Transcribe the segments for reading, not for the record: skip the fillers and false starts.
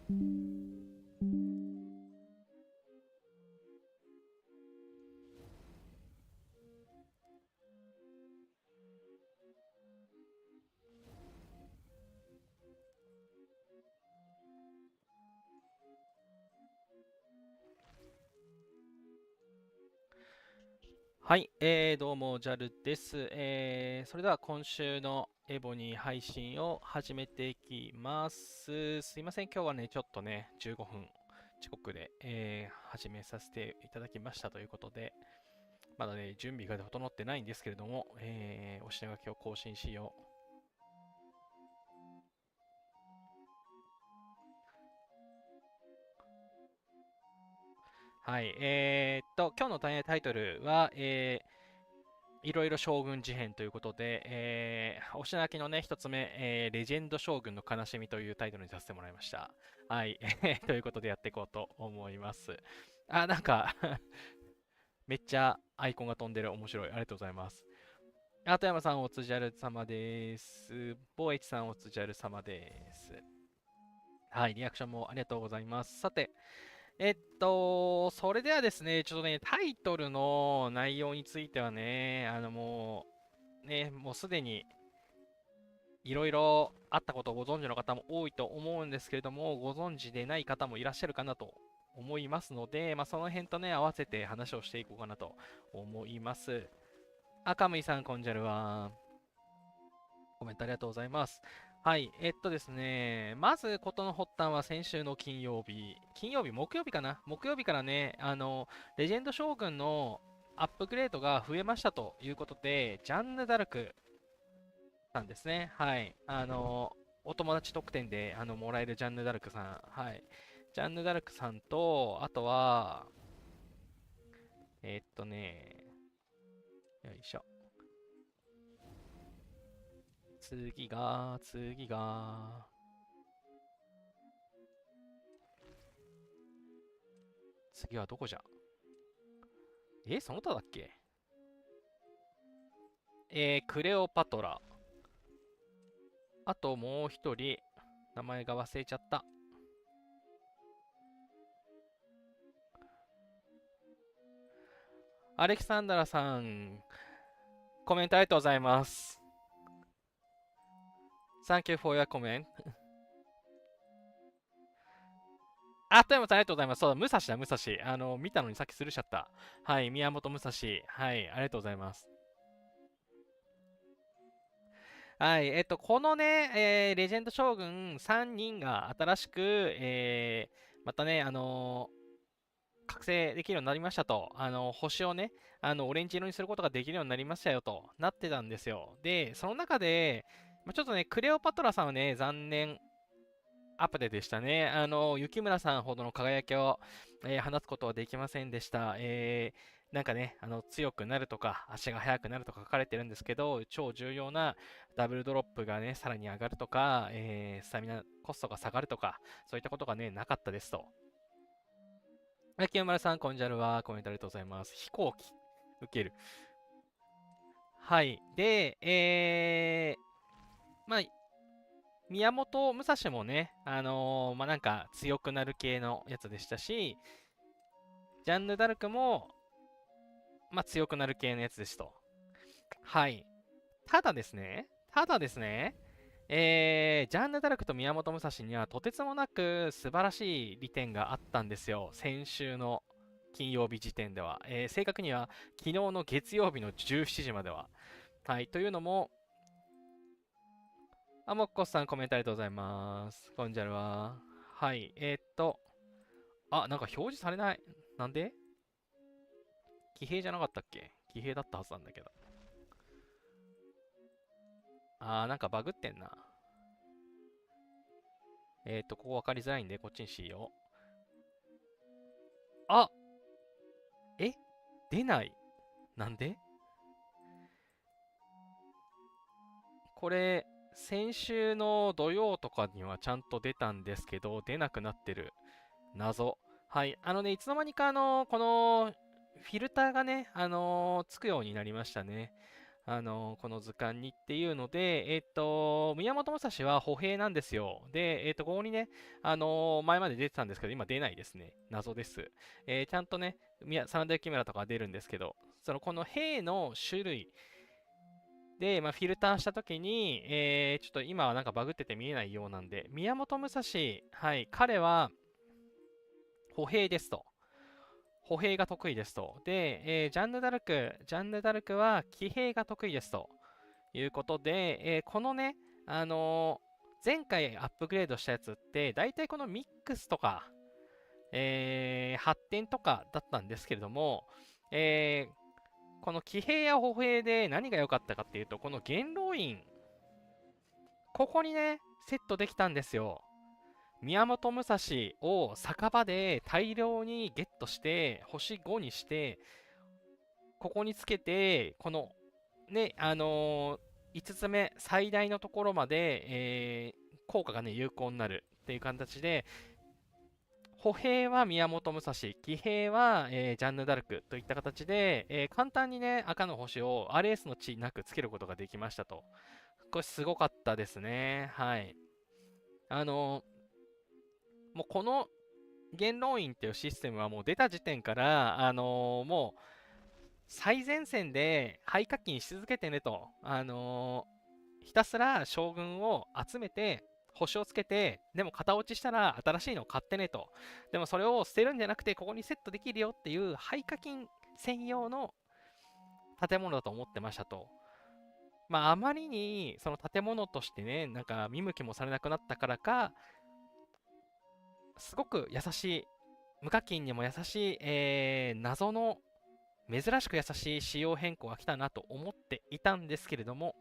はい、どうも、ジャルです。それでは今週のエボニー配信を始めていきます。すいません、今日はね、ちょっとね、15分遅刻で、始めさせていただきましたということで、まだね、準備が整ってないんですけれども、お品書きを更新しよう。はい、今日のタイトルは、いろいろ将軍事変ということで、お品書きのね、一つ目、レジェンド将軍の悲しみというタイトルにさせてもらいました。はい。ということでやっていこうと思います。あ、なんかめっちゃアイコンが飛んでる。面白い。ありがとうございます。あと山さん、おつじゃる様です。ボーエチさん、おつじゃる様です。はい。リアクションもありがとうございます。さて、それではですね、ちょっとね、タイトルの内容についてはね、もうすでにいろいろあったことをご存知の方も多いと思うんですけれども、ご存知でない方もいらっしゃるかなと思いますので、その辺とね、合わせて話をしていこうかなと思います。赤むいさん、こんじゃるは。コメントありがとうございます。はい、ですね、まず事の発端は先週の木曜日かな、木曜日からね、レジェンド将軍のアップグレードが増えましたということで、ジャンヌ・ダルクさんですね。はい。お友達特典でもらえるジャンヌ・ダルクさん。はい。ジャンヌ・ダルクさんと、あとは、よいしょ。次はどこじゃ？その他だっけ？クレオパトラ。あともう一人、名前が忘れちゃった。アレキサンダラさん、コメントありがとうございます。Thank you for your comment. あ、富山さんありがとうございます。そうだ、武蔵だ、武蔵。見たのにさっきスルーしちゃった。はい、宮本武蔵。はい、ありがとうございます。はい、このね、レジェンド将軍3人が新しく、またね、覚醒できるようになりましたと。星をね、オレンジ色にすることができるようになりましたよとなってたんですよ。で、その中で、ちょっとね、クレオパトラさんはね、残念アップデでしたね。雪村さんほどの輝きを、放つことはできませんでした。なんかね、強くなるとか、足が速くなるとか書かれてるんですけど、超重要なダブルドロップがね、さらに上がるとか、スタミナコストが下がるとか、そういったことがね、なかったですと。清丸さん、こんじゃるは、コメントありがとうございます。飛行機、受ける。はい。で、宮本武蔵もね、なんか強くなる系のやつでしたし、ジャンヌ・ダルクも、強くなる系のやつですと。はい。ただですね、ジャンヌ・ダルクと宮本武蔵にはとてつもなく素晴らしい利点があったんですよ。先週の金曜日時点では。正確には昨日の月曜日の17時までは。はい。というのも、もっこさんコメントありがとうございます。こんじゃるは。はい。なんか表示されない。なんで？騎兵じゃなかったっけ？騎兵だったはずなんだけど。なんかバグってんな。ここ分かりづらいんで、こっちにしよう。あえ出ない。なんで？これ、先週の土曜とかにはちゃんと出たんですけど、出なくなってる。謎。はい。いつの間にかこの、フィルターがね、つくようになりましたね。この図鑑にっていうので、宮本武蔵は歩兵なんですよ。で、ここにね、前まで出てたんですけど、今出ないですね。謎です。ちゃんとね、真田幸村とか出るんですけど、この兵の種類で、フィルターしたときに、ちょっと今はなんかバグってて見えないようなんで、宮本武蔵、はい、彼は歩兵ですと。歩兵が得意ですと。で、ジャンヌ・ダルクは騎兵が得意ですということで、このね、前回アップグレードしたやつって、大体このミックスとか、発展とかだったんですけれども、この騎兵や歩兵で何が良かったかっていうと、この元老院、ここにね、セットできたんですよ。宮本武蔵を酒場で大量にゲットして、星5にして、ここにつけて、この、ね、5つ目、最大のところまで、効果がね、有効になるっていう形で、歩兵は宮本武蔵、騎兵は、ジャンヌ・ダルクといった形で、簡単にね、赤の星を RS の地なくつけることができましたと。これすごかったですね。はい。もうこの元老院っていうシステムはもう出た時点から、もう最前線で廃課金し続けてねと、ひたすら将軍を集めて、星をつけて、でも型落ちしたら新しいのを買ってねと。でもそれを捨てるんじゃなくて、ここにセットできるよっていう廃課金専用の建物だと思ってましたと。あまりにその建物としてね、なんか見向きもされなくなったからか、すごく優しい、無課金にも優しい、謎の珍しく優しい仕様変更が来たなと思っていたんですけれども、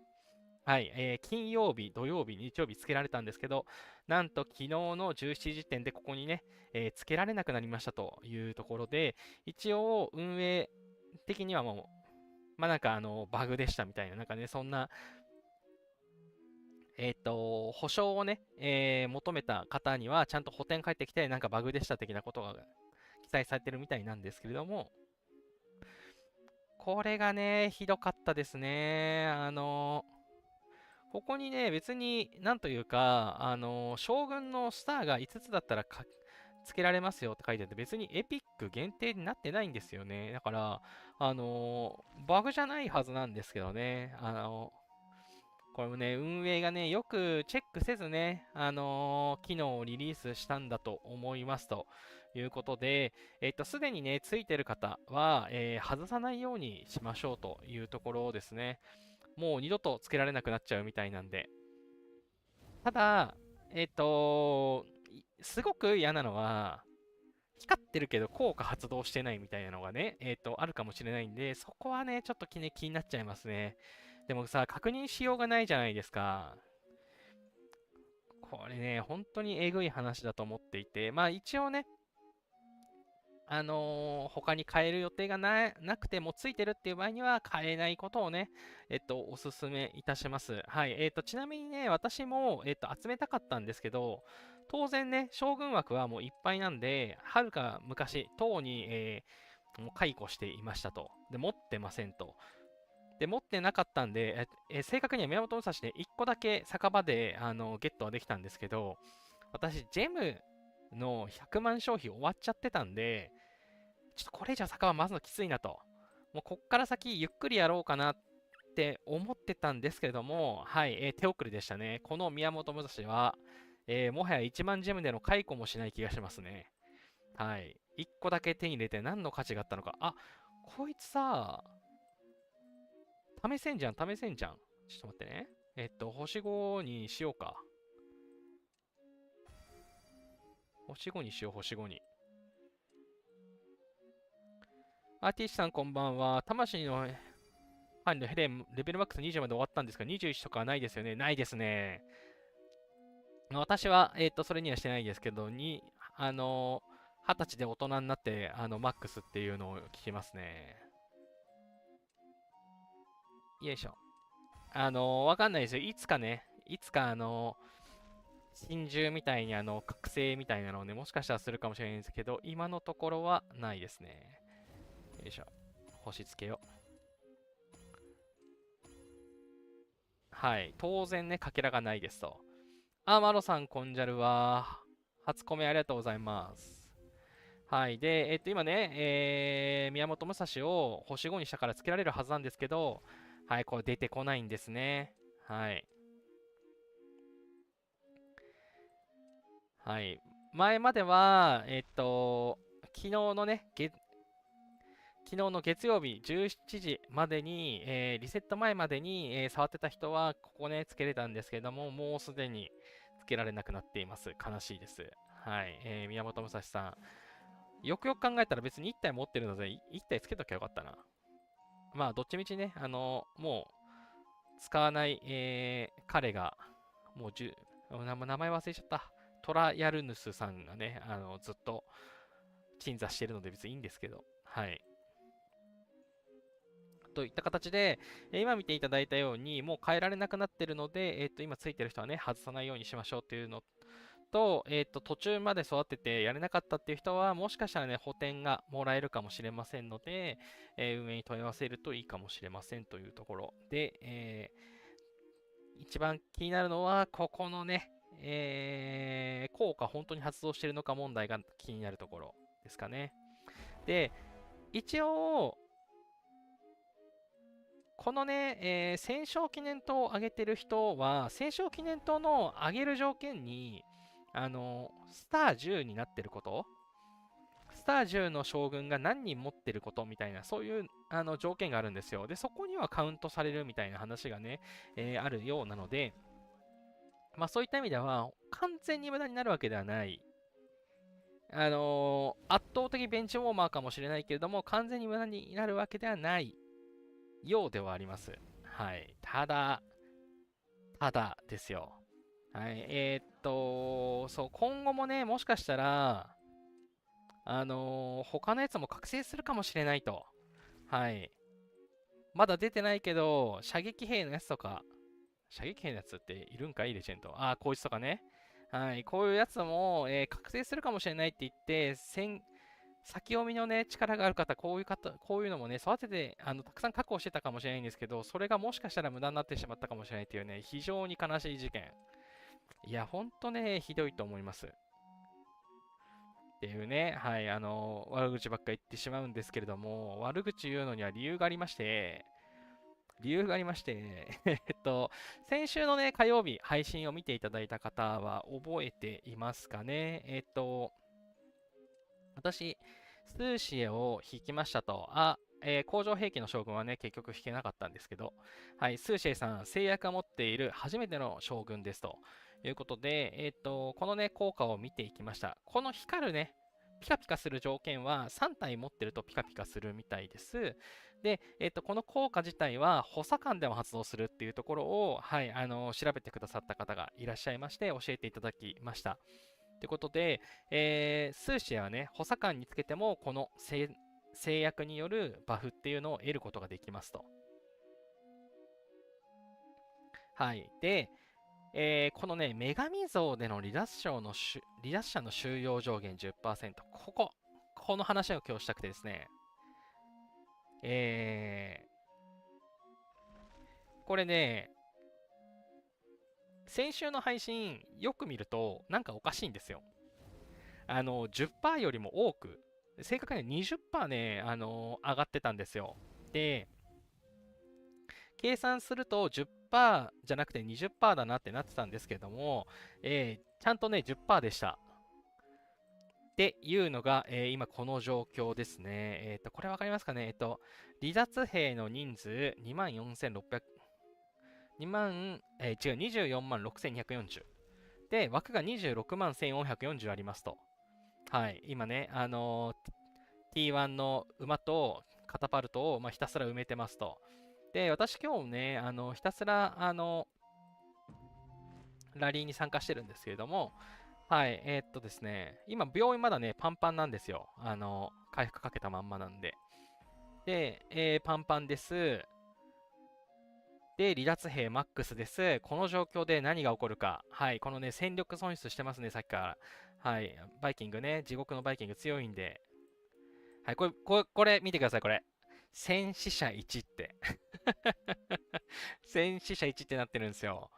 はい、金曜日、土曜日、日曜日つけられたんですけど、なんと昨日の17時点でここにね、つけられなくなりましたというところで、一応運営的にはもう、なんかバグでしたみたいな、なんかね、そんな、保証をね、求めた方にはちゃんと補填返ってきて、なんかバグでした的なことが記載されてるみたいなんですけれども、これがね、ひどかったですね。ここにね、別になんというか、将軍のスターが5つだったらつけられますよって書いてあって、別にエピック限定になってないんですよね。だから、バグじゃないはずなんですけどね。これもね、運営がね、よくチェックせずね、機能をリリースしたんだと思いますということで、すでにね、ついてる方は、外さないようにしましょうというところですね。もう二度とつけられなくなっちゃうみたいなんで。ただ、すごく嫌なのは、光ってるけど効果発動してないみたいなのがね、あるかもしれないんで、そこはね、ちょっと気になっちゃいますね。でもさ、確認しようがないじゃないですか。これね、本当にえぐい話だと思っていて、一応ね、他に変える予定がなくてもついてるっていう場合には変えないことをね、おすすめいたします。はい。ちなみにね、私も、集めたかったんですけど、当然ね、将軍枠はもういっぱいなんで、はるか昔、唐に、もう解雇していましたと。で、持ってませんと。で、持ってなかったんで、正確には宮本武蔵で1個だけ酒場でゲットはできたんですけど、私、ジェムの100万消費終わっちゃってたんで、ちょっとこれ以上酒場回すのきついなと。もうこっから先ゆっくりやろうかなって思ってたんですけれども、はい、手遅れでしたね。この宮本武蔵は、もはや1万ジェムでの解雇もしない気がしますね。はい。1個だけ手に入れて何の価値があったのか。あ、こいつさ、試せんじゃん、試せんじゃん。ちょっと待ってね。星5にしようか。星5にしよう、星5に。アーティスさんこんばんは。魂の範囲のヘレン、レベルマックス20まで終わったんですが、21とかはないですよね。ないですね。私は、それにはしてないですけど、20歳で大人になって、マックスっていうのを聞きますね。よいしょ。わかんないですよ。いつかね、いつか真珠みたいに覚醒みたいなのをね、もしかしたらするかもしれないんですけど、今のところはないですね。よいしょ。星つけよう。はい。当然ね、かけらがないですと。あ、マロさん、コンジャルは、初コメありがとうございます。はい。で、今ね、宮本武蔵を星5にしたからつけられるはずなんですけど、はい、これ出てこないんですね。はい。はい。前までは、昨日のね、昨日の月曜日17時までに、リセット前までに、触ってた人は、ここね、つけれたんですけれども、もうすでにつけられなくなっています。悲しいです。はい。宮本武蔵さん。よくよく考えたら別に1体持ってるので、1体つけときゃよかったな。まあ、どっちみちね、もう、使わない、彼が、もう名前忘れちゃった。トラヤルヌスさんがね、ずっと鎮座してるので別にいいんですけど、はい。といった形で、今見ていただいたように、もう変えられなくなってるので、今ついてる人はね、外さないようにしましょうっていうのと、途中まで育ててやれなかったっていう人は、もしかしたらね、補填がもらえるかもしれませんので、運営に問い合わせるといいかもしれませんというところで、一番気になるのは、ここのね、効果本当に発動しているのか問題が気になるところですかね。で、一応、このね、戦勝記念塔を上げてる人は、戦勝記念塔の上げる条件に、スター10になってること、スター10の将軍が何人持ってることみたいな、そういう条件があるんですよ。で、そこにはカウントされるみたいな話がね、あるようなので、まあそういった意味では、完全に無駄になるわけではない。圧倒的ベンチウォーマーかもしれないけれども、完全に無駄になるわけではないようではあります。はい。ただですよ。はい。そう、今後もね、もしかしたら、他のやつも覚醒するかもしれないと。はい。まだ出てないけど、射撃兵のやつとか、射撃兵のやつっているんかいレジェンド。ああ、こいつとかね。はい。こういうやつも、覚醒するかもしれないって言って、先読みのね、力がある方、こういうのもね、育てて、たくさん確保してたかもしれないんですけど、それがもしかしたら無駄になってしまったかもしれないっていうね、非常に悲しい事件。いや、ほんとね、ひどいと思います。っていうね、はい、悪口ばっか言ってしまうんですけれども、悪口言うのには理由がありまして先週のね、火曜日、配信を見ていただいた方は覚えていますかね。私、スーシエを引きましたと。工場兵器の将軍はね、結局引けなかったんですけど、はい、スーシエさん、制約を持っている初めての将軍ですということで、このね、効果を見ていきました。この光るね、ピカピカする条件は3体持ってるとピカピカするみたいです。で、この効果自体は補佐官でも発動するっていうところを、はい、調べてくださった方がいらっしゃいまして、教えていただきました。ということで、スーシアはね、補佐官につけても、この制約によるバフっていうのを得ることができますと。はい。で、このね、女神像での離脱者の収容上限10%。この話を今日したくてですね。これね、先週の配信よく見るとなんかおかしいんですよ。10%よりも多く、正確には20%ね、上がってたんですよ。で、計算すると10%じゃなくて20%だなってなってたんですけども、ちゃんとね、10%でした。っていうのが、今この状況ですね。これわかりますかね。離脱兵の人数24,600、2万、違う、24万6240。で、枠が26万1440ありますと。はい、今ね、T1 の馬とカタパルトを、まあ、ひたすら埋めてますと。で、私今日ね、ひたすら、ラリーに参加してるんですけれども、はい、ですね、今、病院まだね、パンパンなんですよ。回復かけたまんまなんで。で、パンパンです。で、離脱兵マックスです。この状況で何が起こるか。はい、このね、戦力損失してますね、さっきから。はい、バイキングね、地獄のバイキング強いんで。はい、これ見てください、これ。戦死者1って。戦死者1ってなってるんですよ。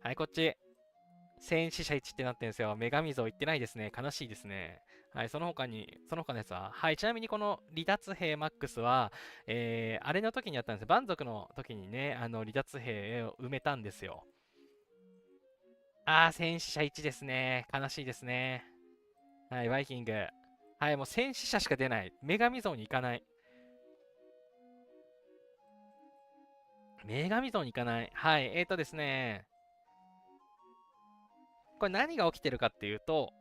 はい、こっち。戦死者1ってなってるんですよ。女神像言ってないですね。悲しいですね。はい、その他のやつは、はい、ちなみにこの離脱兵マックスは、あれの時にやったんです。蛮族の時にね、離脱兵を埋めたんですよ。あー、戦死者1ですね。悲しいですね。はい、バイキング。はい、もう戦死者しか出ない。女神像に行かない。女神像に行かない。はい、ですね、これ何が起きてるかっていうと、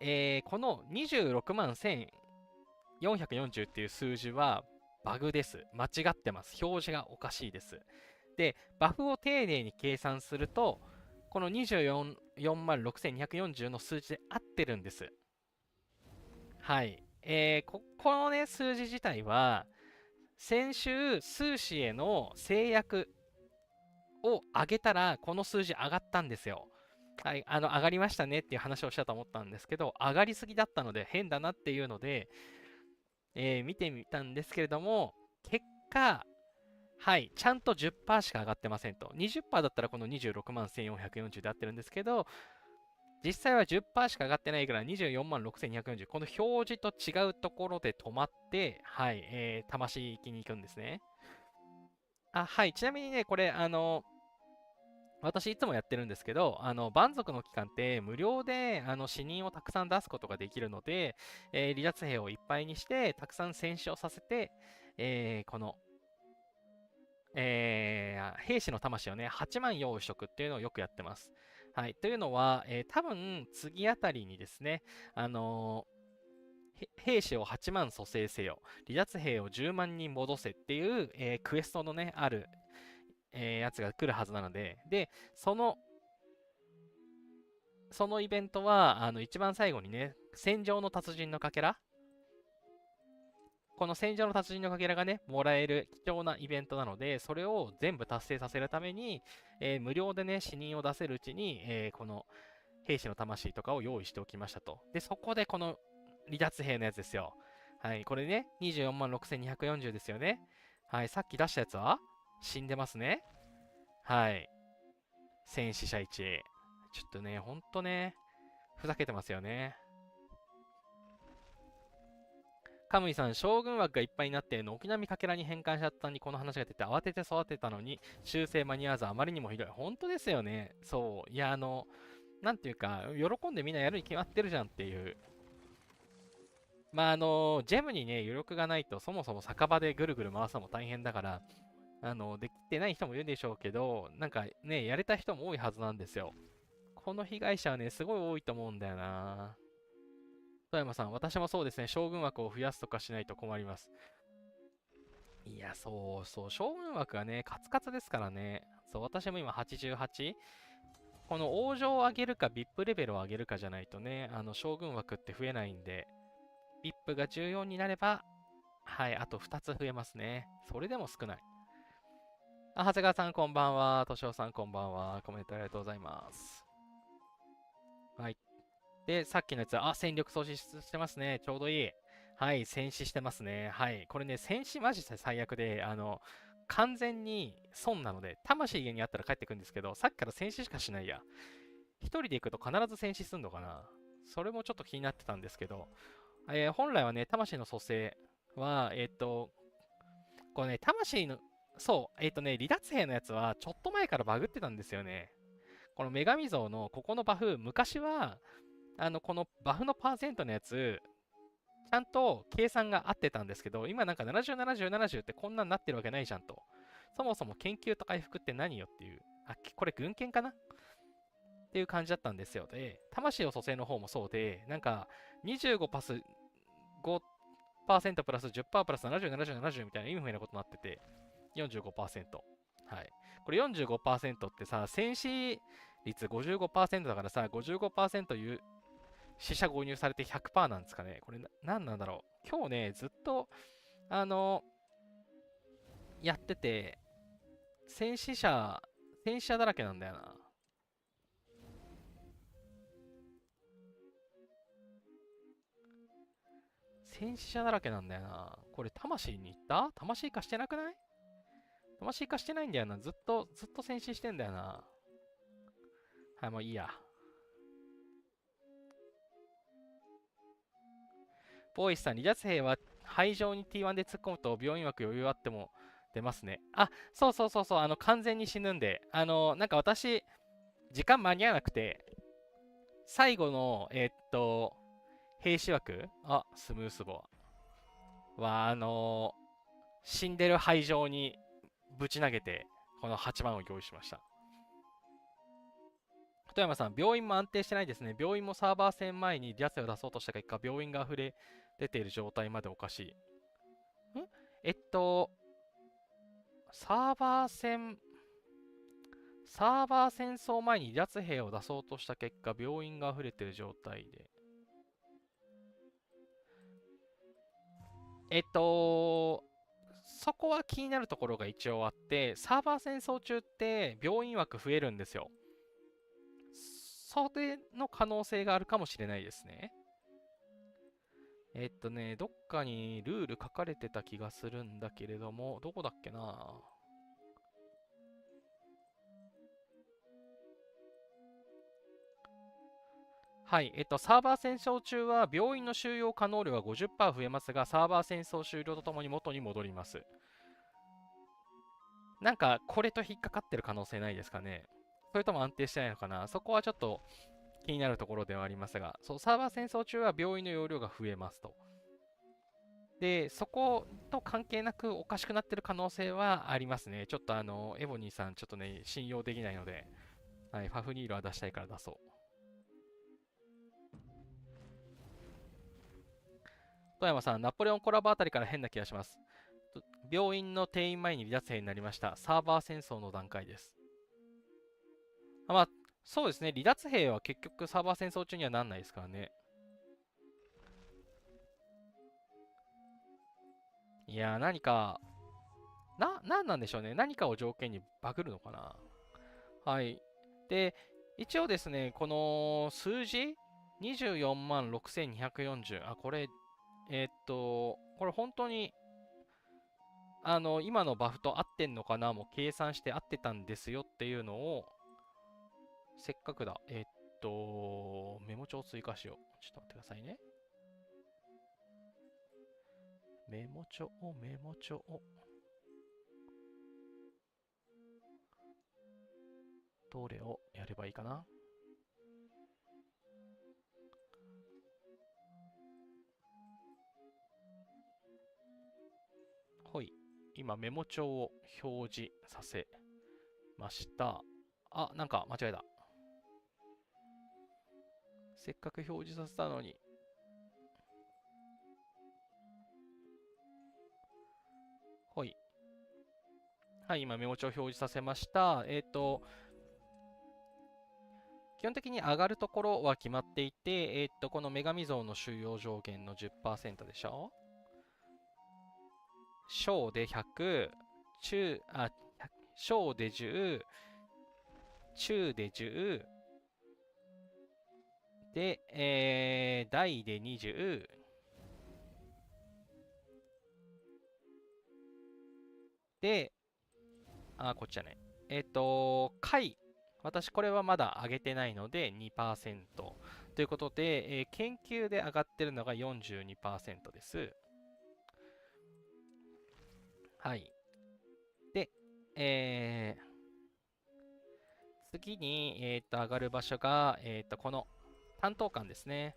この26万1440っていう数字はバグです。間違ってます。表示がおかしいです。で、バフを丁寧に計算すると、この24万6240の数字で合ってるんです。はい。このね、数字自体は、先週、数字への制約を上げたら、この数字上がったんですよ。はい、上がりましたねっていう話をしたと思ったんですけど、上がりすぎだったので変だなっていうので、見てみたんですけれども、結果、はい、ちゃんと10%しか上がってませんと。20%だったらこの26万1440で合ってるんですけど、実際は10%しか上がってないから24万6240。この表示と違うところで止まって、はい、魂行きに行くんですね。はい、ちなみにね、これ、私いつもやってるんですけど、蛮族の期間って無料で死人をたくさん出すことができるので、離脱兵をいっぱいにして、たくさん戦死をさせて、この、兵士の魂をね、8万用意しとくっていうのをよくやってます。はい。というのは、多分次あたりにですね、兵士を8万蘇生せよ、離脱兵を10万人戻せっていう、クエストのね、ある、やつが来るはずなので、で、そのイベントは、一番最後にね、戦場の達人のかけら、この戦場の達人のかけらがね、もらえる貴重なイベントなので、それを全部達成させるために、無料でね、死人を出せるうちに、この兵士の魂とかを用意しておきましたと。で、そこでこの離脱兵のやつですよ。はい、これね、24万6240ですよね。はい、さっき出したやつは死んでますね。はい。戦死者1。ちょっとね、ほんとね、ふざけてますよね。カムイさん、将軍枠がいっぱいになって、軒並みかけらに変換しちゃったにこの話が出て、慌てて育てたのに、修正間に合わずあまりにもひどい。本当ですよね。そう。いや、なんていうか、喜んでみんなやるに決まってるじゃんっていう。まあ、ジェムにね、余力がないと、そもそも酒場でぐるぐる回すのも大変だから、できてない人もいるでしょうけど、なんかね、やれた人も多いはずなんですよ。この被害者はね、すごい多いと思うんだよな。富山さん、私もそうですね、将軍枠を増やすとかしないと困ります。いや、そうそう、将軍枠がね、カツカツですからね。そう、私も今 88？ この王城を上げるか VIP レベルを上げるかじゃないとね、将軍枠って増えないんで、VIP が14になれば、はい、あと2つ増えますね。それでも少ない。長谷川さんこんばんは。としおさんこんばんは。コメントありがとうございます。はい。で、さっきのやつ、戦力喪失してますね。ちょうどいい。はい、戦死してますね。はい。これね、戦死マジで最悪で、完全に損なので、魂家にあったら帰ってくるんですけど、さっきから戦死しかしないや。一人で行くと必ず戦死すんのかな。それもちょっと気になってたんですけど、本来はね、魂の蘇生は、これね、魂の、そう、離脱兵のやつは、ちょっと前からバグってたんですよね。この女神像のここのバフ、昔は、このバフのパーセントのやつ、ちゃんと計算が合ってたんですけど、今なんか70、70、70ってこんなんなってるわけないじゃんと。そもそも研究と回復って何よっていう。これ軍検かなっていう感じだったんですよ。で、魂を蘇生の方もそうで、なんか25パス5%プラス10%プラス70、70、70みたいな意味不明なことになってて、45%。はい。これ45%ってさ、戦死率55%だからさ、55%死者購入されて100%なんですかね。これ何なんだろう。今日ね、ずっと、あの、やってて、戦死者、戦死者だらけなんだよな。戦死者だらけなんだよな。これ魂に行った魂化してなくない？魂化してないんだよな。ずっと戦死してんだよな。はい、もういいや。ボーイスさん、離脱兵は肺上に T1 で突っ込むと病院枠余裕あっても出ますね。あ、そうそうそうそう、完全に死ぬんで。なんか私、時間間に合わなくて、最後の、兵士枠、スムースボアは、死んでる肺上にぶち投げて、この8番を用意しました。富山さん、病院も安定してないですね。病院もサーバー戦前にリアスを出そうとした結果、病院が溢れ出ている状態までおかしい。えっと、サーバー戦、サーバー戦争前に離脱兵を出そうとした結果、病院が溢れている状態で。そこは気になるところが一応あって、サーバー戦争中って病院枠増えるんですよ。それの可能性があるかもしれないですね。どっかにルール書かれてた気がするんだけれども、どこだっけな。はい、サーバー戦争中は病院の収容可能量が 50% 増えますが、サーバー戦争終了とともに元に戻ります。なんか、これと引っかかってる可能性ないですかね。それとも安定してないのかな。そこはちょっと気になるところではありますが、そう、サーバー戦争中は病院の容量が増えますと。で、そこと関係なくおかしくなってる可能性はありますね。ちょっとエボニーさん、ちょっとね、信用できないので、はい、ファフニールは出したいから出そう。富山さん、ナポレオンコラボあたりから変な気がします。病院の定員前に離脱兵になりました。サーバー戦争の段階です。まあ、そうですね。離脱兵は結局サーバー戦争中にはなんないですからね。いやー、何か、なんなんでしょうね。何かを条件にバグるのかな。はい。で、一応ですね、この数字、24万6240。これ、これ本当に、今のバフと合ってんのかなも計算して合ってたんですよっていうのを、せっかくだ。メモ帳追加しよう。ちょっと待ってくださいね。メモ帳。どれをやればいいかな。はい。今、メモ帳を表示させました。なんか間違えた。せっかく表示させたのに。はい。はい、今メモ帳を表示させました。基本的に上がるところは決まっていて、この女神像の収容上限の 10% でしょ。小で100、小で10、中で10、で、大で20、で、こっちじゃない。回、私これはまだ上げてないので2%。ということで、研究で上がってるのが 42% です。はい。で、次に、上がる場所が、この担当官ですね。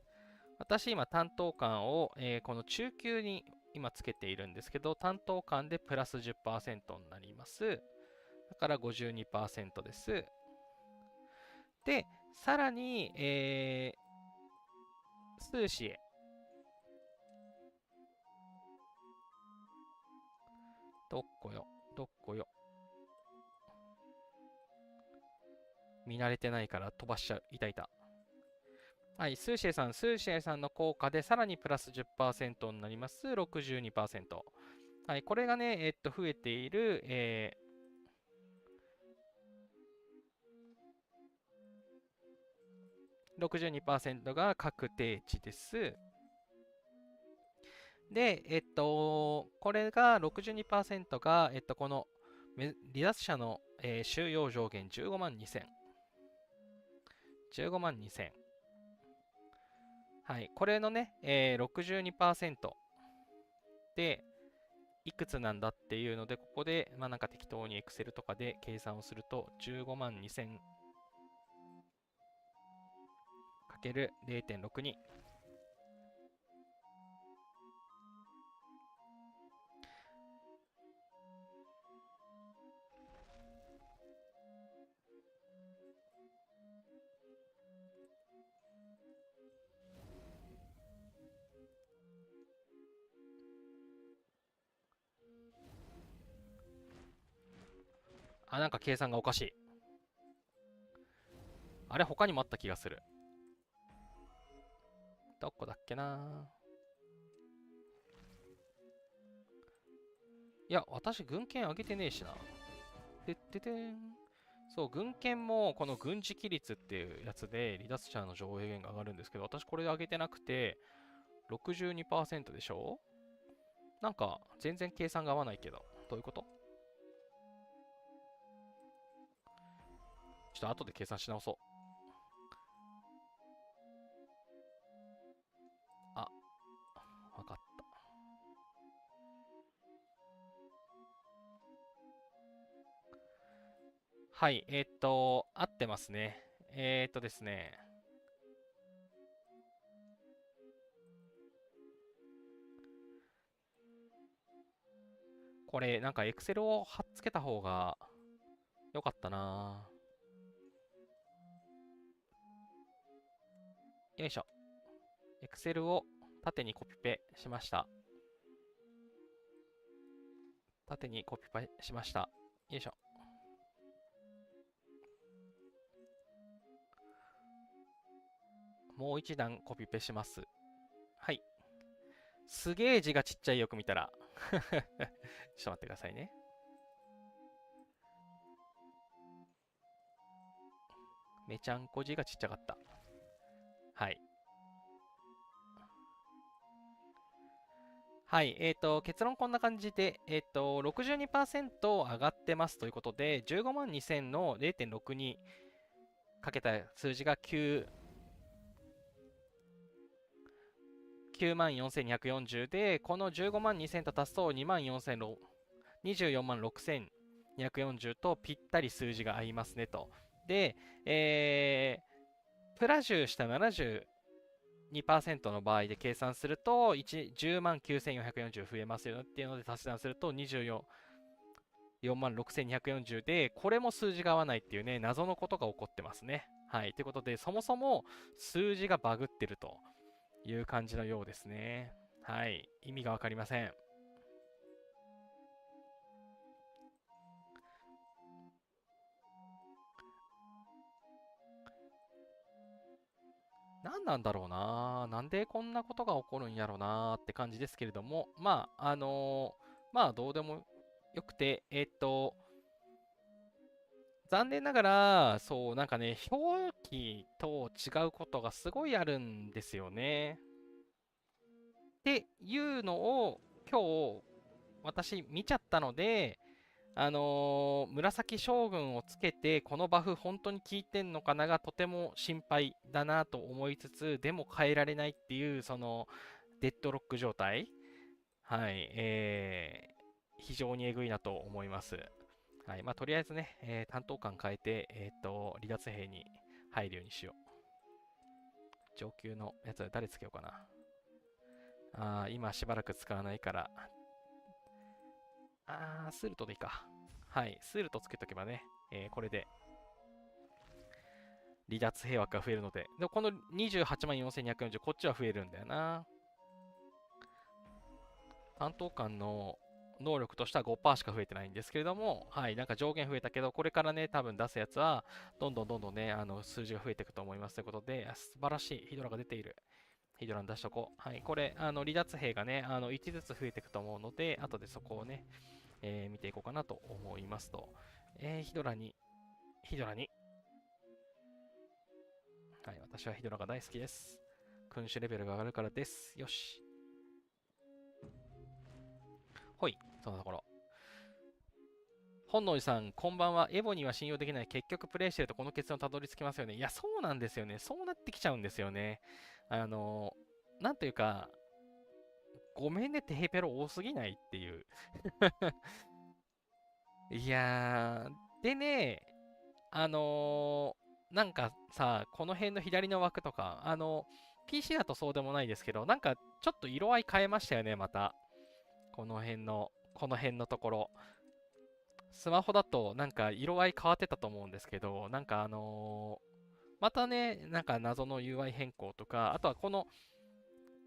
私今担当官を、この中級に今つけているんですけど、担当官でプラス 10% になります。だから 52% です。で、さらに、数詞へ。どっこよ。見慣れてないから飛ばしちゃう。いた。はい、スーシエさんの効果でさらにプラス 10% になります。62%。はい、これがね、増えている、62% が確定値です。で、これが62%が、この離脱者の、収容上限15万2000。15万2000。はい。これのね、62%で、いくつなんだっていうので、ここで、まあなんか適当に Excel とかで計算をすると、15万2000かける0.62。あ、なんか計算がおかしい。あれ、他にもあった気がする。どこだっけな。いや、私、軍権上げてねえしな。てっててん。そう、軍権もこの軍事規律っていうやつで離脱者の上限が上がるんですけど、私これ上げてなくて62%でしょ。なんか全然計算が合わないけど、どういうこと？ちょっと後で計算し直そう。あ、わかった。はい、合ってますね。ですね、これなんか Excel を貼っつけた方が良かったな。よいしょ。Excel を縦にコピペしました。縦にコピペしました。よいしょ。もう一段コピペします。はい。すげえ字がちっちゃいよく見たら。ちょっと待ってくださいね。めちゃんこ字がちっちゃかった。はい。はい。結論こんな感じで、62%上がってますということで、15万2000の0.6にかけた数字が9万4240で、この15万2000と足すと2万4000、24万6240とぴったり数字が合いますねと。で、プラ10した72%の場合で計算すると10万9440増えますよっていうので足し算すると24万6240で、これも数字が合わないっていうね、謎のことが起こってますね。はい。ということで、そもそも数字がバグってるという感じのようですね。はい。意味がわかりません。何なんだろうな。なんでこんなことが起こるんやろうなって感じですけれども、まあ、まあ、どうでもよくて、残念ながら、そう、なんかね、表記と違うことがすごいあるんですよね。っていうのを今日私見ちゃったので、紫将軍をつけて、このバフ本当に効いてんのかながとても心配だなと思いつつ、でも変えられないっていう、その、デッドロック状態。はい、非常にえぐいなと思います。はい、まあ、とりあえずね、担当官変えて、離脱兵に入るようにしよう。上級のやつは誰つけようかな。今しばらく使わないから、スールトでいいか。はい、スールトつけとけばね、これで離脱兵枠が増えるので、でもこの28万4240、こっちは増えるんだよな。担当官の能力としては5%しか増えてないんですけれども、はい、なんか上限増えたけど、これからね、多分出すやつは、どんどんね、数字が増えていくと思いますということで、素晴らしいヒドラが出ている。ヒドラに出しとこう。はい、これ、離脱兵がね、1ずつ増えていくと思うので、後でそこをね、見ていこうかなと思いますと。ヒドラに、ヒドラに。はい、私はヒドラが大好きです。君主レベルが上がるからです。よし。ほい、そのところ。本能寺さん、こんばんは。エボには信用できない。結局プレイしてるとこの結論たどり着きますよね。いや、そうなんですよね。そうなってきちゃうんですよね。あの、なんというか、ごめんね、テヘペロ多すぎないっていう。いやー、でね、なんかさ、この辺の左の枠とか、PC だとそうでもないですけど、なんかちょっと色合い変えましたよね、また。この辺のところ。スマホだとなんか色合い変わってたと思うんですけど、なんかまたね、なんか謎の UI 変更とか、あとはこ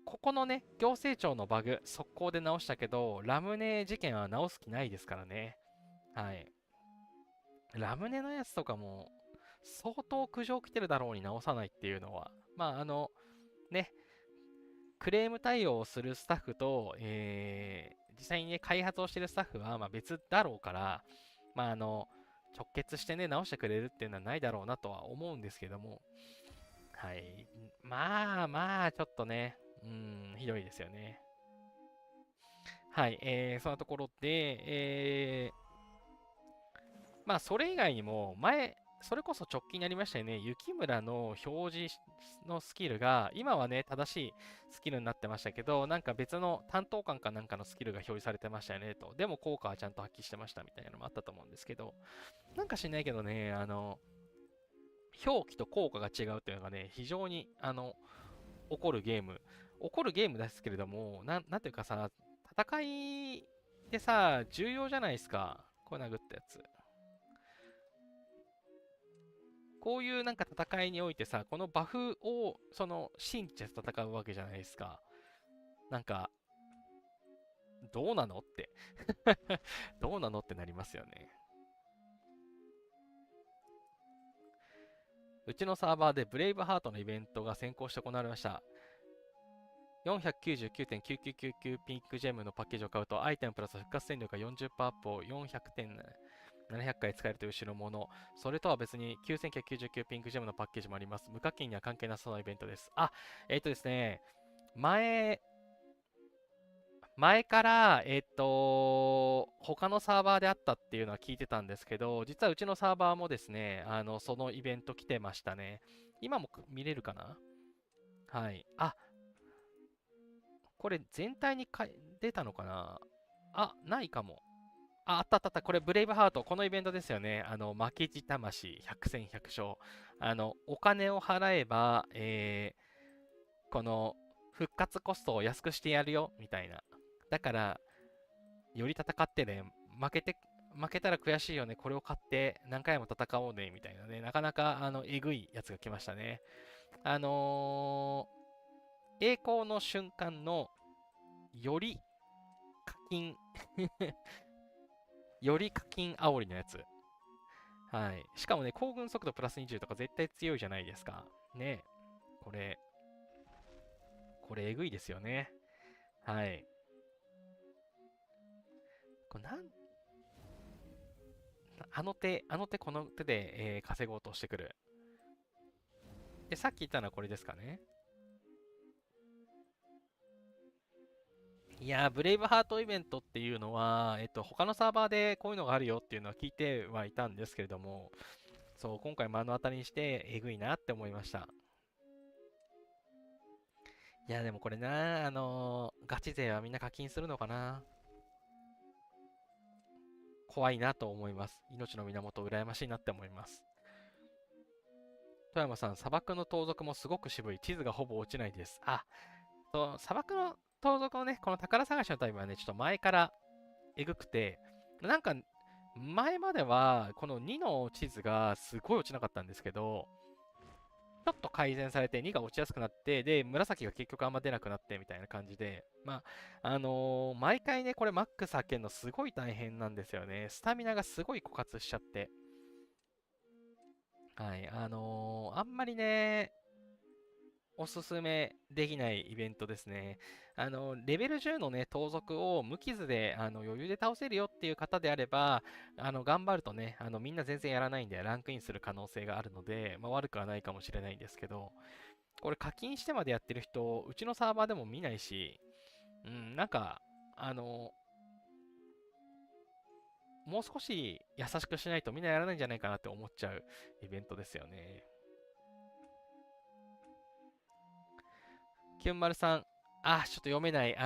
このね、行政庁のバグ、速攻で直したけど、ラムネ事件は直す気ないですからね。はい。ラムネのやつとかも、相当苦情来てるだろうに直さないっていうのは、まあ、ね、クレーム対応をするスタッフと、実際にね、開発をしてるスタッフは、まあ、別だろうから、まあ、直結してね、直してくれるっていうのはないだろうなとは思うんですけども、はい。まあまあ、ちょっとね、ひどいですよね。はい。そんなところで、まあ、それ以外にも、それこそ直近になりましたよね、雪村の表示のスキルが、今はね、正しいスキルになってましたけど、なんか別の担当官かなんかのスキルが表示されてましたよねと。でも効果はちゃんと発揮してましたみたいなのもあったと思うんですけど、なんか知んないけどね、表記と効果が違うっていうのがね、非常に、起こるゲーム。起こるゲームですけれども、なんていうかさ、戦いってさ、重要じゃないですか。これ殴ったやつ。こういうなんか戦いにおいてさ、このバフを信じて戦うわけじゃないですか。なんか、どうなのってどうなのってなりますよね。うちのサーバーでブレイブハートのイベントが先行して行われました。499.9999ピンクジェムのパッケージを買うと、アイテムプラス復活戦力が40%アップを400点700回使えるという代物。それとは別に9999ピンクジェムのパッケージもあります。無課金には関係なさそうなイベントです。あ、ですね、前、前から、他のサーバーであったっていうのは聞いてたんですけど、実はうちのサーバーもですね、そのイベント来てましたね。今も見れるかな。はい。あ、これ全体に出たのかな。あ、ないかも。あ、あったあったあった。これ、ブレイブハート。このイベントですよね。負けじ魂、100戦100勝。お金を払えば、この、復活コストを安くしてやるよ、みたいな。だから、より戦ってね、負けて、負けたら悔しいよね。これを買って何回も戦おうね、みたいなね。なかなか、えぐいやつが来ましたね。栄光の瞬間の、より課金より課金煽りのやつ。はい。しかもね、行軍速度プラス20とか絶対強いじゃないですか。ね。これ、これえぐいですよね。はい。これあの手この手で、稼ごうとしてくる。で、さっき言ったのはこれですかね。いやー、ブレイブハートイベントっていうのは、他のサーバーでこういうのがあるよっていうのは聞いてはいたんですけれども、そう、今回目の当たりにしてえぐいなって思いました。いや、でもこれな、ガチ勢はみんな課金するのかな。怖いなと思います。命の源羨ましいなって思います。富山さん、砂漠の盗賊もすごく渋い。地図がほぼ落ちないです。あ、砂漠の盗賊のね、この宝探しのタイムはね、ちょっと前からえぐくて、なんか、前までは、この2の地図がすごい落ちなかったんですけど、ちょっと改善されて2が落ちやすくなって、で、紫が結局あんま出なくなってみたいな感じで、まあ、毎回ね、これマックス開けるのすごい大変なんですよね。スタミナがすごい枯渇しちゃって。はい。あんまりね、おすすめできないイベントですね。レベル10のね、盗賊を無傷で、余裕で倒せるよっていう方であれば、頑張るとね、みんな全然やらないんで、ランクインする可能性があるので、まあ、悪くはないかもしれないんですけど、これ課金してまでやってる人、うちのサーバーでも見ないし、なんか、あの、もう少し優しくしないとみんなやらないんじゃないかなって思っちゃうイベントですよね。903、ちょっと読めない、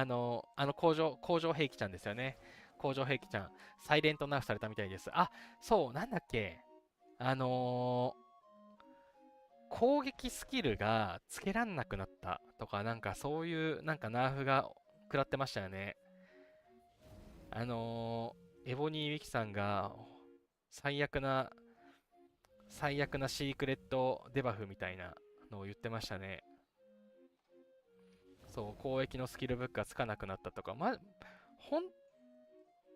工場兵器ちゃんですよね。工場兵器ちゃん、サイレントナーフされたみたいです。そう、なんだっけ。あのー攻撃スキルがつけらんなくなったとか、なんかそういうなんかナーフが食らってましたよね。エボニー・ウィキさんが最悪な、最悪なシークレットデバフみたいなのを言ってましたね。そう、攻撃のスキルブックがつかなくなったとか、本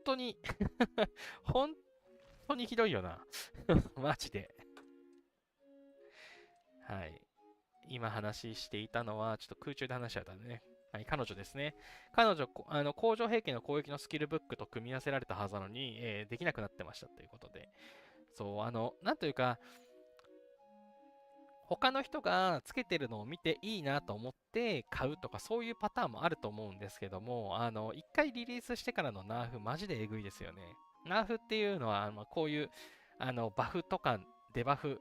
当に本当にひどいよな。マジで。はい。今話していたのは、ちょっと空中で話しちゃったんでね。はい、彼女ですね。彼女、工場兵器の攻撃のスキルブックと組み合わせられたはずなのに、できなくなってましたということで。そう、なんというか、他の人がつけてるのを見ていいなと思って買うとか、そういうパターンもあると思うんですけども、一回リリースしてからのナーフ、マジでえぐいですよね。ナーフっていうのは、こういう、バフとか、デバフ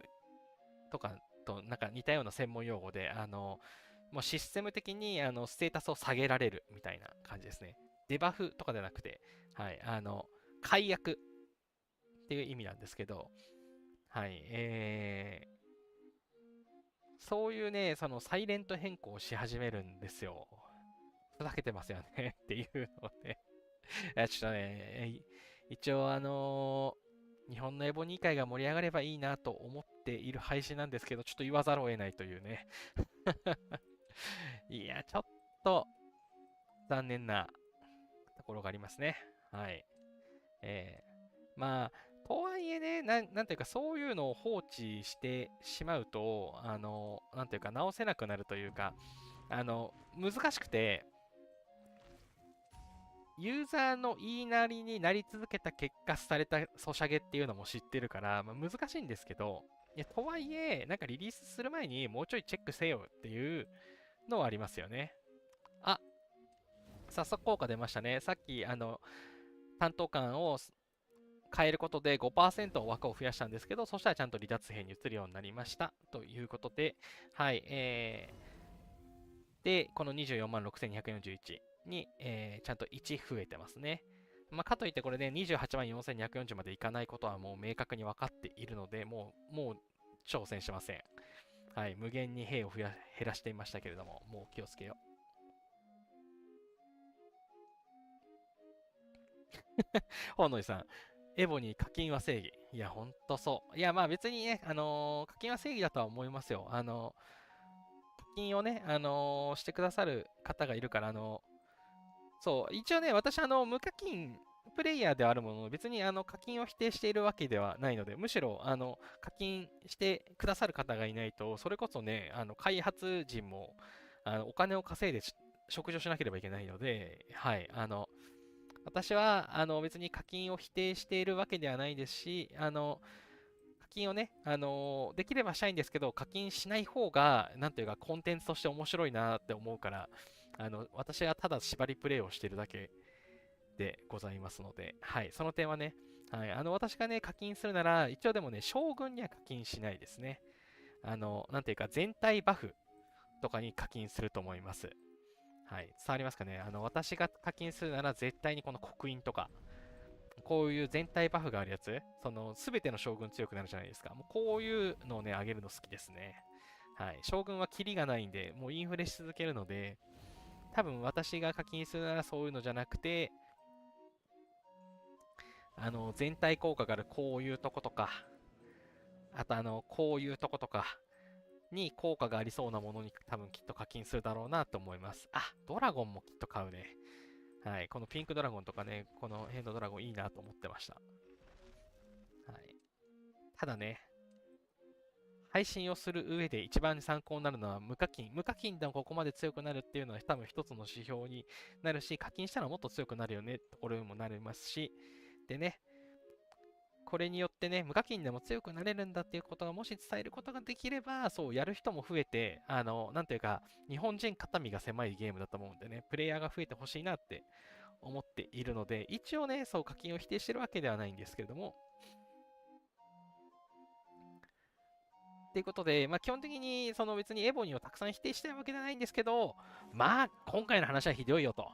とかとなんか似たような専門用語で、もうシステム的にステータスを下げられるみたいな感じですね。デバフとかじゃなくて、はい、解約っていう意味なんですけど、はい、そういうね、そのサイレント変更をし始めるんですよ。ふざけてますよねっていうのでちょっとね、一応日本のエボニー界が盛り上がればいいなと思っている配信なんですけど、ちょっと言わざるを得ないというねいや、ちょっと残念なところがありますね。はい。まあ、とはいえね、なんていうか、そういうのを放置してしまうと、なんていうか、直せなくなるというか、難しくて、ユーザーの言いなりになり続けた結果されたソシャゲっていうのも知ってるから、難しいんですけど、とはいえ、なんかリリースする前にもうちょいチェックせよっていうのはありますよね。あ、早速効果出ましたね。さっき、担当官を変えることで5%枠を増やしたんですけど、そしたらちゃんと離脱兵に移るようになりました。ということで、はい、で、この24万6241に、ちゃんと1増えてますね。かといってこれね、28万4240までいかないことはもう明確に分かっているので、もう挑戦しません。はい、無限に兵を減らしていましたけれども、もう気をつけよう。ほのりさん、エボに課金は正義。いや、ほんとそう。いや、別にね、課金は正義だとは思いますよ。課金をね、してくださる方がいるから、そう、一応ね、私、無課金プレイヤーではあるものの、別に課金を否定しているわけではないので、むしろ課金してくださる方がいないと、それこそね、開発陣もお金を稼いで食事をしなければいけないので、はい、私は別に課金を否定しているわけではないですし、課金をね、できればしたいんですけど、課金しない方が、なんていうか、コンテンツとして面白いなって思うから、私はただ縛りプレイをしているだけでございますので、はい、その点はね、はい、私がね、課金するなら、一応でもね、将軍には課金しないですね。なんていうか、全体バフとかに課金すると思います。はい、伝わりますかね。私が課金するなら、絶対にこの刻印とか、こういう全体バフがあるやつ、すべての将軍強くなるじゃないですか。もうこういうのをね、上げるの好きですね。はい。将軍はキリがないんで、もうインフレし続けるので、多分私が課金するならそういうのじゃなくて、全体効果があるこういうとことか、あとこういうとことかに効果がありそうなものに多分きっと課金するだろうなと思います。ドラゴンもきっと買うね。はい。このピンクドラゴンとかね、この辺のドラゴンいいなと思ってました。はい。ただね、配信をする上で一番参考になるのは無課金。無課金でもここまで強くなるっていうのは多分一つの指標になるし、課金したらもっと強くなるよねってところにもなりますし、でね、これによってね、無課金でも強くなれるんだっていうことがもし伝えることができれば、そうやる人も増えて、なんていうか、日本人肩身が狭いゲームだと思うんでね、プレイヤーが増えてほしいなって思っているので、一応ね、そう課金を否定してるわけではないんですけれども、ということで、まあ、基本的にその別にエボニーをたくさん否定してるわけじゃないんですけど、まあ、今回の話はひどいよと。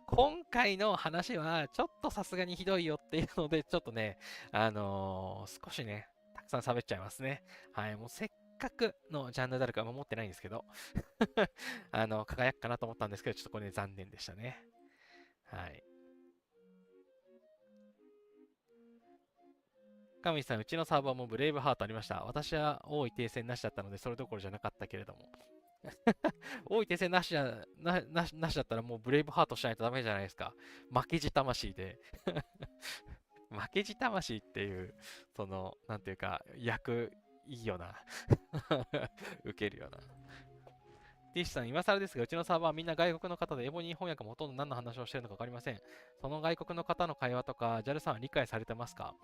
今回の話はちょっとさすがにひどいよっていうので、ちょっとね、少しね、たくさん喋っちゃいますね。はい、もうせっかくのジャンヌ・ダルクは守ってないんですけど、輝くかなと思ったんですけど、ちょっとこれね、残念でしたね。はい。神さん、うちのサーバーもブレイブハートありました。私は王位停戦なしだったので、それどころじゃなかったけれども。王位停戦なしじゃなしだったらもうブレイブハートしないとダメじゃないですか。負けじ魂で。負けじ魂っていう、その、なんていうか、役、いいよな。受けるよな。ティッシュさん、今更ですが、うちのサーバーはみんな外国の方で、エボニー翻訳もほとんど何の話をしているのか分かりません。その外国の方の会話とか、JAL さんは理解されてますか？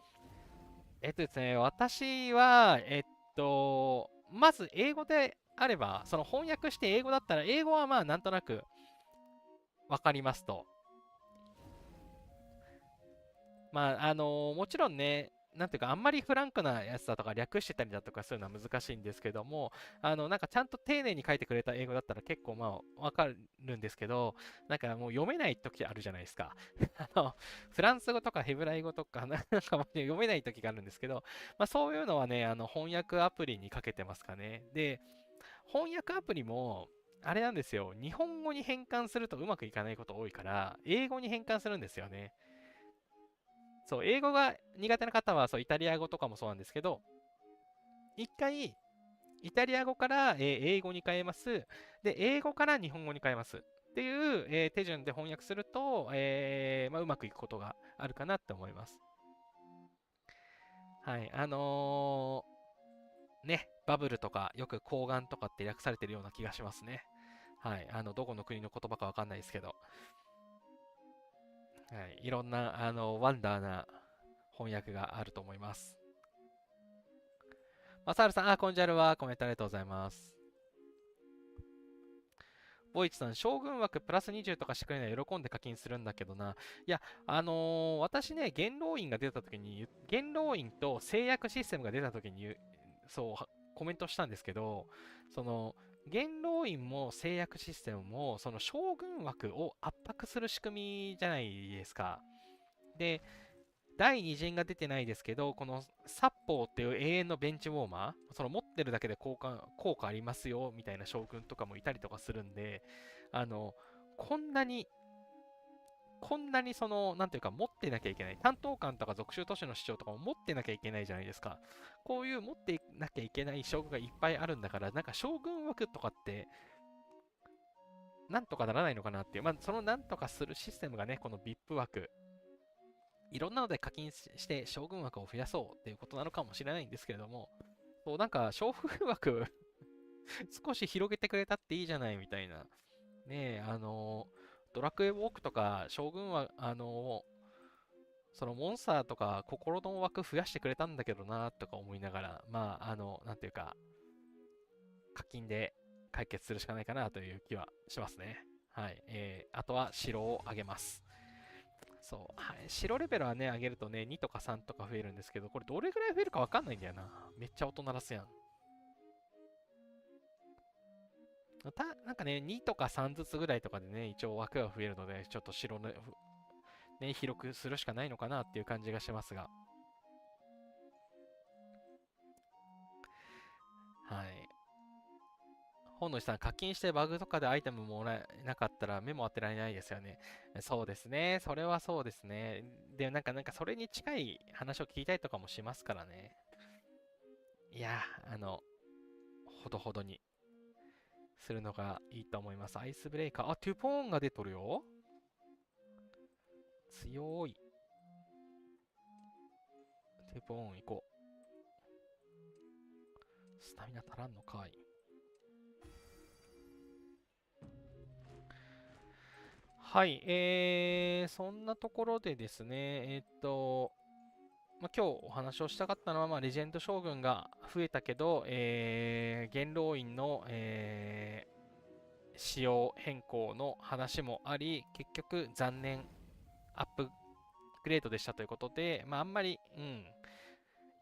ですね、私は、まず英語であれば、その翻訳して英語だったら、英語はまあなんとなくわかりますと。まあ、もちろんね、なんていうか、あんまりフランクなやつだとか略してたりだとかするのは難しいんですけども、なんかちゃんと丁寧に書いてくれた英語だったら結構まあわかるんですけど、なんかもう読めない時あるじゃないですか。フランス語とかヘブライ語とか、なんか読めない時があるんですけど、まあそういうのはね、翻訳アプリにかけてますかね。で、翻訳アプリも、あれなんですよ。日本語に変換するとうまくいかないこと多いから、英語に変換するんですよね。そう、英語が苦手な方は、そう、イタリア語とかもそうなんですけど、一回、イタリア語から、英語に変えます。で、英語から日本語に変えます。っていう、手順で翻訳すると、まあ、うまくいくことがあるかなって思います。はい。ね、バブルとか、よく睾丸とかって略されてるような気がしますね。はい。どこの国の言葉かわかんないですけど、はい。いろんな、ワンダーな翻訳があると思います。マサールさん、こんにちは。コメントありがとうございます。ボイチさん、将軍枠プラス20とかしてくれないら喜んで課金するんだけどな。いや、私ね、元老院が出た時に、元老院と制約システムが出た時に、そう、コメントしたんですけど、その、元老院も制約システムも、その将軍枠を圧迫する仕組みじゃないですか。で、第2陣が出てないですけど、この殺法っていう永遠のベンチウォーマー、その持ってるだけで効果ありますよみたいな将軍とかもいたりとかするんで、あの、こんなに、こんなにその、なんていうか、持ってなきゃいけない。担当官とか属州都市の市長とかも持ってなきゃいけないじゃないですか。こういう持ってなきゃいけない将軍がいっぱいあるんだから、なんか将軍枠とかって、なんとかならないのかなっていう、まあ、そのなんとかするシステムがね、この VIP 枠、いろんなので課金して将軍枠を増やそうっていうことなのかもしれないんですけれども、そうなんか将軍枠少し広げてくれたっていいじゃないみたいな。ねえ、ドラクエウォークとか将軍は、そのモンスターとか心の枠増やしてくれたんだけどなとか思いながら、まあ、なんていうか、課金で解決するしかないかなという気はしますね。はい。あとは城を上げます。そう、はい。白レベルはね、上げるとね、2とか3とか増えるんですけど、これどれぐらい増えるかわかんないんだよな。めっちゃ音鳴らすやん。なんかね、2とか3ずつぐらいとかでね、一応枠が増えるので、ちょっと白ね、ね、広くするしかないのかなっていう感じがしますが。はい。本能寺さん、課金してバグとかでアイテムもらえなかったら目も当てられないですよね。そうですね。それはそうですね。で、なんかそれに近い話を聞いたりとかもしますからね。いや、ほどほどにするのがいいと思います。アイスブレイカー。トゥポーンが出とるよ。強い。トゥポーン行こう。スタミナ足らんのかい。はい、そんなところでですね、まあ、今日お話をしたかったのは、まあ、レジェンド将軍が増えたけど、元老院の、仕様変更の話もあり、結局残念アップグレードでしたということで、あんまり、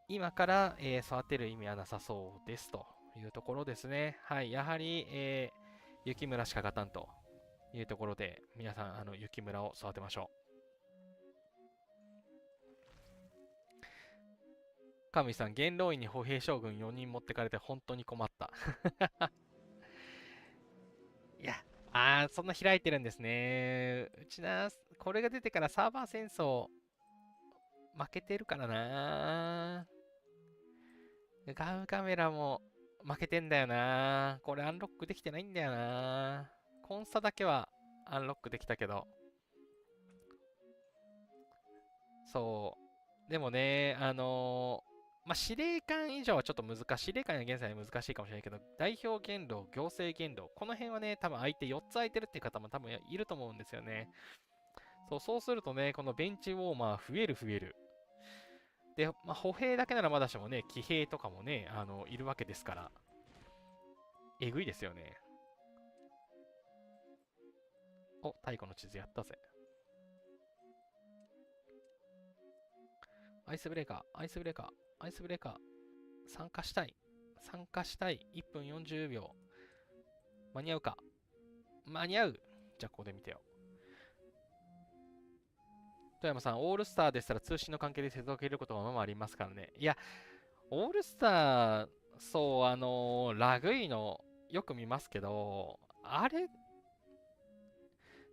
今から、育てる意味はなさそうですというところですね。はい、やはり、雪村しか勝たんというところで、皆さん、雪村を育てましょう。神さん、元老院に歩兵将軍4人持ってかれて本当に困った。いや、そんな開いてるんですね。うちな、これが出てからサーバー戦争負けてるからな。ガウカメラも負けてんだよな。これアンロックできてないんだよな。コンスタだけはアンロックできたけど。そう。でもね、司令官以上はちょっと難しい。司令官は現在は難しいかもしれないけど、代表言動、行政言動、この辺はね、多分相手4つ空いてるっていう方も多分いると思うんですよね。そうするとね、このベンチウォーマー増える。で、歩兵だけならまだしもね、騎兵とかもね、いるわけですから、えぐいですよね。お、太古の地図やったぜ。アイスブレーカー、アイスブレーカー、アイスブレーカー。参加したい。参加したい。1分40秒。間に合うか。間に合う。じゃあ、ここで見てよ。富山さん、オールスターでしたら通信の関係で接続けることがままありますからね。いや、オールスター、そう、ラグいのよく見ますけど、あれ、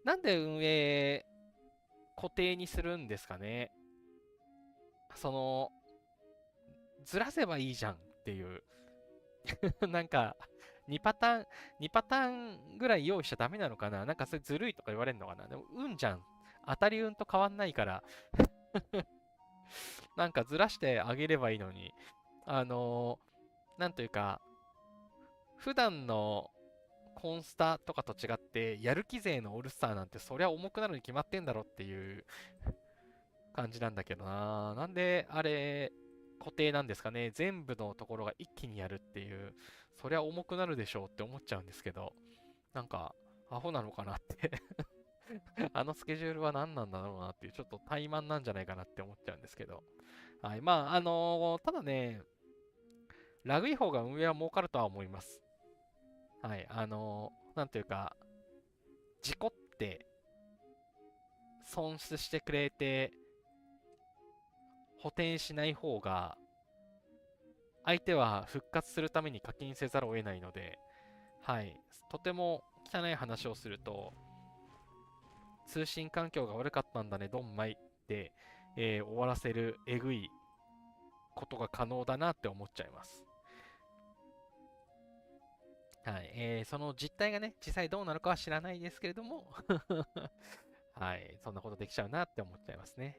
なんで運営固定にするんですかね。その、ずらせばいいじゃんっていうなんか、2パターン、2パターンぐらい用意しちゃダメなのかな。なんかそれずるいとか言われるのかな。でも、運じゃん。当たり運と変わんないからなんかずらしてあげればいいのに、なんというか、普段のコンスタとかと違って、やる気勢のオールスターなんてそりゃ重くなるに決まってんだろっていう感じなんだけどな。なんで、あれ、固定なんですかね。全部のところが一気にやるっていう、そりゃ重くなるでしょうって思っちゃうんですけど、なんか、アホなのかなってあのスケジュールは何なんだろうなっていう、ちょっと怠慢なんじゃないかなって思っちゃうんですけど。はい。ただね、ラグい方が運営は儲かるとは思います。はい。なんというか、事故って損失してくれて、補填しない方が、相手は復活するために課金せざるを得ないので、はい。とても汚い話をすると、通信環境が悪かったんだね、ドンマイって、終わらせるえぐいことが可能だなって思っちゃいます。はい。その実態がね、実際どうなのかは知らないですけれどもはい。そんなことできちゃうなって思っちゃいますね。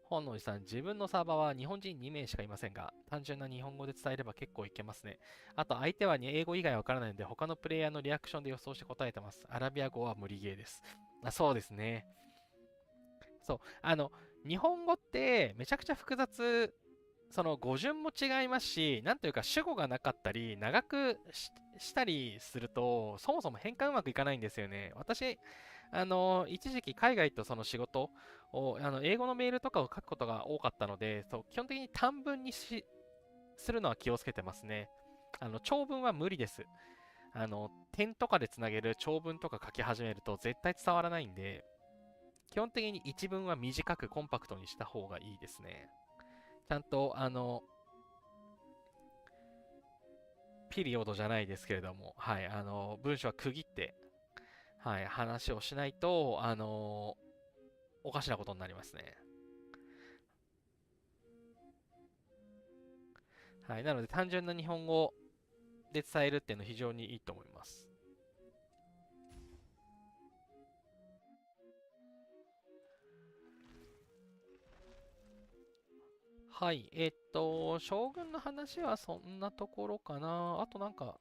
本能寺さん、自分のサーバーは日本人2名しかいませんが、単純な日本語で伝えれば結構いけますね。あと、相手は英語以外わからないので、他のプレイヤーのリアクションで予想して答えてます。アラビア語は無理ゲーです。そうですね。そう。日本語ってめちゃくちゃ複雑、その語順も違いますし、なんというか主語がなかったり、長くしたりすると、そもそも変換うまくいかないんですよね。私、一時期海外とその仕事を、英語のメールとかを書くことが多かったので、そう、基本的に短文にするのは気をつけてますね。長文は無理です。点とかでつなげる長文とか書き始めると絶対伝わらないんで、基本的に一文は短くコンパクトにした方がいいですね。ちゃんと、ピリオドじゃないですけれども、はい、文章は区切って、はい、話をしないと、おかしなことになりますね。はい、なので単純な日本語で伝えるっていうのは非常にいいと思います。はい、将軍の話はそんなところかな。あとなんか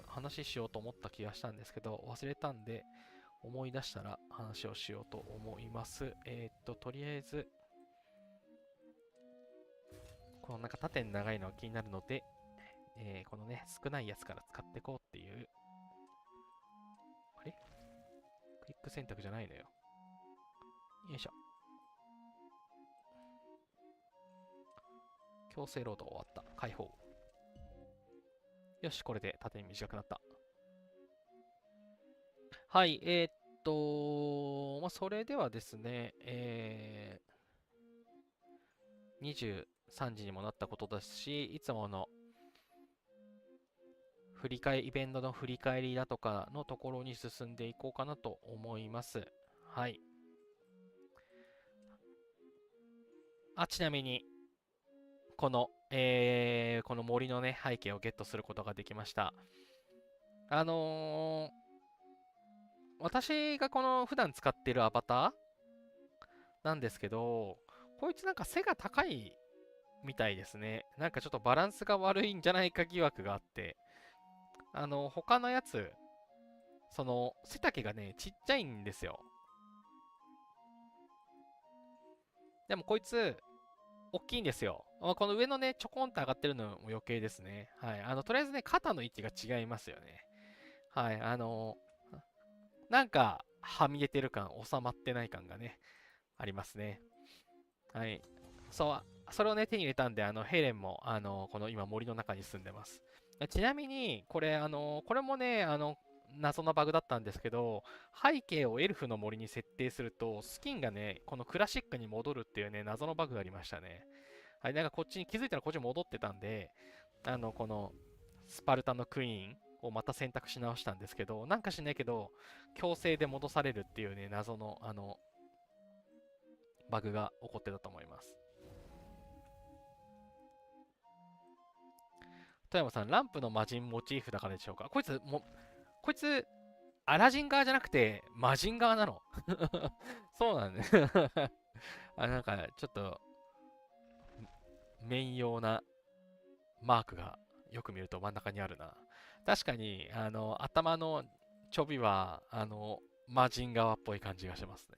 話しようと思った気がしたんですけど、忘れたんで、思い出したら話をしようと思います。とりあえず、このなんか縦に長いのが気になるので、このね、少ないやつから使っていこうっていうクリック選択じゃないのよ。よいしょ。強制労働終わった。解放。よし、これで縦に短くなった。はい、それではですね、23時にもなったことですし、いつものイベントの振り返りだとかのところに進んでいこうかなと思います。はい。ちなみに、この森のね、背景をゲットすることができました。私がこの普段使っているアバターなんですけど、こいつなんか背が高いみたいですね。なんかちょっとバランスが悪いんじゃないか疑惑があって、他のやつ、背丈がね、ちっちゃいんですよ。でもこいつ、大きいんですよ。この上のね、ちょこんと上がってるのも余計ですね。はい。とりあえずね、肩の位置が違いますよね。はい。なんか、はみ出てる感、収まってない感がね、ありますね。はい。それをね、手に入れたんで、ヘレンも、この今森の中に住んでます。ちなみに、これ、これもね、謎のバグだったんですけど、背景をエルフの森に設定すると、スキンがね、このクラシックに戻るっていうね、謎のバグがありましたね。はい、なんかこっちに気づいたらこっちに戻ってたんで、このスパルタのクイーンをまた選択し直したんですけど、なんかしないけど、強制で戻されるっていうね、謎の、バグが起こってたと思います。富山さん、ランプの魔人モチーフだからでしょうか。こいつ、アラジン側じゃなくて、魔人側なの。そうなんね。なんか、ちょっと、面用なマークがよく見ると真ん中にあるな。確かに、頭のちょびは、魔人側っぽい感じがしますね。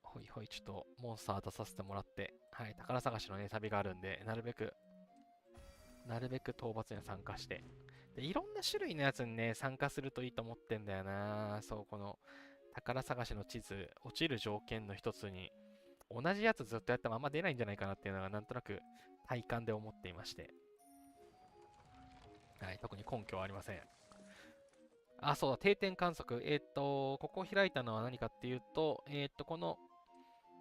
ほいほい、ちょっとモンスター出させてもらって、はい、宝探しのね、旅があるんで、なるべく討伐に参加して。で、いろんな種類のやつにね、参加するといいと思ってんだよな。そう、この宝探しの地図、落ちる条件の一つに、同じやつずっとやってもあんま出ないんじゃないかなっていうのがなんとなく体感で思っていまして。はい、特に根拠はありません。そうだ、定点観測。ここを開いたのは何かっていうと、この、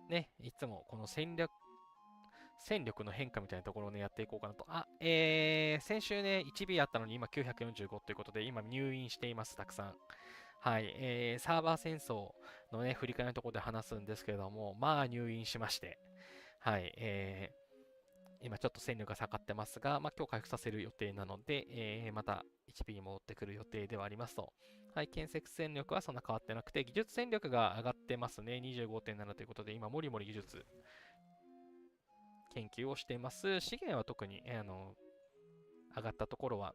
ね、いつもこの戦力の変化みたいなところをね、やっていこうかなと。先週ね、1B あったのに今945ということで、今入院しています、たくさん。はい、サーバー戦争のね、振り返りのところで話すんですけれども、まあ入院しまして、はい、今ちょっと戦力が下がってますが、まあ今日回復させる予定なので、また 1B に戻ってくる予定ではありますと。はい、建設戦力はそんな変わってなくて、技術戦力が上がってますね。25.7ということで、今、もりもり技術研究をしています。資源は特に、上がったところは、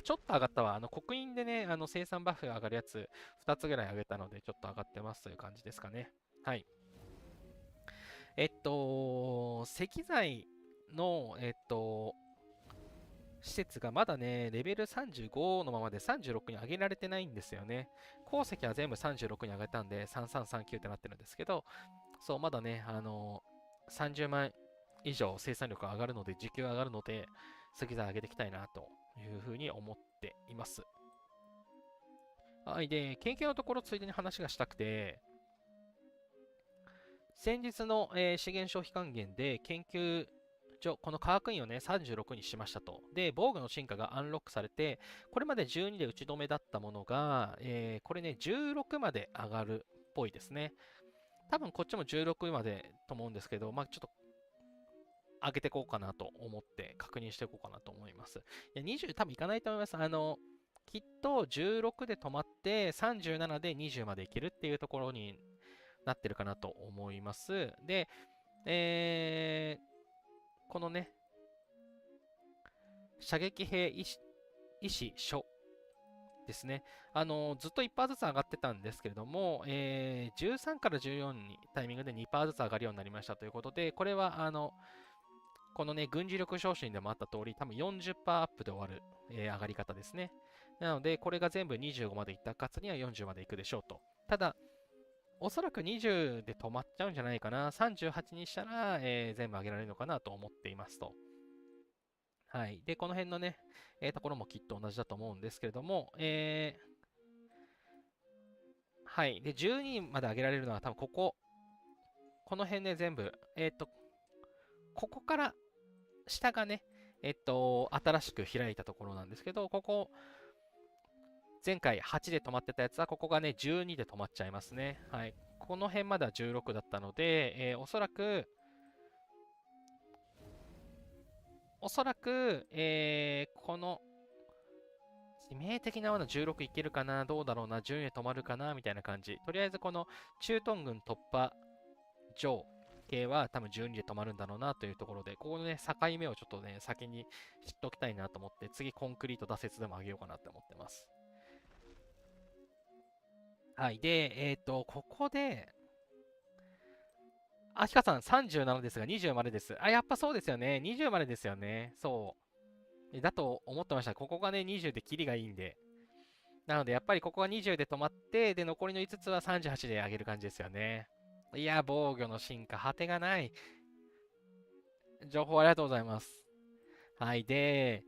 ちょっと上がったわ。刻印でね、生産バフが上がるやつ、2つぐらい上げたので、ちょっと上がってますという感じですかね。はい。石材の、施設がまだね、レベル35のままで36に上げられてないんですよね。鉱石は全部36に上げたんで、3339ってなってるんですけど、そう、まだね、30万以上生産力が上がるので、時給が上がるので、石材上げていきたいなというふうに思っています。はい、で、研究のところついでに話がしたくて、先日の、資源消費還元で研究所、この科学院をね、36にしましたと。で、防具の進化がアンロックされて、これまで12で打ち止めだったものが、これね、16まで上がるっぽいですね。多分こっちも16までと思うんですけど、まあちょっと上げていこうかなと思って確認していこうかなと思います。いや、20多分いかないと思います。きっと16で止まって37で20までいけるっていうところになってるかなと思います。で、このね、射撃兵医師書ですね。ずっと1%ずつ上がってたんですけれども、13から14にタイミングで2%ずつ上がるようになりましたということで、これは、このね、軍事力昇進でもあった通り、多分40%アップで終わる、上がり方ですね。なので、これが全部25までいったかつには40までいくでしょうと。ただ、おそらく20で止まっちゃうんじゃないかな。38にしたら、全部上げられるのかなと思っていますと。はい。で、この辺のね、ところもきっと同じだと思うんですけれども、はい。で、12まで上げられるのは多分この辺ね、全部、ここから下がね、新しく開いたところなんですけど、前回8で止まってたやつは、ここがね、12で止まっちゃいますね。はい。この辺までは16だったので、おそらく、この、致命的なもの16いけるかな、どうだろうな、順位で止まるかな、みたいな感じ。とりあえずこの駐屯軍突破上系は多分12で止まるんだろうなというところで、ここのね、境目をちょっとね、先に知っておきたいなと思って、次コンクリート打設でも上げようかなって思ってます。はい。で、ここで、あきかさん37ですが20までです。あ、やっぱそうですよね。20までですよね。そう。だと思ってました。ここがね、20でキリがいいんで。なので、やっぱりここが20で止まって、で、残りの5つは38で上げる感じですよね。いや、防御の進化、果てがない。情報ありがとうございます。はい。で、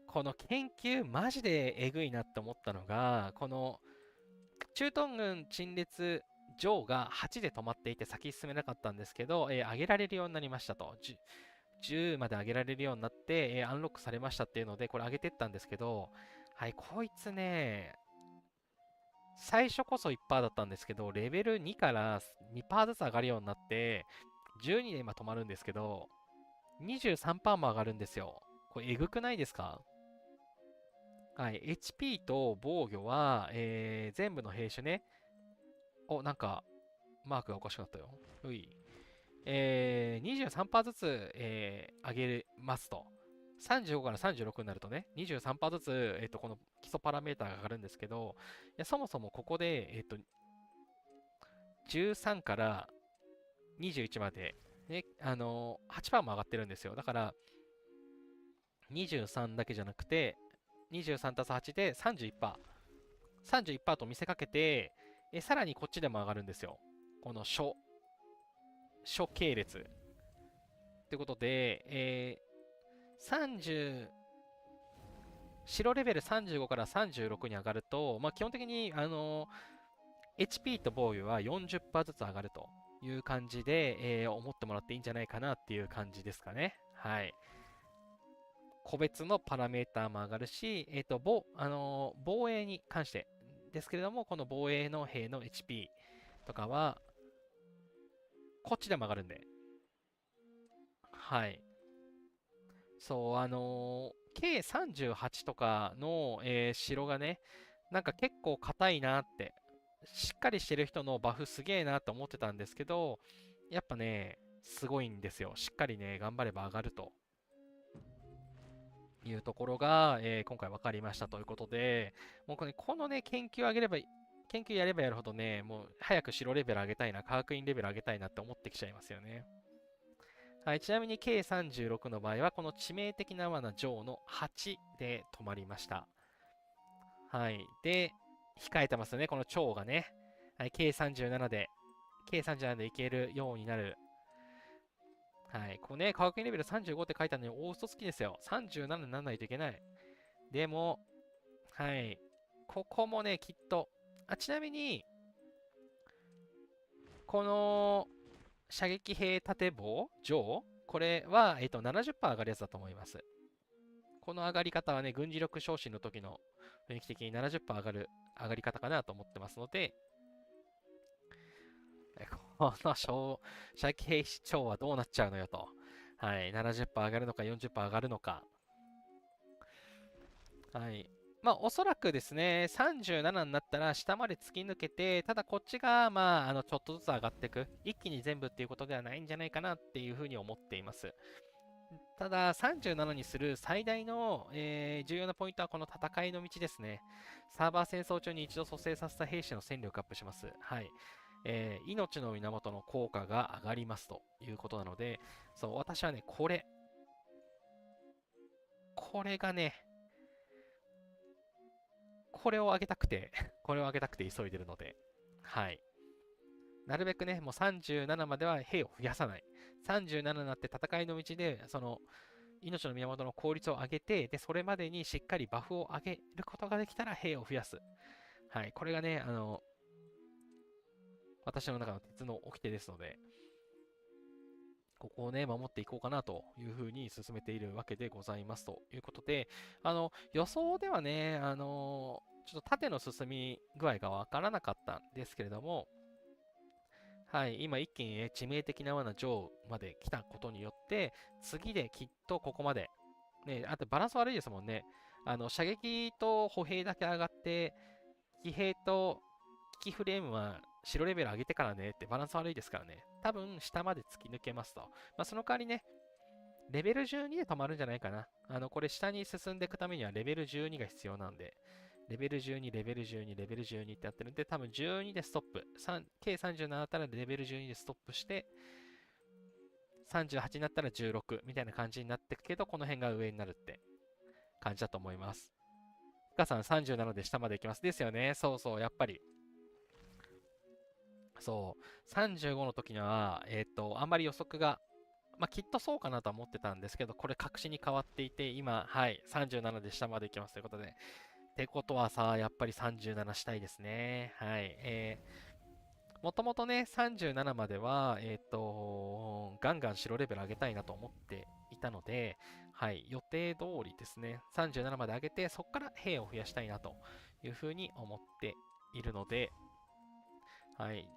この研究、マジでえぐいなって思ったのが、この駐屯軍陳列上が8で止まっていて先進めなかったんですけど、上げられるようになりましたと。10まで上げられるようになって、アンロックされましたっていうので、これ上げてったんですけど、はい、こいつね、最初こそ1%だったんですけど、レベル2から2%ずつ上がるようになって、12で今止まるんですけど、23%も上がるんですよ。これ、えぐくないですか？はい、HP と防御は、全部の兵種ね。なんか、マークがおかしくなったよ。うい。23%ずつ、上げますと。35から36になるとね、23%ずつ、この基礎パラメータが上がるんですけど、いやそもそもここで、13から21まで、ね、8%も上がってるんですよ。だから、23だけじゃなくて、23たす8で31%。31%と見せかけて、さらにこっちでも上がるんですよ。この初系列。ってことで、30、白レベル35から36に上がると、まあ、基本的に、HP と防御は40%ずつ上がるという感じで、思ってもらっていいんじゃないかなっていう感じですかね。はい。個別のパラメーターも上がるし、防衛に関してですけれども、この防衛の兵の HP とかは、こっちでも上がるんで。はい。そう、K38 とかの、城がね、なんか結構硬いなって、しっかりしてる人のバフすげえなと思ってたんですけど、やっぱね、すごいんですよ。しっかりね、頑張れば上がるというところが、今回分かりましたということで、もうこのね、研究やればやるほどね、もう早く白レベル上げたいな、科学院レベル上げたいなって思ってきちゃいますよね。はい、ちなみに K36 の場合は、この致命的な罠上の8で止まりました。はい。で、控えてますよね、この超がね。はい、K37 でいけるようになる。はい。こうね、科学レベル35って書いたのに大嘘つきですよ。37にならないといけない。でも、はい。ここもね、きっと。ちなみに、この射撃兵盾棒上これは、70%上がるやつだと思います。この上がり方はね、軍事力昇進の時の雰囲気的に70%上がり方かなと思ってますので、この射撃兵士長はどうなっちゃうのよと。はい、70%上がるのか40%上がるのか。はい。まあ、おそらくですね、37になったら下まで突き抜けて、ただこっちが、まあ、ちょっとずつ上がっていく。一気に全部っていうことではないんじゃないかなっていうふうに思っています。ただ、37にする最大の、重要なポイントはこの戦いの道ですね。サーバー戦争中に一度蘇生させた兵士の戦力アップします。はい。命の源の効果が上がりますということなので、そう、私はね、これこれがね、これを上げたくてこれを上げたくて急いでるので、はい。なるべくね、もう37までは兵を増やさない。37になって戦いの道で、その、命の源の効率を上げて、で、それまでにしっかりバフを上げることができたら兵を増やす。はい。これがね、私の中の鉄の掟ですので、ここをね、守っていこうかなというふうに進めているわけでございますということで、予想ではね、ちょっと縦の進み具合がわからなかったんですけれども、はい、今一気にね、致命的な罠上まで来たことによって、次できっとここまで、ね、あとバランス悪いですもんね。射撃と歩兵だけ上がって、騎兵と機器フレームは白レベル上げてからねってバランス悪いですからね。多分下まで突き抜けますと。その代わりね、レベル12で止まるんじゃないかな。これ下に進んでいくためにはレベル12が必要なんで、レベル12、レベル12、レベル12ってやってるんで、多分12でストップ。計37だったらレベル12でストップして、38になったら16みたいな感じになっていくけど、この辺が上になるって感じだと思います。深さん37で下まで行きます。ですよね。そうそう、やっぱり。そう、35の時には、あんまり予測が、きっとそうかなとは思ってたんですけど、これ確信に変わっていて、今、はい、37で下まで行きますということで。ってことはさ、やっぱり37したいですね。はい。もともとね、37までは、ガンガン白レベル上げたいなと思っていたので、はい、予定通りですね、37まで上げて、そこから兵を増やしたいなというふうに思っているので、はい。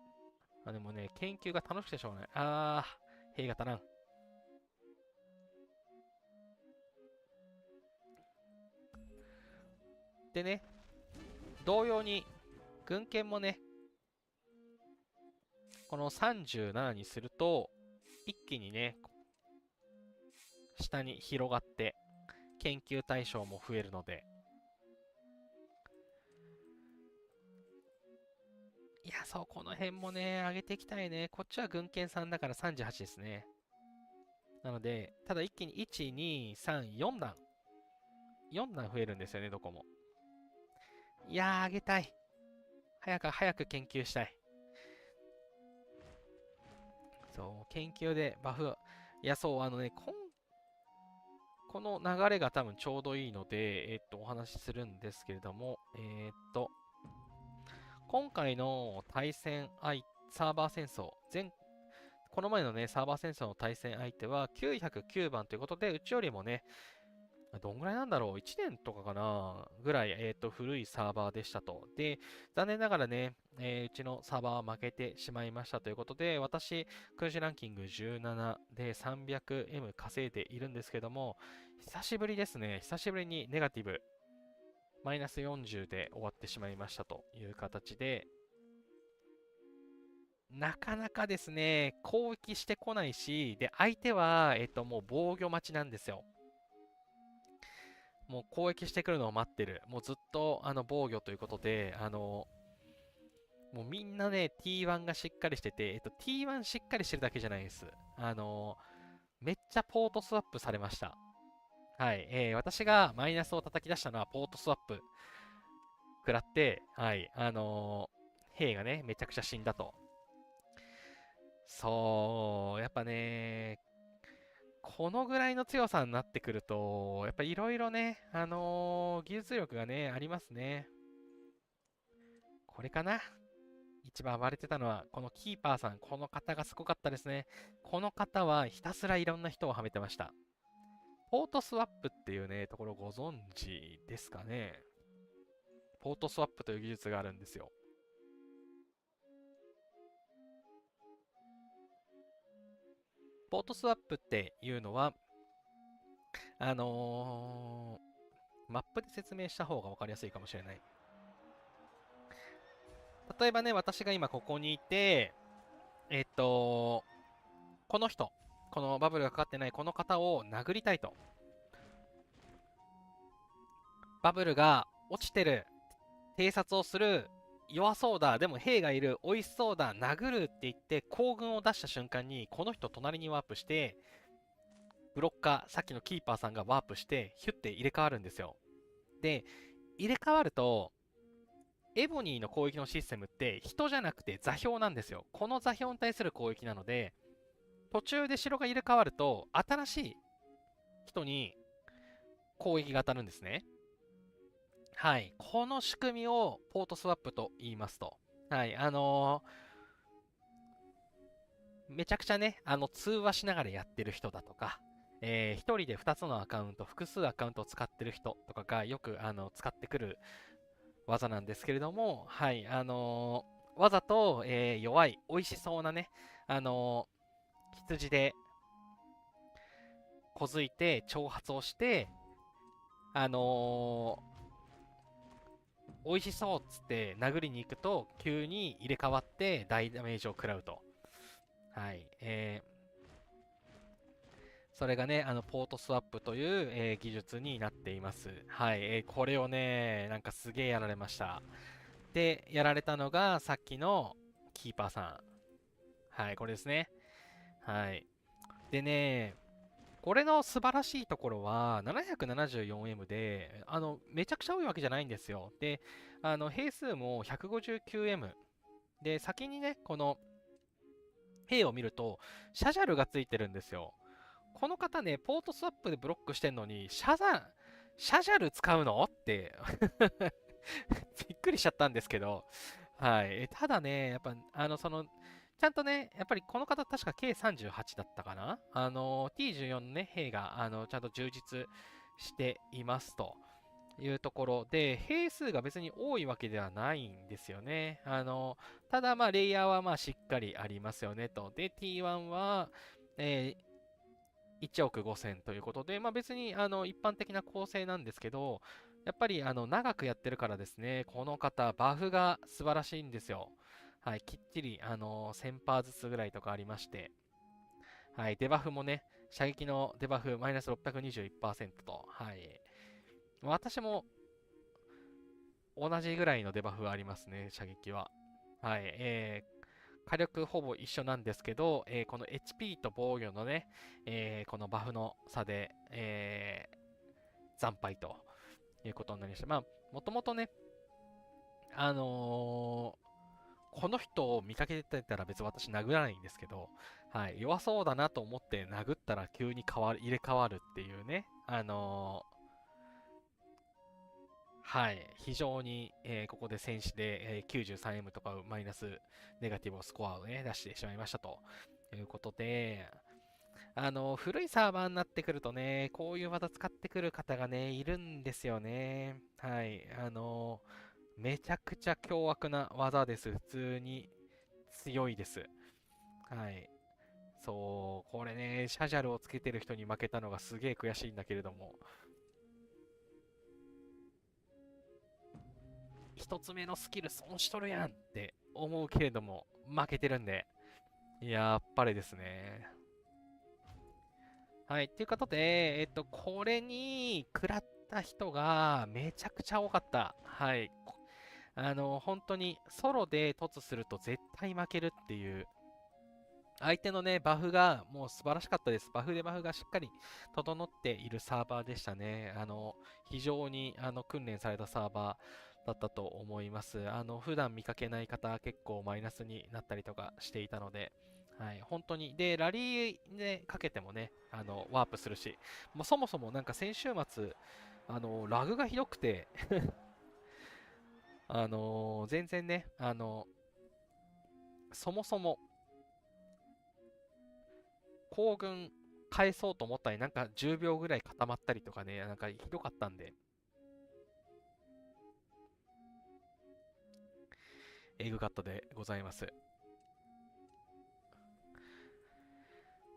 でもね、研究が楽しくてしょうがない。兵が足らん。でね、同様に、軍艦もね、この37にすると、一気にね、下に広がって、研究対象も増えるので、いや、そう、この辺もね、上げていきたいね。こっちは軍艦3だから38ですね。なので、ただ一気に1、2、3、4段。4段増えるんですよね、どこも。いやー、上げたい。早く研究したい。そう、研究でバフ。いや、そう、この流れが多分ちょうどいいので、お話しするんですけれども、今回のサーバー戦争、この前のね、サーバー戦争の対戦相手は909番ということで、うちよりもね、どんぐらいなんだろう ?1 年とかかなぐらい、古いサーバーでしたと。で、残念ながらね、うちのサーバーは負けてしまいましたということで、私、君主ランキング17で 300M 稼いでいるんですけども、久しぶりですね。久しぶりにネガティブ、マイナス40で終わってしまいましたという形で、なかなかですね、攻撃してこないし、で、相手は、もう防御待ちなんですよ。もう攻撃してくるのを待ってる。もうずっと防御ということで、もうみんなね、T1 がしっかりしてて、T1 しっかりしてるだけじゃないです。めっちゃポートスワップされました。はい、私がマイナスを叩き出したのはポートスワップ食らって、はい、兵がね、めちゃくちゃ死んだと。そう、やっぱね、このぐらいの強さになってくると、やっぱいろいろね、技術力がね、ありますね。これかな。一番暴れてたのは、このキーパーさん。この方がすごかったですね。この方はひたすらいろんな人をはめてました。ポートスワップっていうね、ところご存知ですかね。ポートスワップという技術があるんですよ。ポートスワップっていうのは、マップで説明した方が分かりやすいかもしれない。例えばね、私が今ここにいて、この人、このバブルがかかってないこの方を殴りたいと。バブルが落ちてる、偵察をする、弱そうだ、でも兵がいる、美味しそうだ、殴るって言って、行軍を出した瞬間に、この人隣にワープして、ブロッカー、さっきのキーパーさんがワープして、ヒュッて入れ替わるんですよ。で、入れ替わると、エボニーの攻撃のシステムって人じゃなくて座標なんですよ。この座標に対する攻撃なので、途中で城が入れ替わると、新しい人に攻撃が当たるんですね。はい。この仕組みをポートスワップと言いますと。はい。めちゃくちゃね、通話しながらやってる人だとか、1人で2つのアカウント、複数アカウントを使ってる人とかがよく使ってくる技なんですけれども、はい、わざと、弱い、美味しそうなね、羊でこづいて挑発をして、美味しそうっつって殴りに行くと、急に入れ替わって大ダメージを食らうと。はい。それがね、ポートスワップという、技術になっています。はい。これをね、なんかすげえやられました。で、やられたのが、さっきのキーパーさん。はい、これですね。はい。でね、これの素晴らしいところは、774M で、めちゃくちゃ多いわけじゃないんですよ。で、兵数も 159M。で、先にね、この兵を見ると、シャジャルがついてるんですよ。この方ね、ポートスワップでブロックしてんのに、シャジャル使うのってびっくりしちゃったんですけど、はい。ただね、やっぱ、ちゃんとね、やっぱりこの方確か K38 だったかなT14 のね、兵が、ちゃんと充実していますというところで、兵数が別に多いわけではないんですよね。ただまあ、レイヤーはまあ、しっかりありますよねと。で、T1 は、1億5000ということで、まあ、別に一般的な構成なんですけど、やっぱり長くやってるからですね、この方、バフが素晴らしいんですよ。はい、きっちり1000%ずつぐらいとかありまして、はい、デバフもね、射撃のデバフマイナス621%と、はい、私も同じぐらいのデバフがありますね、射撃は。はい、火力ほぼ一緒なんですけど、この HP と防御のね、このバフの差で、惨敗ということになりました。まあ、もともとね、この人を見かけてたら別に私殴らないんですけど、はい、弱そうだなと思って殴ったら急に入れ替わるっていうね、はい、非常に、ここで戦士で、93M とかマイナスネガティブスコアをね、出してしまいましたということで、古いサーバーになってくるとね、こういう技使ってくる方がね、いるんですよね。はい、めちゃくちゃ凶悪な技です。普通に強いです。はい。そう、これね、シャジャルをつけてる人に負けたのがすげえ悔しいんだけれども、一つ目のスキル損しとるやんって思うけれども、負けてるんで、やっぱりですね。はい、ということで、これに食らった人がめちゃくちゃ多かった。はい。本当にソロで突すると絶対負けるっていう、相手のね、バフがもう素晴らしかったです。バフでバフがしっかり整っているサーバーでしたね。非常に訓練されたサーバーだったと思います。普段見かけない方、結構マイナスになったりとかしていたので、はい、本当に。で、ラリーでかけてもね、ワープするし、もうそもそもなんか先週末、ラグがひどくて全然ね、そもそも行軍返そうと思ったり、なんか10秒ぐらい固まったりとかね、なんかひどかったんで、エグかったでございます。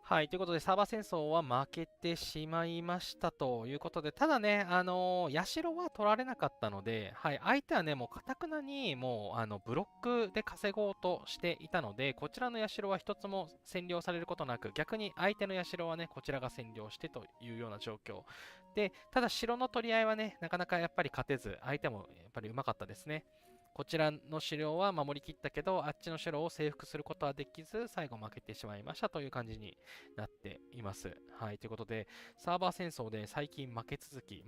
はい、ということで、サーバー戦争は負けてしまいましたということで、ただね、社は取られなかったので、はい、相手はね、もうかたくなに、もう、ブロックで稼ごうとしていたので、こちらの社は一つも占領されることなく、逆に相手の社はね、こちらが占領してというような状況。で、ただ城の取り合いはね、なかなかやっぱり勝てず、相手もやっぱりうまかったですね。こちらの城は守りきったけど、あっちの城を征服することはできず、最後負けてしまいましたという感じになっています。はい、ということで、サーバー戦争で最近負け続き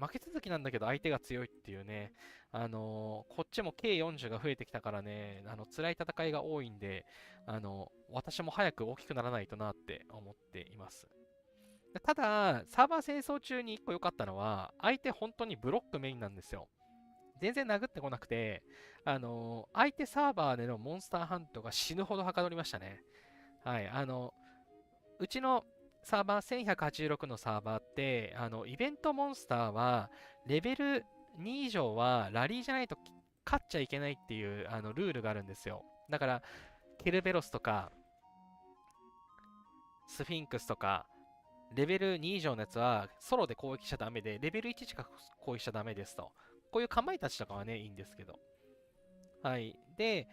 なんだけど相手が強いっていうね、こっちも計40が増えてきたからね、辛い戦いが多いんで、私も早く大きくならないとなって思っています。ただ、サーバー戦争中に1個良かったのは、相手本当にブロックメインなんですよ。全然殴ってこなくて、相手サーバーでのモンスターハントが死ぬほどはかどりましたね。はい、うちのサーバー1186のサーバーって、イベントモンスターは、レベル2以上はラリーじゃないと勝っちゃいけないっていうルールがあるんですよ。だから、ケルベロスとか、スフィンクスとか、レベル2以上のやつはソロで攻撃しちゃダメで、レベル1しか攻撃しちゃダメですと。こういうかまいたちとかはね、いいんですけど。はい。で、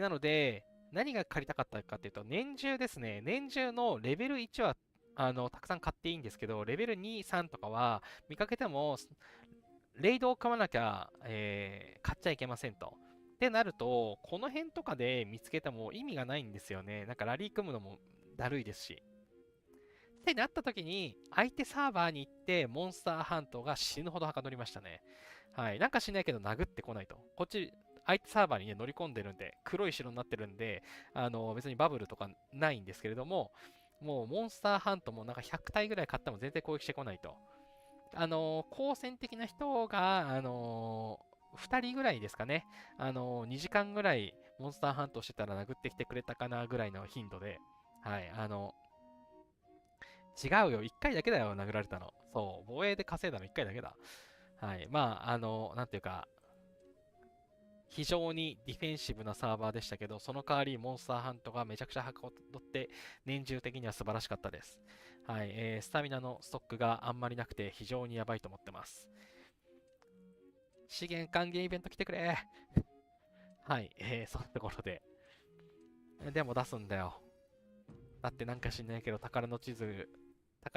なので、何が借りたかったかっていうと、年中ですね。年中のレベル1は、たくさん買っていいんですけど、レベル2、3とかは、見かけても、レイドを組まなきゃ、買っちゃいけませんと。ってなると、この辺とかで見つけても意味がないんですよね。なんかラリー組むのもだるいですし。ってなった時に、相手サーバーに行って、モンスターハントが死ぬほどはかどりましたね。はい。なんかしないけど殴ってこないと。こっち、相手サーバーにね、乗り込んでるんで、黒い城になってるんで、別にバブルとかないんですけれども、もうモンスターハントもなんか100体ぐらい買っても全然攻撃してこないと。好戦的な人が、2人ぐらいですかね。2時間ぐらいモンスターハントしてたら殴ってきてくれたかなぐらいの頻度で、はい。違うよ。1回だけだよ、殴られたの。そう、防衛で稼いだの1回だけだ。はい。まあ、なんていうか、非常にディフェンシブなサーバーでしたけど、その代わりモンスターハントがめちゃくちゃ運って、年中的には素晴らしかったです。はい。スタミナのストックがあんまりなくて、非常にやばいと思ってます。資源還元イベント来てくれ。はい。そんなところで。でも出すんだよ。だってなんか知んないけど、宝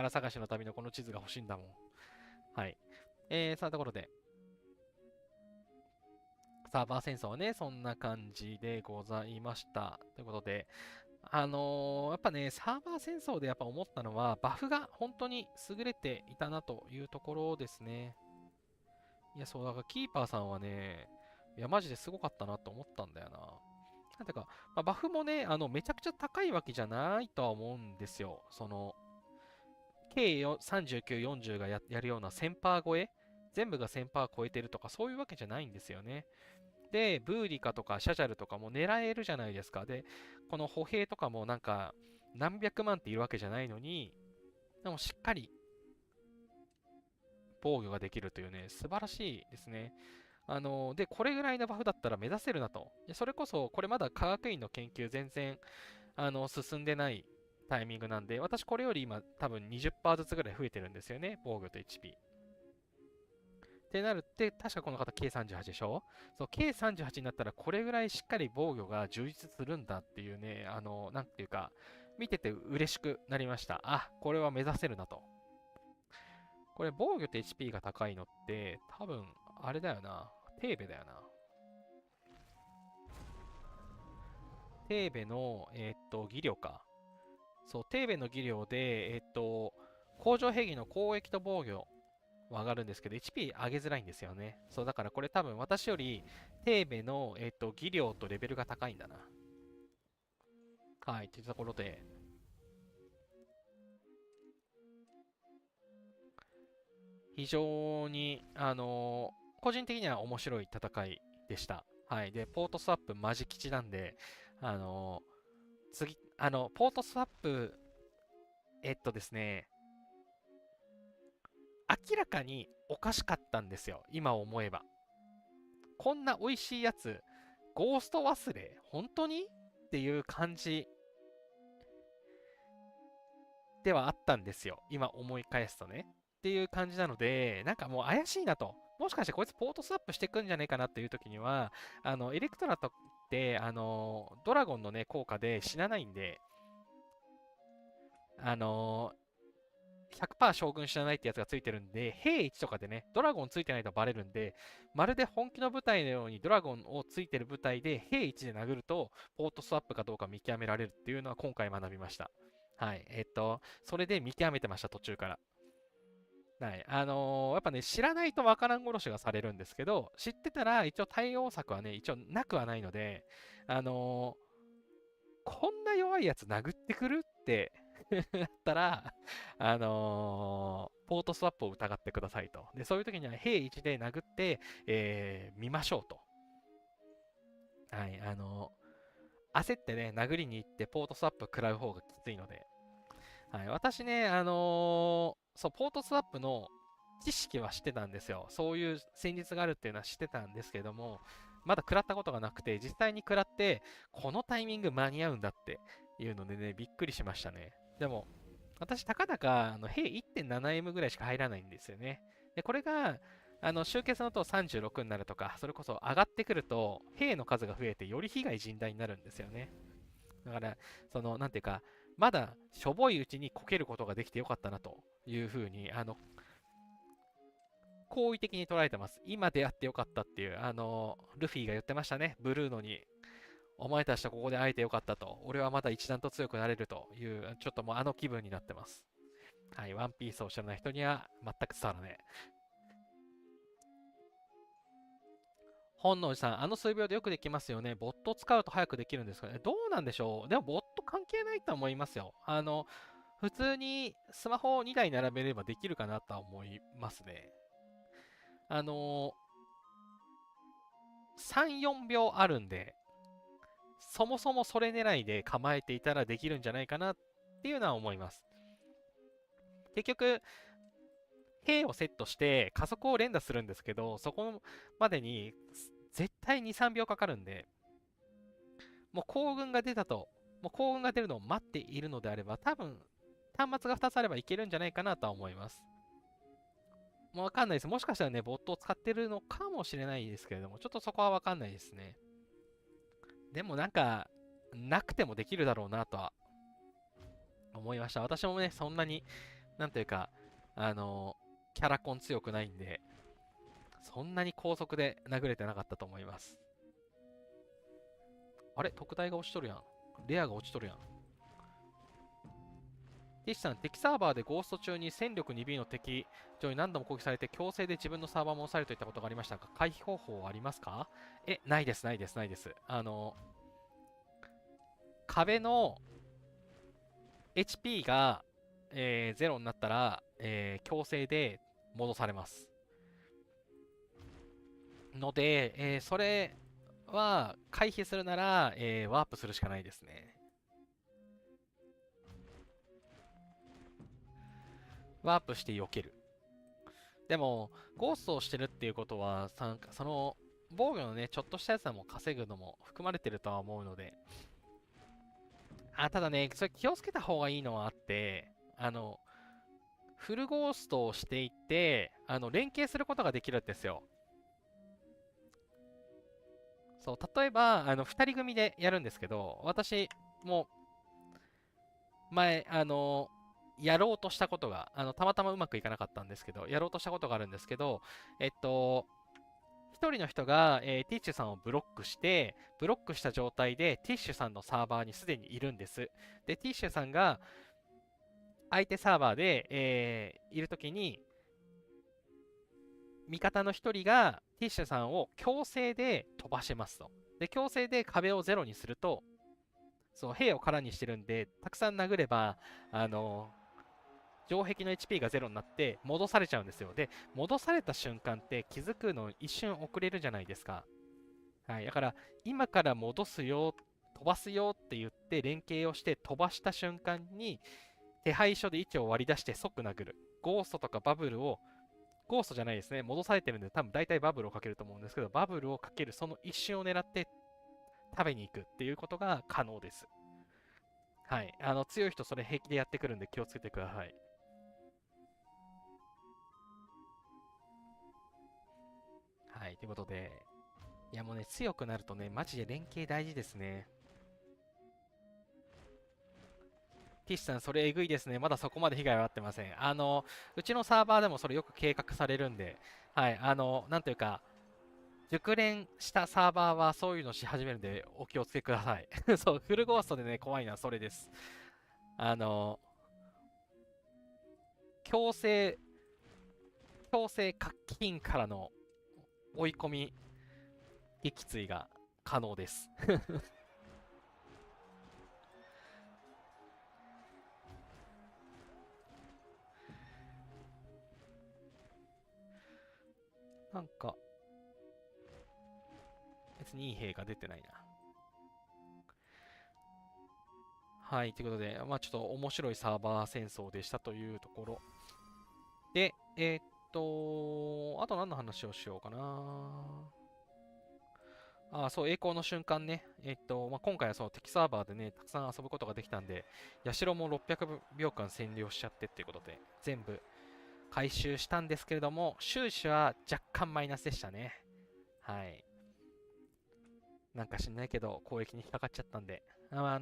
探しの旅のこの地図が欲しいんだもん。はい。そんなところで、サーバー戦争はね、そんな感じでございました。ということで、やっぱね、サーバー戦争でやっぱ思ったのは、バフが本当に優れていたなというところですね。いや、そう、だからキーパーさんはね、いや、マジですごかったなと思ったんだよな。なんていうか、まあ、バフもね、めちゃくちゃ高いわけじゃないとは思うんですよ。計39、40がやるような1000%超え、全部が1000%超えてるとか、そういうわけじゃないんですよね。で、ブーリカとかシャジャルとかも狙えるじゃないですか。で、この歩兵とかもなんか、何百万っているわけじゃないのに、でもしっかり防御ができるというね、素晴らしいですね。で、これぐらいのバフだったら目指せるなと。それこそ、これまだ科学院の研究全然、進んでないタイミングなんで、私これより今多分20%ずつぐらい増えてるんですよね、防御と HP。ってなるって、確かこの方 K38 でしょ。そう、K38 になったらこれぐらいしっかり防御が充実するんだっていうね、なんていうか、見てて嬉しくなりました。あ、これは目指せるなと。これ防御と HP が高いのって、多分、あれだよな。テーベだよな。テーベの、技量か。そう、テーベの技量で、工場兵器の攻撃と防御は上がるんですけど、HP 上げづらいんですよね。そう、だからこれ多分私より、テーベの、技量とレベルが高いんだな。はい、というところで、非常に、個人的には面白い戦いでした。はい。で、ポートスワップマジ吉なんで、次、ポートスワップ、ですね、明らかにおかしかったんですよ。今思えば。こんな美味しいやつ、ゴースト忘れ本当にっていう感じではあったんですよ。今思い返すとね。っていう感じなので、なんかもう怪しいなと。もしかしてこいつポートスワップしてくんじゃねえかなっていう時には、エレクトラとって、ドラゴンのね、効果で死なないんで、あの100%将軍知らないってやつがついてるんで、兵1とかでね、ドラゴンついてないとバレるんで、まるで本気の部隊のようにドラゴンをついてる部隊で兵1で殴ると、ポートスワップかどうか見極められるっていうのは今回学びました。はい。それで見極めてました、途中から。はい。やっぱね、知らないとわからん殺しがされるんですけど、知ってたら一応対応策はね、一応なくはないので、あのーこんな弱いやつ殴ってくるってだったら、ポートスワップを疑ってくださいと。で、そういう時には兵1で殴って、見ましょうと。はい、焦ってね、殴りに行ってポートスワップ食らう方がきついので。はい、私ね、そう、ポートスワップの知識は知ってたんですよ。そういう戦術があるっていうのは知ってたんですけども、まだ食らったことがなくて、実際に食らって、このタイミング間に合うんだっていうのでね、びっくりしましたね。でも、私、たかだか、兵 1.7M ぐらいしか入らないんですよね。で、これが、集結のと36になるとか、それこそ上がってくると、兵の数が増えて、より被害甚大になるんですよね。だから、なんていうか、まだしょぼいうちにこけることができてよかったなというふうに、好意的に捉えてます。今出会ってよかったっていう、ルフィが言ってましたね。ブルーノに。お前たちとここで会えてよかったと。俺はまた一段と強くなれるという、ちょっともうあの気分になってます。はい、ワンピースを知らない人には全く伝わらねえ。本能寺さん、あの数秒でよくできますよね。ボットを使うと早くできるんですかね。どうなんでしょう。でも、ボット関係ないと思いますよ。普通にスマホを2台並べればできるかなとは思いますね。3、4秒あるんで、そもそもそれ狙いで構えていたらできるんじゃないかなっていうのは思います。結局、兵をセットして加速を連打するんですけど、そこまでに絶対2、3秒かかるんで、もう行軍が出たと、もう行軍が出るのを待っているのであれば、多分、端末が2つあればいけるんじゃないかなとは思います。もうわかんないです。もしかしたらね、ボットを使ってるのかもしれないですけれども、ちょっとそこはわかんないですね。でもなんか、なくてもできるだろうなとは思いました。私もね、そんなに、なんというか、キャラコン強くないんで、そんなに高速で殴れてなかったと思います。あれ特大が落ちとるやん。レアが落ちとるやん。ティッシュさん、敵サーバーでゴースト中に戦力 2B の敵上に何度も攻撃されて強制で自分のサーバーも押されるといったことがありましたが、回避方法はありますか？ないです、ないです、ないです。壁の HP が、0になったら、強制で戻されます。ので、それは回避するなら、ワープするしかないですね。ワープして避ける。でも、ゴーストをしてるっていうことは、その、防御のね、ちょっとしたやつも稼ぐのも含まれてるとは思うので、ただね、それ気をつけた方がいいのはあって、フルゴーストをしていって、連携することができるんですよ。そう、例えば、2人組でやるんですけど、私も前、やろうとしたことが、たまたまうまくいかなかったんですけど、やろうとしたことがあるんですけど、一人の人が、ティッシュさんをブロックして、ブロックした状態でティッシュさんのサーバーにすでにいるんです。で、ティッシュさんが相手サーバーで、いるときに、味方の一人がティッシュさんを強制で飛ばしますと。で、強制で壁をゼロにすると、そう、兵を空にしてるんで、たくさん殴れば、城壁の HP がゼロになって戻されちゃうんですよ。で、戻された瞬間って気づくの一瞬遅れるじゃないですか。はい、だから今から戻すよ、飛ばすよって言って連携をして飛ばした瞬間に手配書で位置を割り出して即殴る。ゴーストとかバブルを、ゴーストじゃないですね、戻されてるんで多分大体バブルをかけると思うんですけど、バブルをかけるその一瞬を狙って食べに行くっていうことが可能です。はい。強い人それ平気でやってくるんで気をつけてください。はい。ということで、いやもうね、強くなるとね、マジで連携大事ですね。ティッシュさん、それえぐいですね。まだそこまで被害はあってません。うちのサーバーでもそれよく計画されるんで、はい、なんというか、熟練したサーバーはそういうのし始めるんで、お気をつけください。そう、フルゴーストでね、怖いのはそれです。あの、強制、強制課金からの追い込み撃墜が可能です。なんか、別にいい兵が出てないな。はい、ということで、まあちょっと面白いサーバー戦争でしたというところ。で、あと何の話をしようかな。あ、そう、栄光の瞬間ね。まあ、今回はその敵サーバーでね、たくさん遊ぶことができたんで、社も600秒間占領しちゃってっていうことで、全部回収したんですけれども、収支は若干マイナスでしたね。はい。なんか知んないけど、攻撃に引っかかっちゃったんで、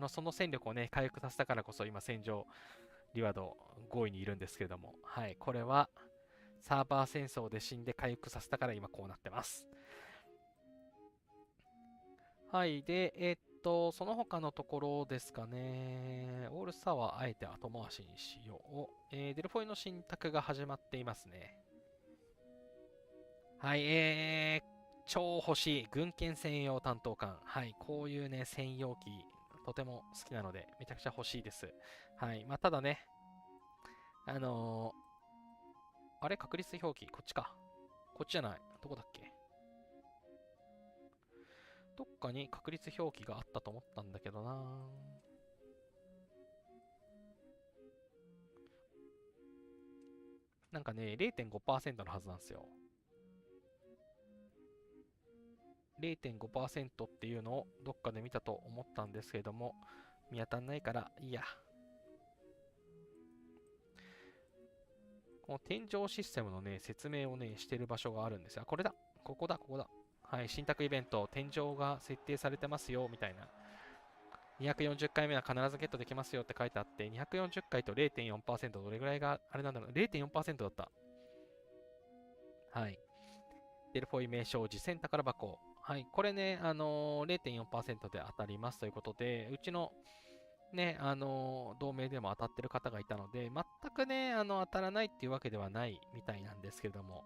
その戦力をね、回復させたからこそ、今、戦場、リワード5位にいるんですけれども、はい、これは、サーバー戦争で死んで回復させたから今こうなってます。はい。で、その他のところですかね。オールスターはあえて後回しにしよう。デルフォイの新宅が始まっていますね。はい。超欲しい軍艦専用担当官。はい。こういうね、専用機、とても好きなので、めちゃくちゃ欲しいです。はい。まあ、ただね、あのあれ確率表記、こっちか。こっちじゃない。どこだっけ。どっかに確率表記があったと思ったんだけどな。なんかね、0.5% のはずなんですよ。0.5% っていうのをどっかで見たと思ったんですけれども、見当たんないからいいや。この天井システムのね、説明をね、してる場所があるんですよ。これだ。ここだ、ここだ。はい、新宅イベント、天井が設定されてますよ、みたいな。240回目は必ずゲットできますよって書いてあって、240回と 0.4% どれぐらいがあれなんだろう。0.4% だった。はい。デルフォイ名称、次戦宝箱。はい。これね、0.4% で当たりますということで、うちのね、同盟でも当たってる方がいたので、全くね、当たらないっていうわけではないみたいなんですけれども、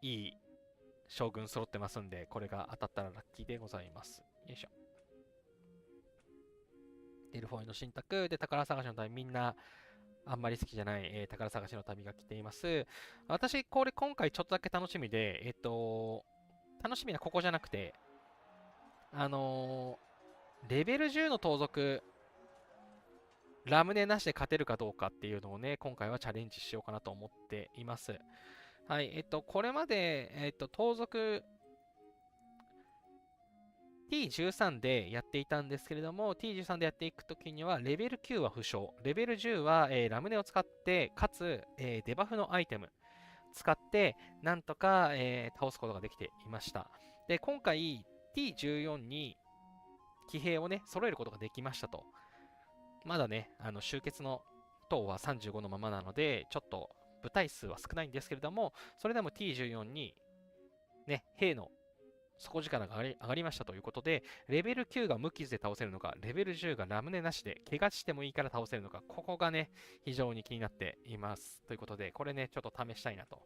いい将軍揃ってますんで、これが当たったらラッキーでございます。よいしょ。デルフォイの新宅で宝探しの旅、みんなあんまり好きじゃない、宝探しの旅が来ています。私、これ今回ちょっとだけ楽しみで、楽しみはここじゃなくて、あのレベル10の盗賊、ラムネなしで勝てるかどうかっていうのをね、今回はチャレンジしようかなと思っています。はい、これまで、盗賊 T13 でやっていたんですけれども、T13 でやっていくときには、レベル9は不詳、レベル10は、ラムネを使って、かつ、デバフのアイテム使って、なんとか、倒すことができていました。で、今回 T14 に騎兵をね、揃えることができましたと。まだね、集結の塔は35のままなので、ちょっと部隊数は少ないんですけれども、それでも T14 にね、兵の底力が上がりましたということで、レベル9が無傷で倒せるのか、レベル10がラムネなしで怪我してもいいから倒せるのか、ここがね、非常に気になっています。ということで、これね、ちょっと試したいなと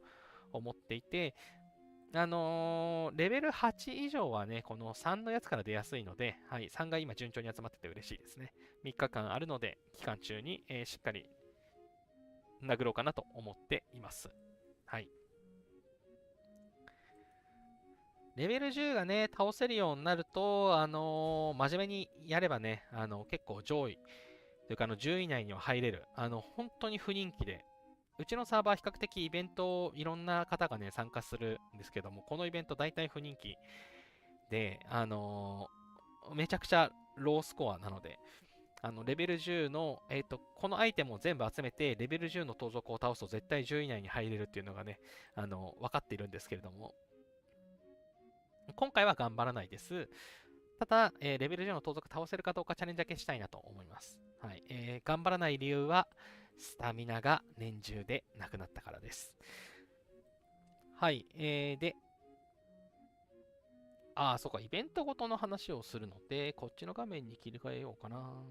思っていて、レベル8以上はね、この3のやつから出やすいので、はい、3が今順調に集まってて嬉しいですね。3日間あるので、期間中に、しっかり殴ろうかなと思っています。はい。レベル10がね、倒せるようになると、真面目にやればね、結構上位というか、10位以内には入れる。本当に不人気で、うちのサーバー比較的イベントをいろんな方がね、参加するんですけども、このイベント大体不人気で、めちゃくちゃロースコアなので、レベル10の、このアイテムを全部集めて、レベル10の盗賊を倒すと絶対10位以内に入れるっていうのがね、分かっているんですけれども、今回は頑張らないです。ただ、レベル10の盗賊倒せるかどうかチャレンジだけしたいなと思います。はい。頑張らない理由は、スタミナが年中でなくなったからです。はい。で、そうか、イベントごとの話をするので、こっちの画面に切り替えようかな。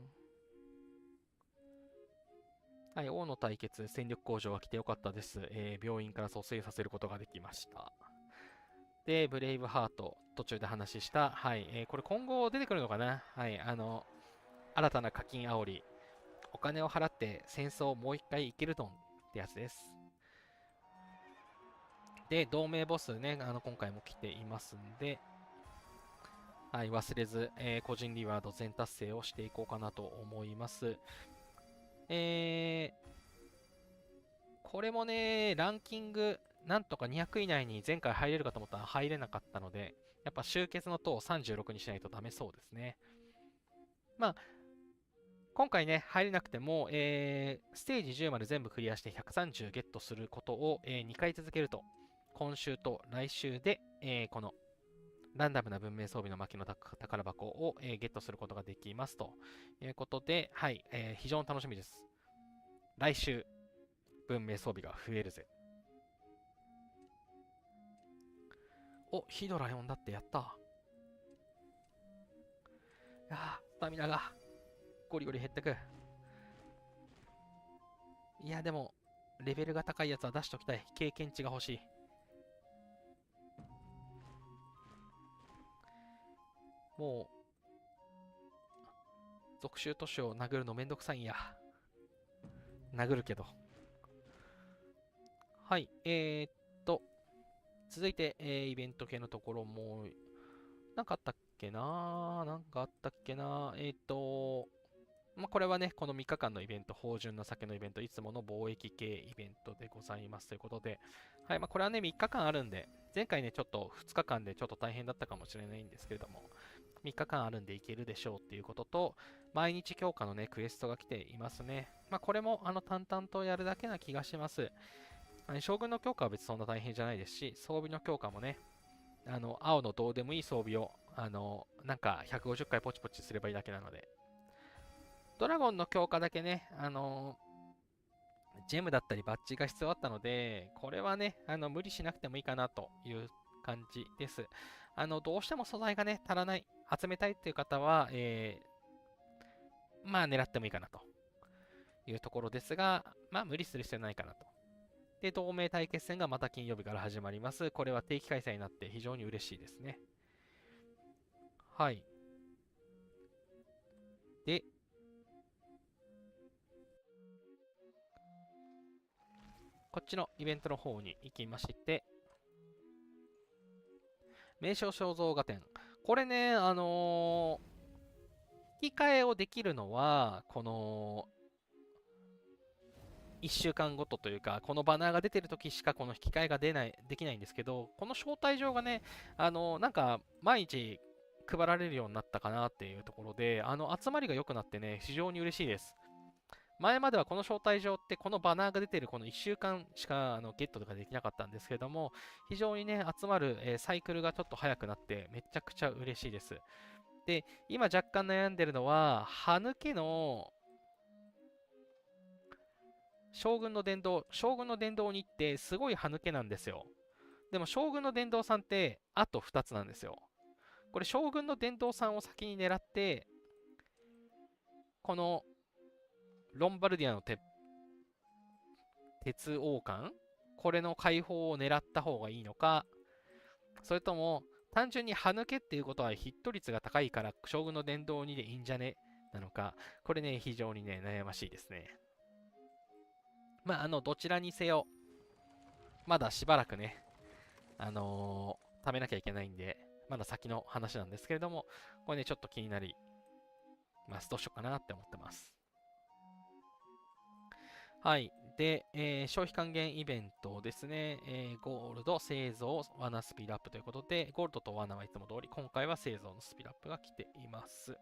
はい、王の対決、戦力向上が来てよかったです。病院から蘇生させることができました。で、ブレイブハート、途中で話した、はい、これ今後出てくるのかな。はい、新たな課金煽り、お金を払って戦争をもう一回生きるドンってやつです。で、同盟ボスね、今回も来ていますんで、はい、忘れず、個人リワード全達成をしていこうかなと思います。これもね、ランキング、なんとか200以内に前回入れるかと思ったら入れなかったので、やっぱ集結の塔を36にしないとダメそうですね。まあ、今回ね、入れなくても、ステージ10まで全部クリアして130ゲットすることを、2回続けると、今週と来週で、このランダムな文明装備の巻きの宝箱を、ゲットすることができますということで、はい、非常に楽しみです。来週、文明装備が増えるぜ。お、ヒドラ呼んだってやった。スタミナがゴリゴリ減ってく。いや、でも、レベルが高いやつは出しときたい。経験値が欲しい。もう、属州都市を殴るのめんどくさいんや。殴るけど。はい、続いて、イベント系のところも、なんかあったっけな。これはね、この3日間のイベント、芳醇な酒のイベント、いつもの貿易系イベントでございますということで、はい、これはね、3日間あるんで、前回ね、ちょっと2日間でちょっと大変だったかもしれないんですけれども、3日間あるんでいけるでしょうっていうことと、毎日強化のね、クエストが来ていますね。これも淡々とやるだけな気がします。将軍の強化は別にそんな大変じゃないですし、装備の強化もね、青のどうでもいい装備を、なんか150回ポチポチすればいいだけなので、ドラゴンの強化だけね、ジェムだったりバッジが必要だったので、これはね、無理しなくてもいいかなという感じです。どうしても素材がね、足らない、集めたいっていう方は、狙ってもいいかなというところですが、無理する必要ないかなと。で、同盟対決戦がまた金曜日から始まります。これは定期開催になって非常に嬉しいですね。はい。で、こっちのイベントの方に行きまして、名称肖像画展。これね、引き換えをできるのは、この、1週間ごとというか、このバナーが出てる時しかこの引き換えができないんですけど、この招待状がね、なんか、毎日配られるようになったかなっていうところで、集まりが良くなってね、非常に嬉しいです。前まではこの招待状ってこのバナーが出てるこの1週間しかゲットとかできなかったんですけれども、非常にね、集まる、サイクルがちょっと早くなってめちゃくちゃ嬉しいです。で、今若干悩んでるのは、歯抜けの将軍の殿堂に行ってすごい歯抜けなんですよ。でも将軍の殿堂さんってあと2つなんですよ。これ将軍の殿堂さんを先に狙って、このロンバルディアの鉄王冠これの解放を狙った方がいいのか、それとも単純に歯抜けっていうことはヒット率が高いから将軍の殿堂にでいいんじゃねなのか、これね、非常にね、悩ましいですね。どちらにせよ、まだしばらくね、貯めなきゃいけないんで、まだ先の話なんですけれども、これね、ちょっと気になります。どうしようかなって思ってます。はい。で、消費還元イベントですね。ゴールド、製造、罠スピードアップということで、ゴールドと罠はいつも通り、今回は製造のスピードアップが来ています。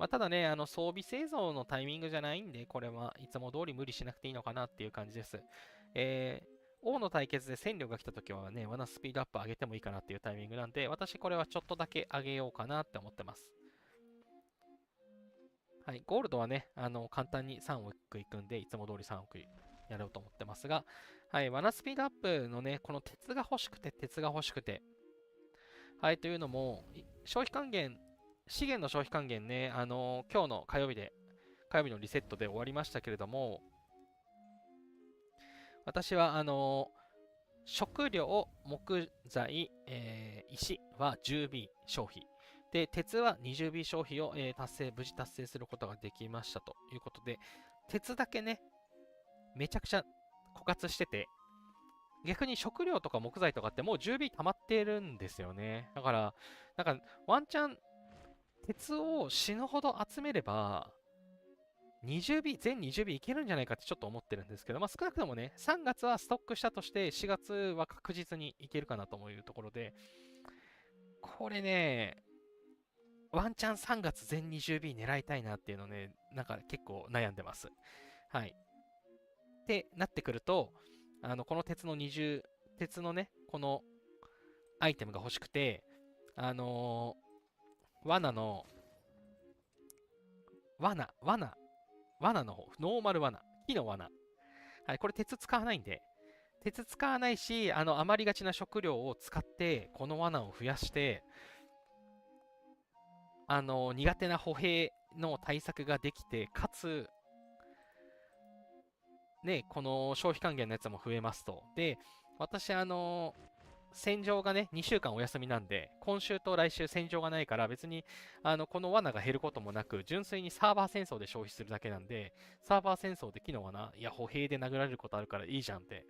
ただね、装備製造のタイミングじゃないんで、これはいつも通り無理しなくていいのかなっていう感じです。王の対決で戦力が来た時はね、罠スピードアップ上げてもいいかなっていうタイミングなんで、私これはちょっとだけ上げようかなって思ってます。はい、ゴールドはね、簡単に3億いくんで、いつも通り3億やろうと思ってますが、はい、罠スピードアップのね、この鉄が欲しくて、鉄が欲しくて、はい、というのも、消費還元、資源の消費還元ね、今日の火曜日のリセットで終わりましたけれども、私は、食料、木材、石は 10B 消費。で、鉄は 20B 消費を、無事達成することができましたということで、鉄だけね、めちゃくちゃ枯渇してて、逆に食料とか木材とかってもう 10B 溜まってるんですよね。だから、なんかワンチャン鉄を死ぬほど集めれば、20B、全 20B いけるんじゃないかってちょっと思ってるんですけど、まあ、少なくともね、3月はストックしたとして、4月は確実にいけるかなというところで、これね、ワンチャン3月全 20B 狙いたいなっていうのね、なんか結構悩んでます。はい。ってなってくると、この鉄のね、このアイテムが欲しくて、罠の、罠の方、ノーマル罠、木の罠。はい、これ鉄使わないんで、鉄使わないし、余りがちな食料を使って、この罠を増やして、苦手な歩兵の対策ができて、かつ、ね、この消費還元のやつも増えますと。で、私、戦場がね、2週間お休みなんで、今週と来週戦場がないから、別に、この罠が減ることもなく、純粋にサーバー戦争で消費するだけなんで、サーバー戦争で木の罠、いや、歩兵で殴られることあるからいいじゃんって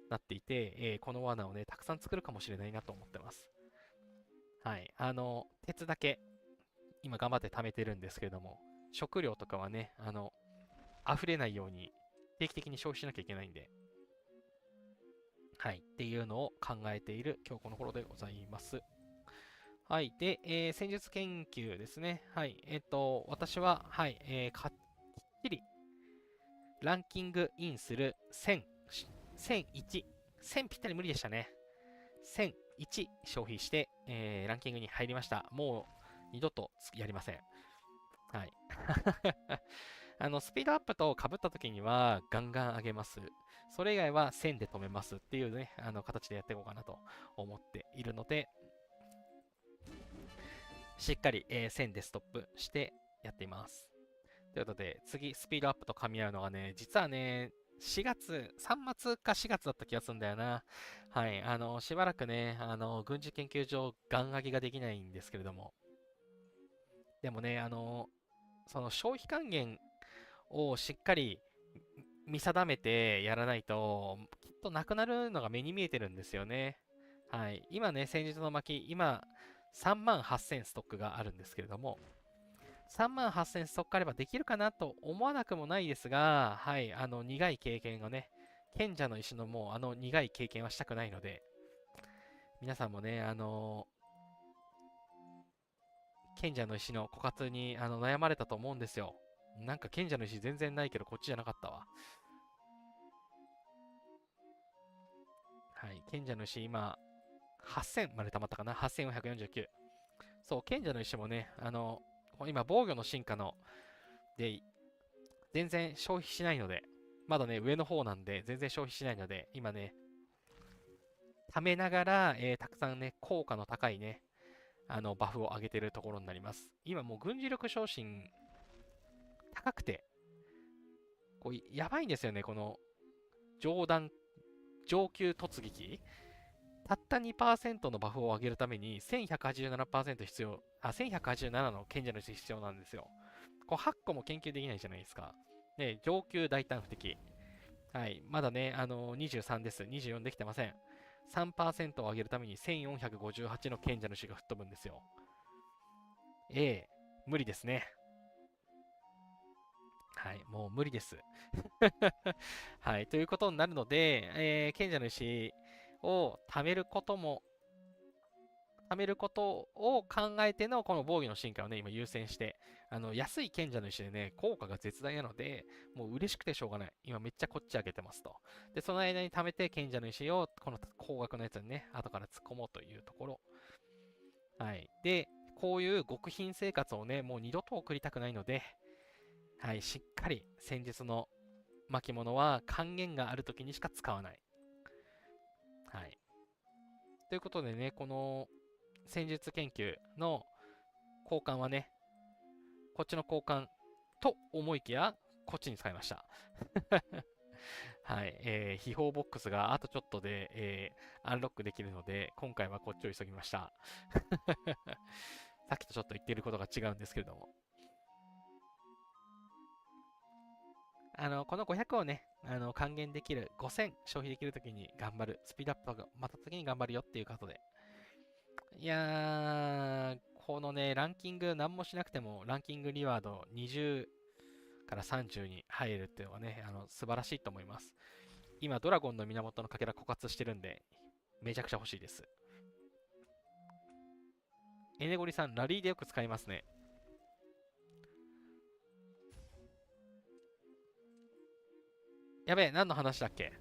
なっていて、この罠をね、たくさん作るかもしれないなと思ってます。はい。鉄だけ、今頑張って貯めてるんですけれども、食料とかはね、溢れないように定期的に消費しなきゃいけないんで、はい、っていうのを考えている今日この頃でございます。はい。で、戦術研究ですね。はい。私は、はい、きっちりランキングインする1000、1001、1000ぴったり無理でしたね。1001消費して、ランキングに入りました。もう二度とやりません。はい。スピードアップと被った時にはガンガン上げます。それ以外は1000で止めますっていうね、形でやっていこうかなと思っているので、しっかり、1000でストップしてやっています。ということで、次、スピードアップと噛み合うのがね、実はね、3月か4月だった気がするんだよな。はい、しばらくね、軍事研究所、ガン上げができないんですけれども。でもね、その消費還元をしっかり見定めてやらないと、きっとなくなるのが目に見えてるんですよね。はい。今ね、戦術の巻、今、3万8000ストックがあるんですけれども、3万8000ストックあればできるかなと思わなくもないですが、はい、苦い経験がね、賢者の石のもう苦い経験はしたくないので、皆さんもね、賢者の石の枯渇に悩まれたと思うんですよ。なんか賢者の石全然ないけどこっちじゃなかったわ。はい、賢者の石今、8000まで溜まったかな？ 8449。そう、賢者の石もね、今防御の進化ので、全然消費しないので、まだね、上の方なんで全然消費しないので、今ね、貯めながら、たくさんね、効果の高いね、バフを上げてるところになります。今もう軍事力昇進高くて、こうやばいんですよね、この上級突撃。たった2%のバフを上げるために1187%必要、1187の賢者の石必要なんですよ。こう8個も研究できないじゃないですか。で、上級大胆不敵。はい、まだね、23です。24できてません。3%を上げるために1458の賢者の石が吹っ飛ぶんですよ。無理ですね。はい、もう無理です。はい、ということになるので、賢者の石を貯めることも貯めることを考えてのこの防御の進化をね、今優先して、安い賢者の石でね、効果が絶大なので、もう嬉しくてしょうがない。今めっちゃこっち上げてますと。で、その間に貯めて賢者の石を、この高額のやつにね、後から突っ込もうというところ。はい。で、こういう極貧生活をね、もう二度と送りたくないので、はい、しっかり戦術の巻物は還元がある時にしか使わない。はい。ということでね、この戦術研究の交換はね、こっちの交換と思いきや、こっちに使いました。はい、秘宝ボックスがあとちょっとで、アンロックできるので、今回はこっちを急ぎました。さっきとちょっと言っていることが違うんですけれども。この500をね、還元できる、5000消費できるときに頑張る、スピードアップがまた時に頑張るよっていうことで。いやー、このね、ランキング何もしなくても、ランキングリワード20から30に入るっていうのはね、素晴らしいと思います。今、ドラゴンの源のかけら枯渇してるんで、めちゃくちゃ欲しいです。エネゴリさん、ラリーでよく使いますね。やべえ、何の話だっけ？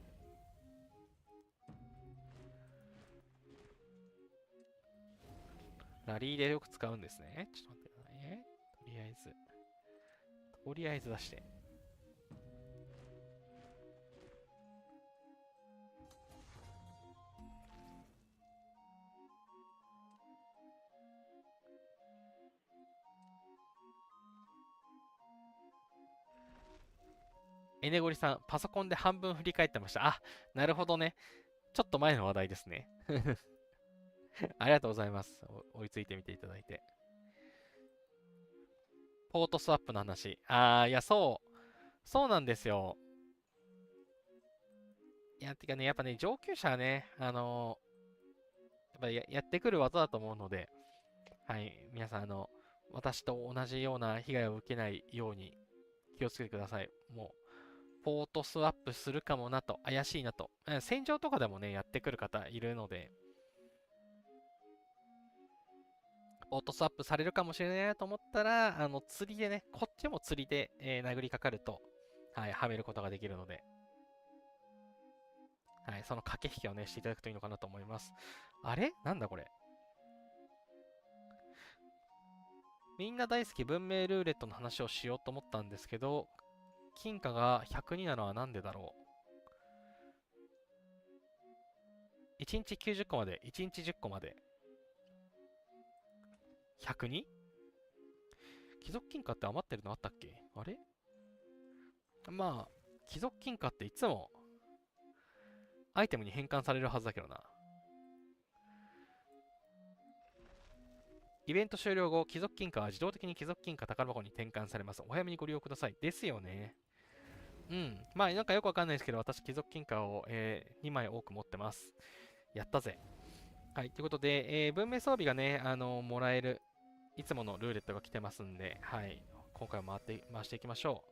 ラリーでよく使うんですね。ちょっと待ってくださいね。とりあえず出して。エネゴリさん、パソコンで半分振り返ってました。あ、なるほどね。ちょっと前の話題ですね。ありがとうございます。追いついてみていただいて。ポートスワップの話。いや、そうなんですよ。いや、てかね、やっぱね、上級者はね、やっぱりやってくる技だと思うので、はい、皆さん、私と同じような被害を受けないように気をつけてください。もう、ポートスワップするかもなと、怪しいなと。戦場とかでもね、やってくる方いるので、ポートスワップされるかもしれないなと思ったら、釣りでね、こっちも釣りで、殴りかかると、はい、はめることができるので、はい、その駆け引きをね、していただくといいのかなと思います。あれなんだこれ。みんな大好き文明ルーレットの話をしようと思ったんですけど、金貨が102なのはなんでだろう。1日90個まで、1日10個まで。102？ 貴族金貨って余ってるのあったっけ？あれ？まあ、貴族金貨っていつもアイテムに変換されるはずだけどな。イベント終了後、貴族金貨は自動的に貴族金貨宝箱に転換されます。お早めにご利用ください。ですよね。うん。まあ、なんかよくわかんないですけど、私、貴族金貨を、2枚多く持ってます。やったぜ。はい。ということで、文明装備がね、もらえる、いつものルーレットが来てますんで、はい。今回も回していきましょ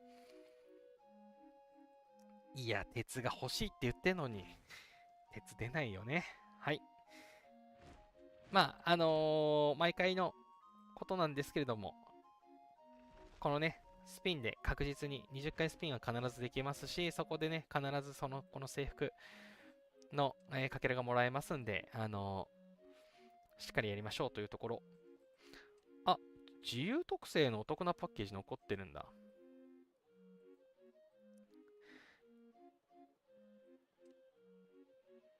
う。いや、鉄が欲しいって言ってんのに、鉄出ないよね。はい。まあ、毎回のことなんですけれども、このね、スピンで確実に20回スピンは必ずできますし、そこでね、必ずこの制服の、かけらがもらえますんで、しっかりやりましょうというところ。あ、自由特製のお得なパッケージ残ってるんだ。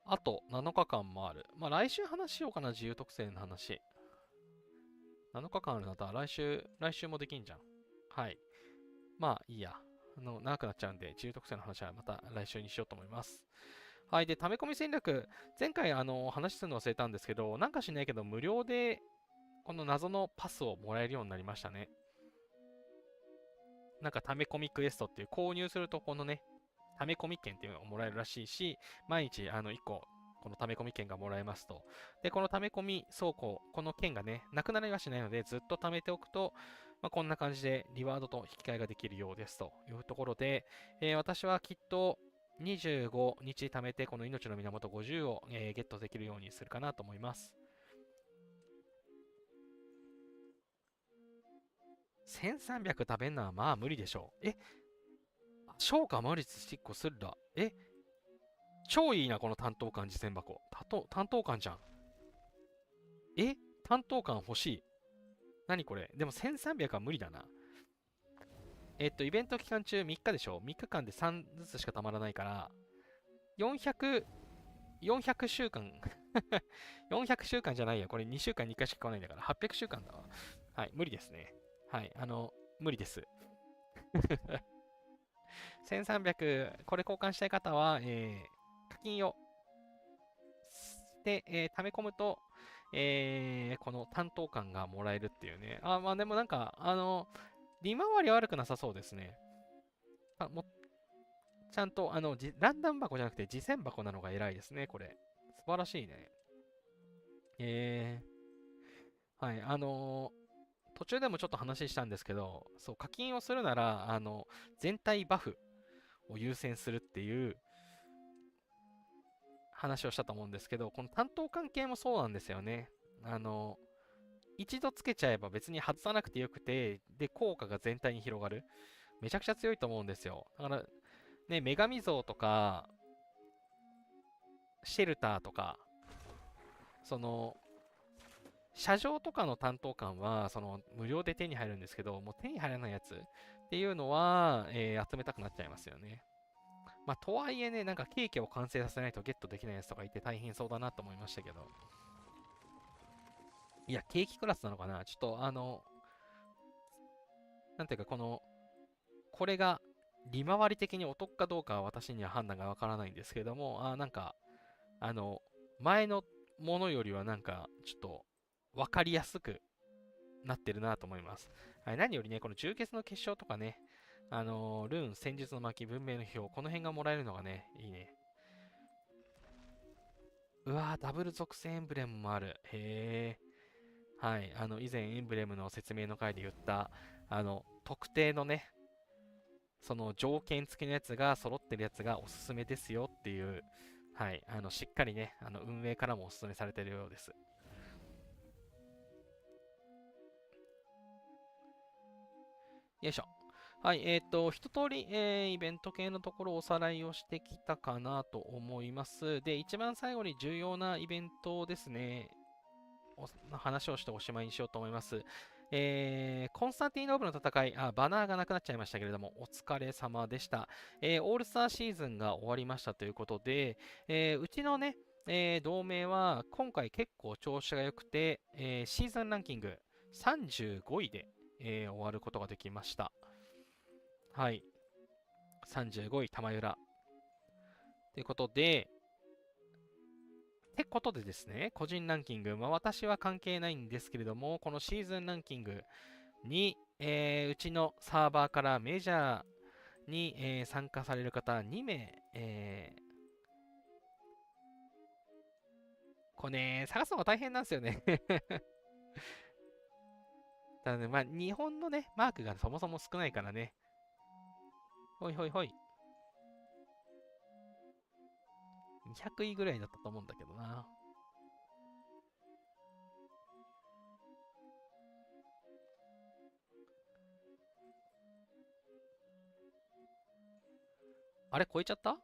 あと7日間もある。まあ来週話しようかな、自由特製の話。7日間あるんだったら来週もできんじゃん。はい。まあいいや。長くなっちゃうんで、自由特製の話はまた来週にしようと思います。はい。で、溜め込み戦略。前回話するの忘れたんですけど、なんかしないけど、無料でこの謎のパスをもらえるようになりましたね。なんか溜め込みクエストっていう購入するとこのね、溜め込み券っていうのがもらえるらしいし、毎日1個この溜め込み券がもらえますと。で、この溜め込み倉庫、この券がね、なくなりはしないので、ずっと貯めておくと、まあ、こんな感じでリワードと引き換えができるようですというところで、私はきっと25日貯めて、この命の源50を、ゲットできるようにするかなと思います。1300食べんのはまあ無理でしょう。消化魔術1個するだ。超いいな、この担当感実践箱。担当感じゃん。担当感欲しい。何これ。でも1300は無理だな。イベント期間中3日でしょ？ 3 日間で3ずつしかたまらないから、400週間400週間じゃないや。これ2週間に1回しか買わないんだから、800週間だわ。はい、無理ですね。はい、無理です。1300、これ交換したい方は、課金をして、溜め込むと、この担当感がもらえるっていうね。まあでもなんか、利回りは悪くなさそうですね。ちゃんと、ランダム箱じゃなくて、次戦箱なのが偉いですね、これ。素晴らしいね。はい、途中でもちょっと話したんですけど、そう、課金をするなら、全体バフを優先するっていう話をしたと思うんですけど、この担当関係もそうなんですよね。一度つけちゃえば別に外さなくてよくて、で、効果が全体に広がる。めちゃくちゃ強いと思うんですよ。だから、ね、女神像とか、シェルターとか、その、車上とかの担当感は、無料で手に入るんですけど、もう手に入らないやつっていうのは、集めたくなっちゃいますよね。まあ、とはいえね、なんかケーキを完成させないとゲットできないやつとかいて大変そうだなと思いましたけど。いや、ケーキクラスなのかなちょっと、なんていうか、これが利回り的にお得かどうかは私には判断がわからないんですけれども、なんか、あの、前のものよりはなんか、ちょっと、わかりやすくなってるなと思います。はい、何よりね、この重血の結晶とかね、ルーン、戦術の巻、文明の表、この辺がもらえるのがね、いいね。うわー、ダブル属性エンブレムもある。へー。はい、以前エンブレムの説明の回で言った、特定のね、その条件付きのやつが揃ってるやつがおすすめですよっていう、はい、しっかりね、運営からもおすすめされているようです。よいしょ。はい、一通り、イベント系のところをおさらいをしてきたかなと思います。で、一番最後に重要なイベントですね、話をしておしまいにしようと思います。コンスタンティノーブルの戦い、バナーがなくなっちゃいましたけれども、お疲れ様でした。オールスターシーズンが終わりましたということで、うちのね、同盟は今回結構調子が良くて、シーズンランキング35位で、終わることができました。はい。35位、玉浦。ということで、ってことでですね、個人ランキング、私は関係ないんですけれども、このシーズンランキングに、うちのサーバーからメジャーに、参加される方2名、これね、探すのが大変なんですよねただね、まあ、日本のね、マークがそもそも少ないからね。ほいほいほい。200位ぐらいだったと思うんだけどな。あれ超えちゃった？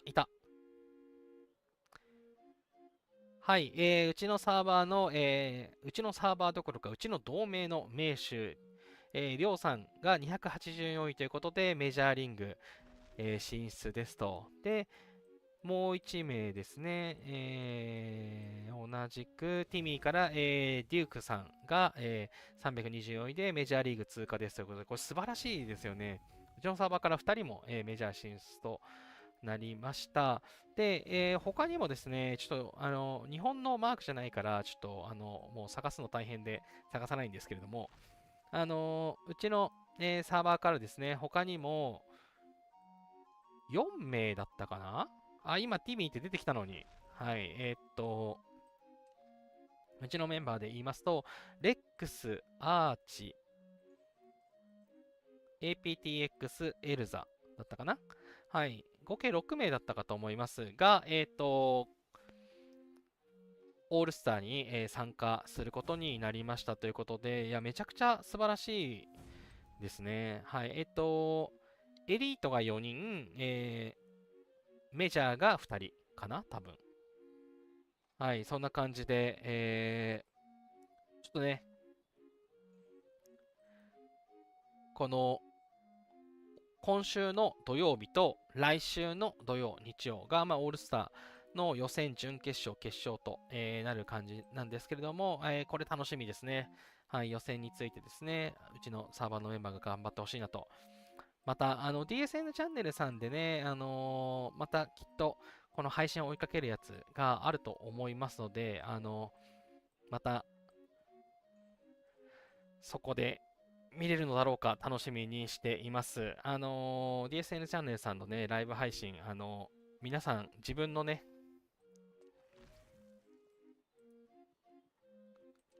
いた。はい、うちのサーバーの、うちのサーバーどころか、うちの同盟の名手、りょうさんが284位ということで、メジャーリング、進出ですと。で、もう1名ですね、同じくティミーから、デュークさんが、324位でメジャーリーグ通過ですということで、これ素晴らしいですよね。うちのサーバーから2人も、メジャー進出となりました。で、他にもですね、ちょっと、日本のマークじゃないから、ちょっと、もう探すの大変で探さないんですけれども、うちの、サーバーからですね、他にも4名だったかな。今、ティミーって出てきたのに。はい、うちのメンバーで言いますと、レックス、アーチ、APTX、エルザだったかな。はい。合計6名だったかと思いますが、オールスターに、参加することになりましたということで、いや、めちゃくちゃ素晴らしいですね。はい。エリートが4人、メジャーが2人かな多分。はい、そんな感じで、ちょっとね、この今週の土曜日と来週の土曜、日曜が、オールスターの予選、準決勝、決勝と、なる感じなんですけれども、これ楽しみですね。はい、予選についてですね、うちのサーバーのメンバーが頑張ってほしいなと。また、DSN チャンネルさんでね、またきっと、この配信を追いかけるやつがあると思いますので、また、そこで見れるのだろうか楽しみにしています。DSN チャンネルさんのね、ライブ配信、皆さん自分のね、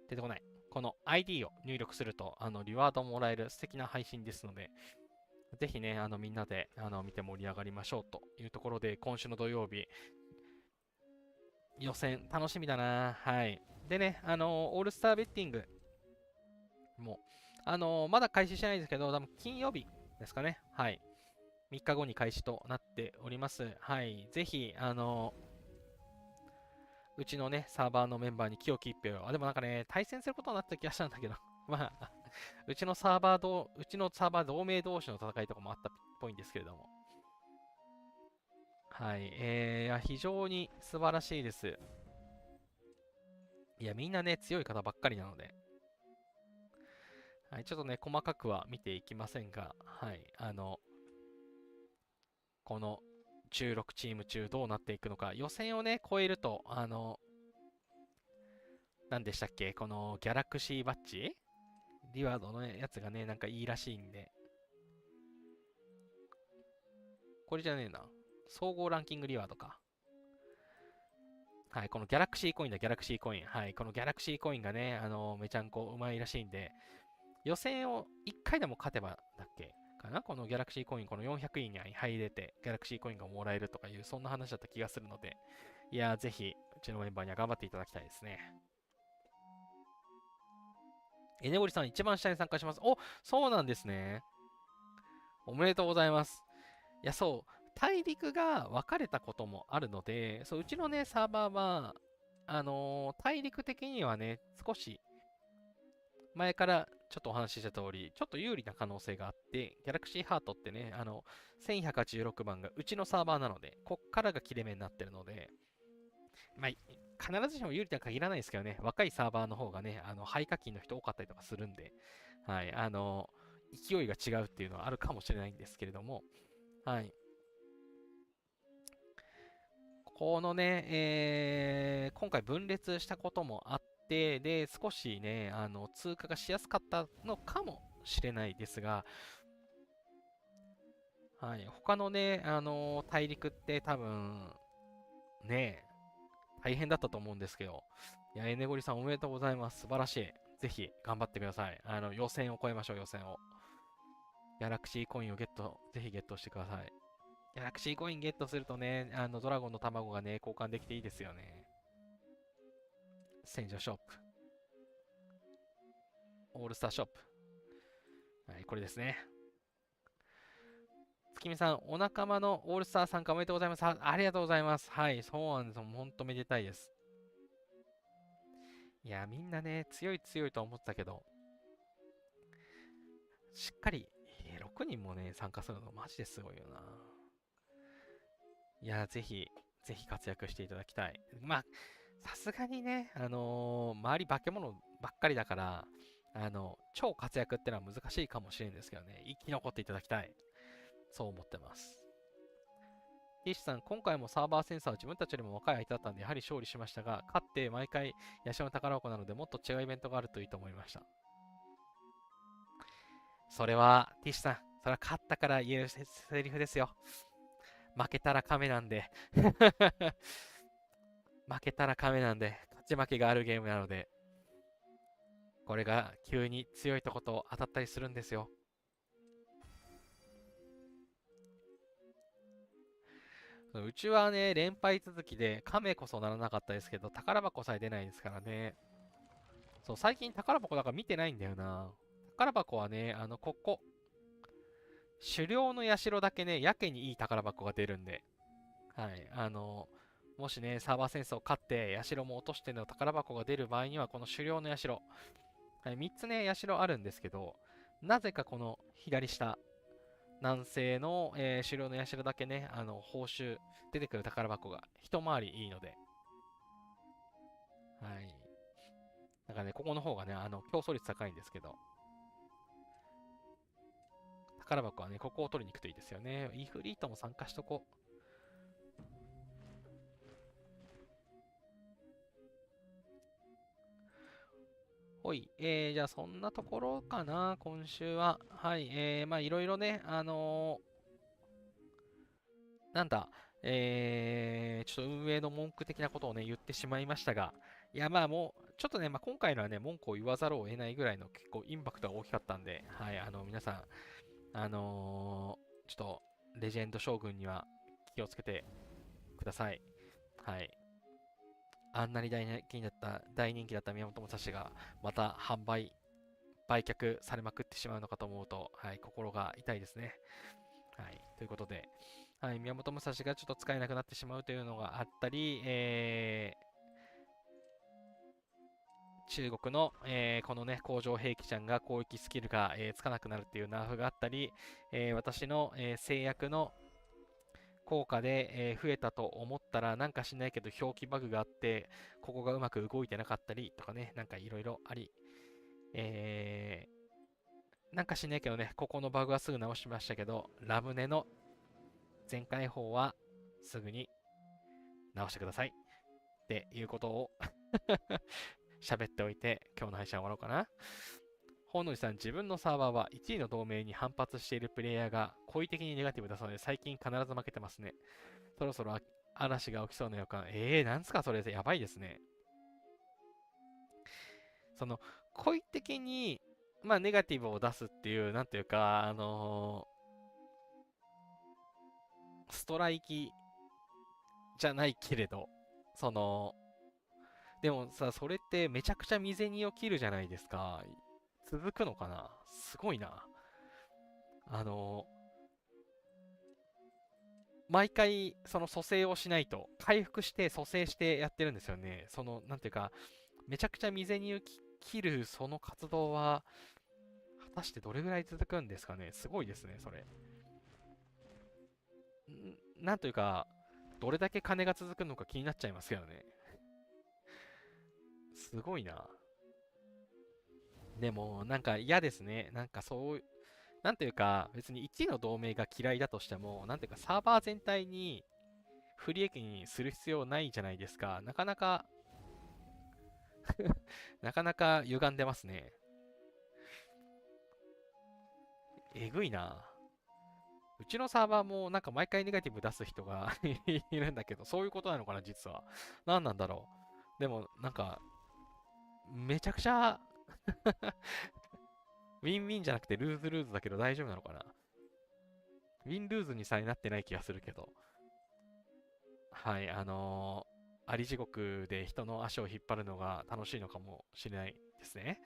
出てこない。この ID を入力すると、リワードもらえる素敵な配信ですので、ぜひね、みんなで見て盛り上がりましょうというところで、今週の土曜日、予選楽しみだな。はい。でね、オールスターベッティングも、まだ開始してないんですけど、多分金曜日ですかね。はい。3日後に開始となっております。はい。ぜひ、うちのね、サーバーのメンバーに清き一票を。でもなんかね、対戦することになった気がしたんだけど、まあ、うちのサーバー同盟同士の戦いとかもあったっぽいんですけれども。はい。非常に素晴らしいです。いや、みんなね、強い方ばっかりなので。はい、ちょっとね、細かくは見ていきませんが、はい。この16チーム中どうなっていくのか。予選をね、超えると、何でしたっけこのギャラクシーバッジリワードのやつがね、なんかいいらしいんで。これじゃねえな。総合ランキングリワードか。はい、このギャラクシーコインだ、ギャラクシーコイン。はい、このギャラクシーコインがね、めちゃんこうまいらしいんで、予選を1回でも勝てばだっけかなこのギャラクシーコイン、この400位に入れて、ギャラクシーコインがもらえるとかいう、そんな話だった気がするので、いやー、ぜひ、うちのメンバーには頑張っていただきたいですね。エネゴリさん、一番下に参加します。お、そうなんですね。おめでとうございます。いや、そう、大陸が分かれたこともあるので、そう、うちのね、サーバーは、大陸的にはね、少し前からちょっとお話しした通り、ちょっと有利な可能性があって、ギャラクシーハートってね、1186番がうちのサーバーなので、こっからが切れ目になってるので、まあ、必ずしも有利とは限らないですけどね、若いサーバーの方がね、廃課金の人多かったりとかするんで、はい、勢いが違うっていうのはあるかもしれないんですけれども、はい。このね、今回分裂したこともあって、で、少しね、通過がしやすかったのかもしれないですが、はい、他のね、大陸って多分、ね、大変だったと思うんですけど、いや、エネゴリさんおめでとうございます。素晴らしい。ぜひ頑張ってください。予選を超えましょう、予選を。ギャラクシーコインをぜひゲットしてください。ギャラクシーコインゲットするとね、ドラゴンの卵がね、交換できていいですよね。戦場ショップ。オールスターショップ。はい、これですね。月見さん、お仲間のオールスター参加おめでとうございます。ありがとうございます。はい、そうなんです。ほんとめでたいです。いや、みんなね、強い強いと思ってたけど、しっかり、6人もね、参加するのマジですごいよな。いや、ぜひ活躍していただきたい。まあ、さすがにね、周り化け物ばっかりだから、超活躍ってのは難しいかもしれんですけどね、生き残っていただきたい。そう思ってます。ティッシュさん、今回もサーバーセンサーは自分たちよりも若い相手だったんで、やはり勝利しましたが、勝って毎回、ヤシの宝箱なので、もっと違うイベントがあるといいと思いました。それは、ティッシュさん、それは勝ったから言えるセリフですよ。負けたら亀なんで負けたら亀なんで、勝ち負けがあるゲームなので、これが急に強いとこと当たったりするんですよ。うちはね、連敗続きで、亀こそならなかったですけど、宝箱さえ出ないですからね。そう、最近宝箱だから見てないんだよな。宝箱はね、狩猟の社だけね、やけにいい宝箱が出るんで、はい、もしね、サーバー戦争勝って、社も落としての宝箱が出る場合には、この狩猟の社、はい、3つね、社あるんですけど、なぜかこの左下、南西の、狩猟の社だけね、報酬、出てくる宝箱が一回りいいので、はい。だからね、ここの方がね、競争率高いんですけど、宝箱はね、ここを取りに行くといいですよね。イーフリートも参加しとこう。ほい。じゃあそんなところかな、今週は。はい。まあいろいろね、なんだ、ちょっと運営の文句的なことをね、言ってしまいましたが、いやまあもう、ちょっとね、まあ今回のはね、文句を言わざるを得ないぐらいの結構インパクトが大きかったんで、はい、皆さん、ちょっと、レジェンド将軍には気をつけてください。はい。あんなに大人気だった宮本武蔵が、また売却されまくってしまうのかと思うと、はい、心が痛いですね。はい、ということで、はい、宮本武蔵がちょっと使えなくなってしまうというのがあったり、中国の、このね、工場兵器ちゃんが攻撃スキルが、つかなくなるっていうナーフがあったり、私の、制約の効果で、増えたと思ったら、なんかしないけど表記バグがあって、ここがうまく動いてなかったりとかね、なんかいろいろあり、えなんかしないけどね、ここのバグはすぐ直しましたけど、ラムネの全開放はすぐに直してくださいっていうことを喋っておいて、今日の配信は終わろうかな。本能寺さん、自分のサーバーは1位の同盟に反発しているプレイヤーが好意的にネガティブだそうで、最近必ず負けてますね。そろそろ嵐が起きそうな予感。なんすかそれ、やばいですね。その、好意的に、まあ、ネガティブを出すっていう、なんていうか、ストライキじゃないけれど、その、でもさ、それってめちゃくちゃ未然を切るじゃないですか。続くのかな、すごいな。あの、毎回、その蘇生をしないと、回復して蘇生してやってるんですよね。その、なんていうか、めちゃくちゃ未然を切るその活動は、果たしてどれぐらい続くんですかね。すごいですね、それ。なんというか、どれだけ金が続くのか気になっちゃいますけどね。すごいな。でも、なんか嫌ですね。なんかそう、なんていうか、別に1位の同盟が嫌いだとしても、なんていうか、サーバー全体に不利益にする必要ないじゃないですか。なかなかなかなか歪んでますね。えぐいな。うちのサーバーもなんか毎回ネガティブ出す人がいるんだけど、そういうことなのかな、実は。何なんだろう。でも、なんか、めちゃくちゃウィンウィンじゃなくてルーズルーズだけど大丈夫なのかな。ウィンルーズにさえなってない気がするけど。はい、あり地獄で人の足を引っ張るのが楽しいのかもしれないですね。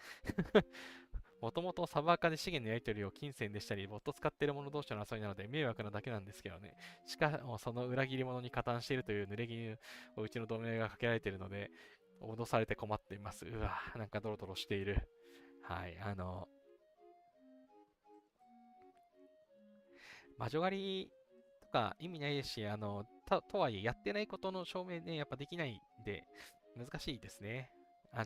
もともとサバー化で資源のやり取りを金銭でしたり、ボット使っている者同士の争いなので迷惑なだけなんですけどね。しかもその裏切り者に加担しているという濡れ衣をうちの同盟がかけられているので、脅されて困っています。うわ、なんかドロドロしている。はい、魔女狩りとか意味ないですし、とはいえやってないことの証明ね、やっぱできないんで、難しいですね。なん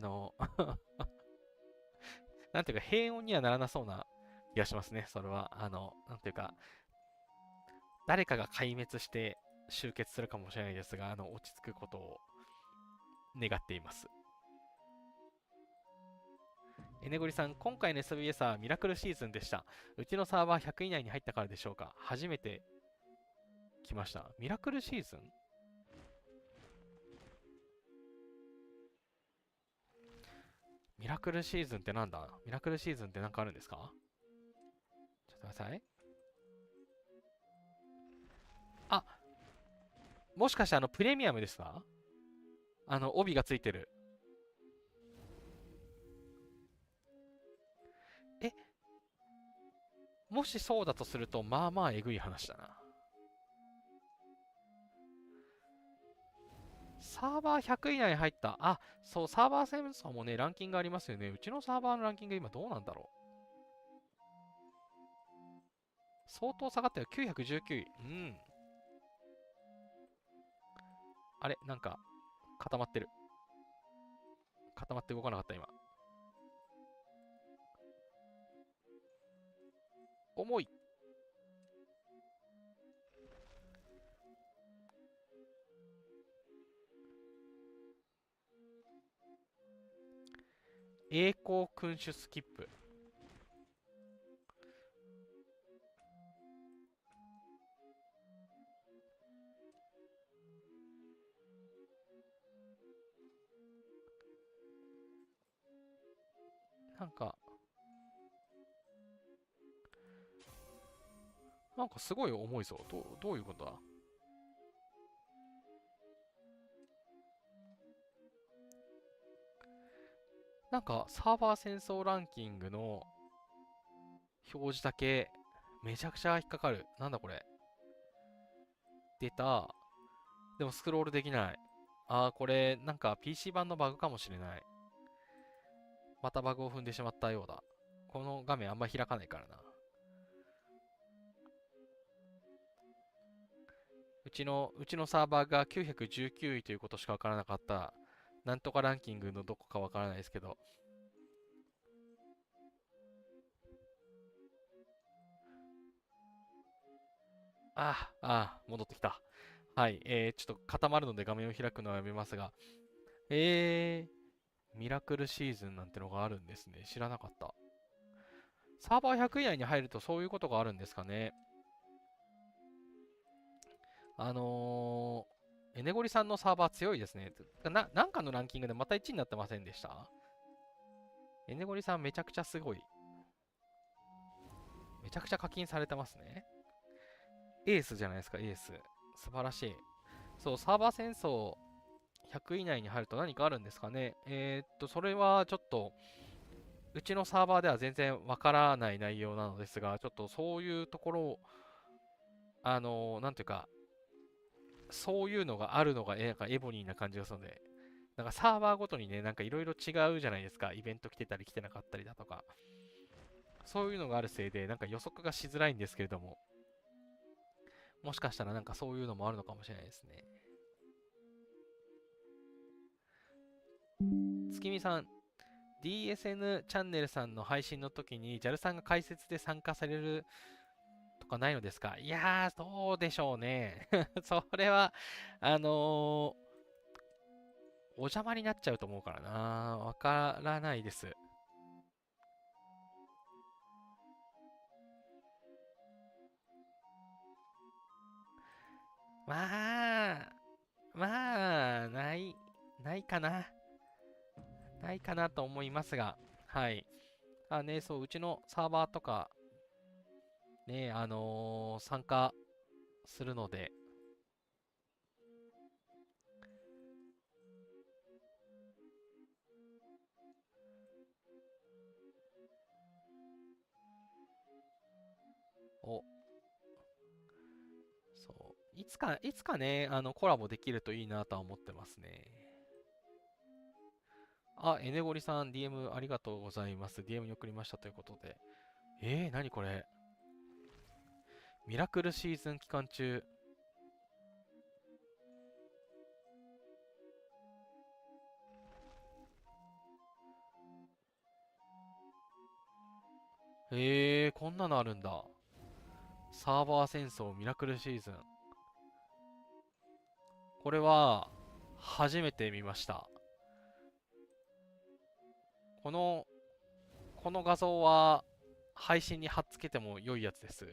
ていうか平穏にはならなそうな気がしますね、それは。なんていうか、誰かが壊滅して集結するかもしれないですが、落ち着くことを願っています。エネゴリさん、今回の SBS はミラクルシーズンでした。うちのサーバー100以内に入ったからでしょうか。初めて来ました。ミラクルシーズン、ミラクルシーズンってなんだ、ミラクルシーズンってなんかあるんですか？ちょっと待ってください。あ、もしかしてプレミアムですか？帯がついてる。え、もしそうだとすると、まあまあえぐい話だな。サーバー100以内に入った。あ、そう、サーバー戦争もね、ランキングありますよね。うちのサーバーのランキング今どうなんだろう。相当下がったよ。919位。うん。あれなんか、固まってる。固まって動かなかった、今。重い。栄光君主スキップ。なんかすごい重いぞ。どういうことだ？なんかサーバー戦争ランキングの表示だけめちゃくちゃ引っかかる。なんだこれ。出た。でもスクロールできない。これなんか PC 版のバグかもしれない。またバグを踏んでしまったようだ。この画面あんま開かないからな。うちのサーバーが919位ということしかわからなかった。なんとかランキングのどこかわからないですけど。戻ってきた。はい。ちょっと固まるので画面を開くのはやめますが。ミラクルシーズンなんてのがあるんですね。知らなかった。サーバー100以内に入るとそういうことがあるんですかね。エネゴリさんのサーバー強いですね。なんかのランキングでまた1位になってませんでした？エネゴリさんめちゃくちゃすごい。めちゃくちゃ課金されてますね。エースじゃないですか、エース。素晴らしい。そう、サーバー戦争100以内に入ると何かあるんですかね。それはちょっと、うちのサーバーでは全然わからない内容なのですが、ちょっとそういうところを、なんていうか、そういうのがあるのが、なんかエボニーな感じがするので、なんかサーバーごとにね、なんかいろいろ違うじゃないですか。イベント来てたり来てなかったりだとか。そういうのがあるせいで、なんか予測がしづらいんですけれども、もしかしたらなんかそういうのもあるのかもしれないですね。月見さん、DSN チャンネルさんの配信の時に JAL さんが解説で参加されるとかないのですか？いやー、どうでしょうね。それは、あのーお邪魔になっちゃうと思うからな。わからないです。まあ、ないかな。ないかなと思いますが、はい。そう、うちのサーバーとか、ね、参加するので、お、そう、いつかね、コラボできるといいなとは思ってますね。エネゴリさん、DM ありがとうございます。DM に送りましたということで。何これ？ミラクルシーズン期間中。こんなのあるんだ。サーバー戦争ミラクルシーズン。これは、初めて見ました。この、この画像は、配信に貼っつけても良いやつです？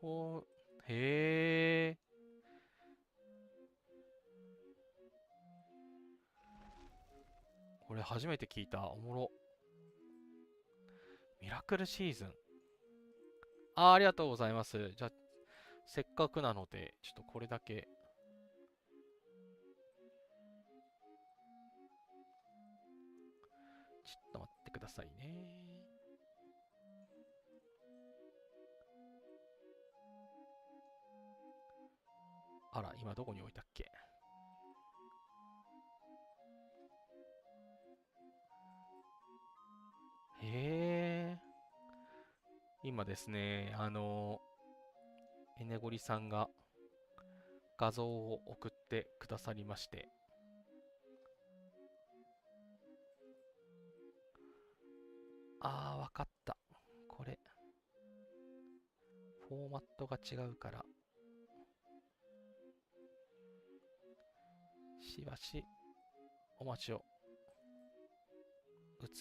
こへえ。これ初めて聞いた。おもろ。ミラクルシーズン。ありがとうございます。じゃあ、せっかくなので、ちょっとこれだけ。ちょっと待ってくださいね。あら、今どこに置いたっけ？へえ。今ですね、エネゴリさんが画像を送ってくださりまして、わかった。これ、フォーマットが違うから、しばしお待ちを。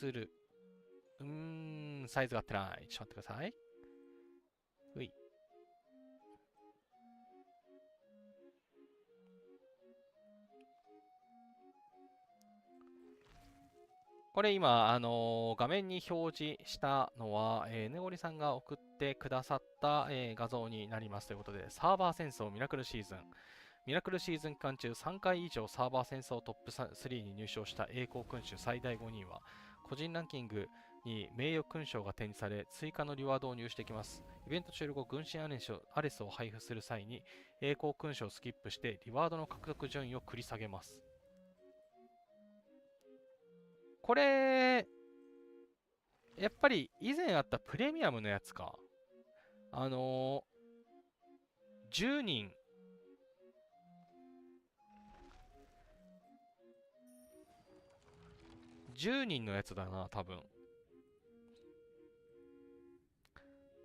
映る。サイズが合ってない。ちょっと待ってください。うい。これ今、画面に表示したのは、ネゴリさんが送ってくださった、画像になりますということで、サーバー戦争ミラクルシーズン。ミラクルシーズン期間中3回以上サーバー戦争トップ3に入賞した栄光君主最大5人は、個人ランキングに名誉勲章が展示され、追加のリワードを入手できます。イベント終了後、軍神アレスを配布する際に、栄光勲章をスキップして、リワードの獲得順位を繰り下げます。これ、やっぱり以前あったプレミアムのやつか。10人、10人のやつだな、多分。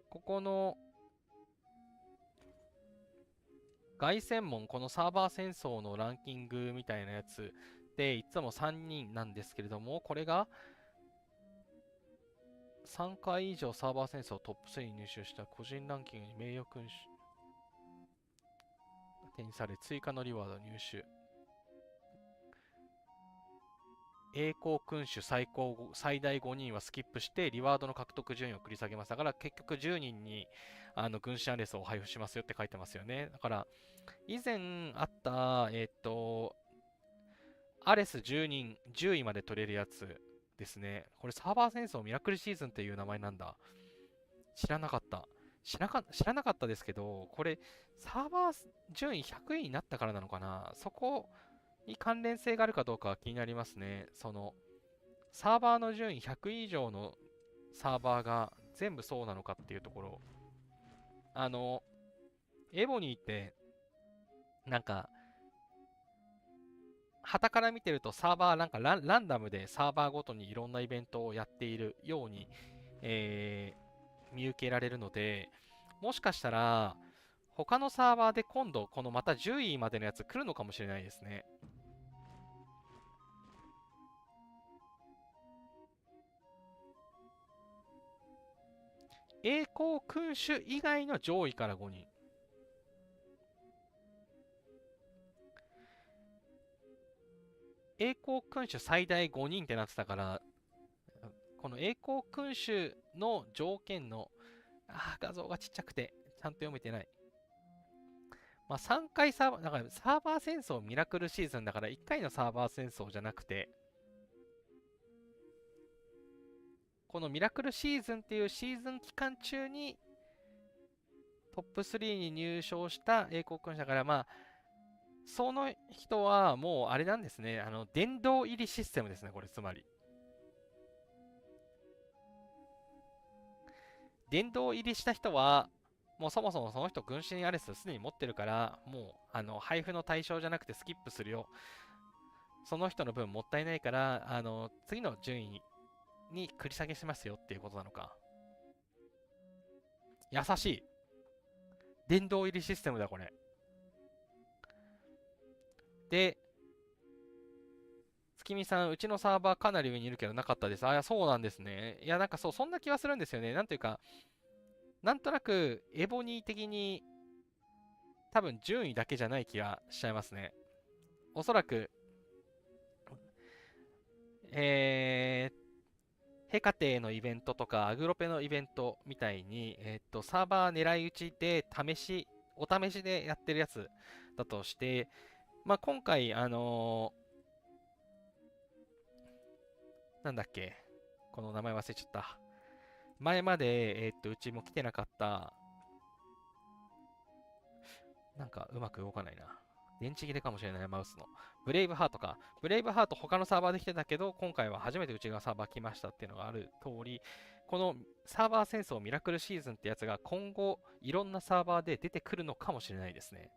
ここの凱旋門、このサーバー戦争のランキングみたいなやつで、いつも3人なんですけれども、これが3回以上サーバー戦争トップ3に入手した個人ランキングに名誉勲章展示され、追加のリワード入手。栄光君主最大5人はスキップして、リワードの獲得順位を繰り下げます。だから結局10人に軍師アレスを配布しますよって書いてますよね。だから、以前あった、アレス10人、10位まで取れるやつですね。これサーバー戦争ミラクルシーズンっていう名前なんだ。知らなかった。知らなかったですけど、これサーバー順位100位になったからなのかな。そこに関連性があるかどうかは気になりますね。サーバーの順位100位以上のサーバーが全部そうなのかっていうところ。エボニーって、なんか、旗から見てるとサーバーなんかランダムでサーバーごとにいろんなイベントをやっているように、見受けられるので、もしかしたら他のサーバーで今度このまた10位までのやつ来るのかもしれないですね。栄光君主以外の上位から5人。栄光君主最大5人ってなってたから、この栄光君主の条件の、画像がちっちゃくて、ちゃんと読めてない。まあ、3回サーバー、だからサーバー戦争ミラクルシーズンだから1回のサーバー戦争じゃなくて、このミラクルシーズンっていうシーズン期間中にトップ3に入賞した栄光君主だから、まあ、その人はもうあれなんですね。殿堂入りシステムですね、これつまり。殿堂入りした人は、もうそもそもその人、軍神アレスすでに持ってるから、もう、配布の対象じゃなくてスキップするよ。その人の分もったいないから、次の順位に繰り下げしますよっていうことなのか。優しい。殿堂入りシステムだ、これ。で、月見さん、うちのサーバーかなり上にいるけどなかったです。そうなんですね。いや、なんかそう、そんな気はするんですよね。なんというか、なんとなく、エボニー的に、多分順位だけじゃない気がしちゃいますね。おそらく、えヘカテのイベントとか、アグロペのイベントみたいに、サーバー狙い撃ちでお試しでやってるやつだとして、まあ、今回、なんだっけ、この名前忘れちゃった。前まで、うちも来てなかった、なんかうまく動かないな。電池切れかもしれない、マウスの。ブレイブハートか。ブレイブハート他のサーバーで来てたけど、今回は初めてうちがサーバー来ましたっていうのがある通り、このサーバー戦争ミラクルシーズンってやつが今後いろんなサーバーで出てくるのかもしれないですね。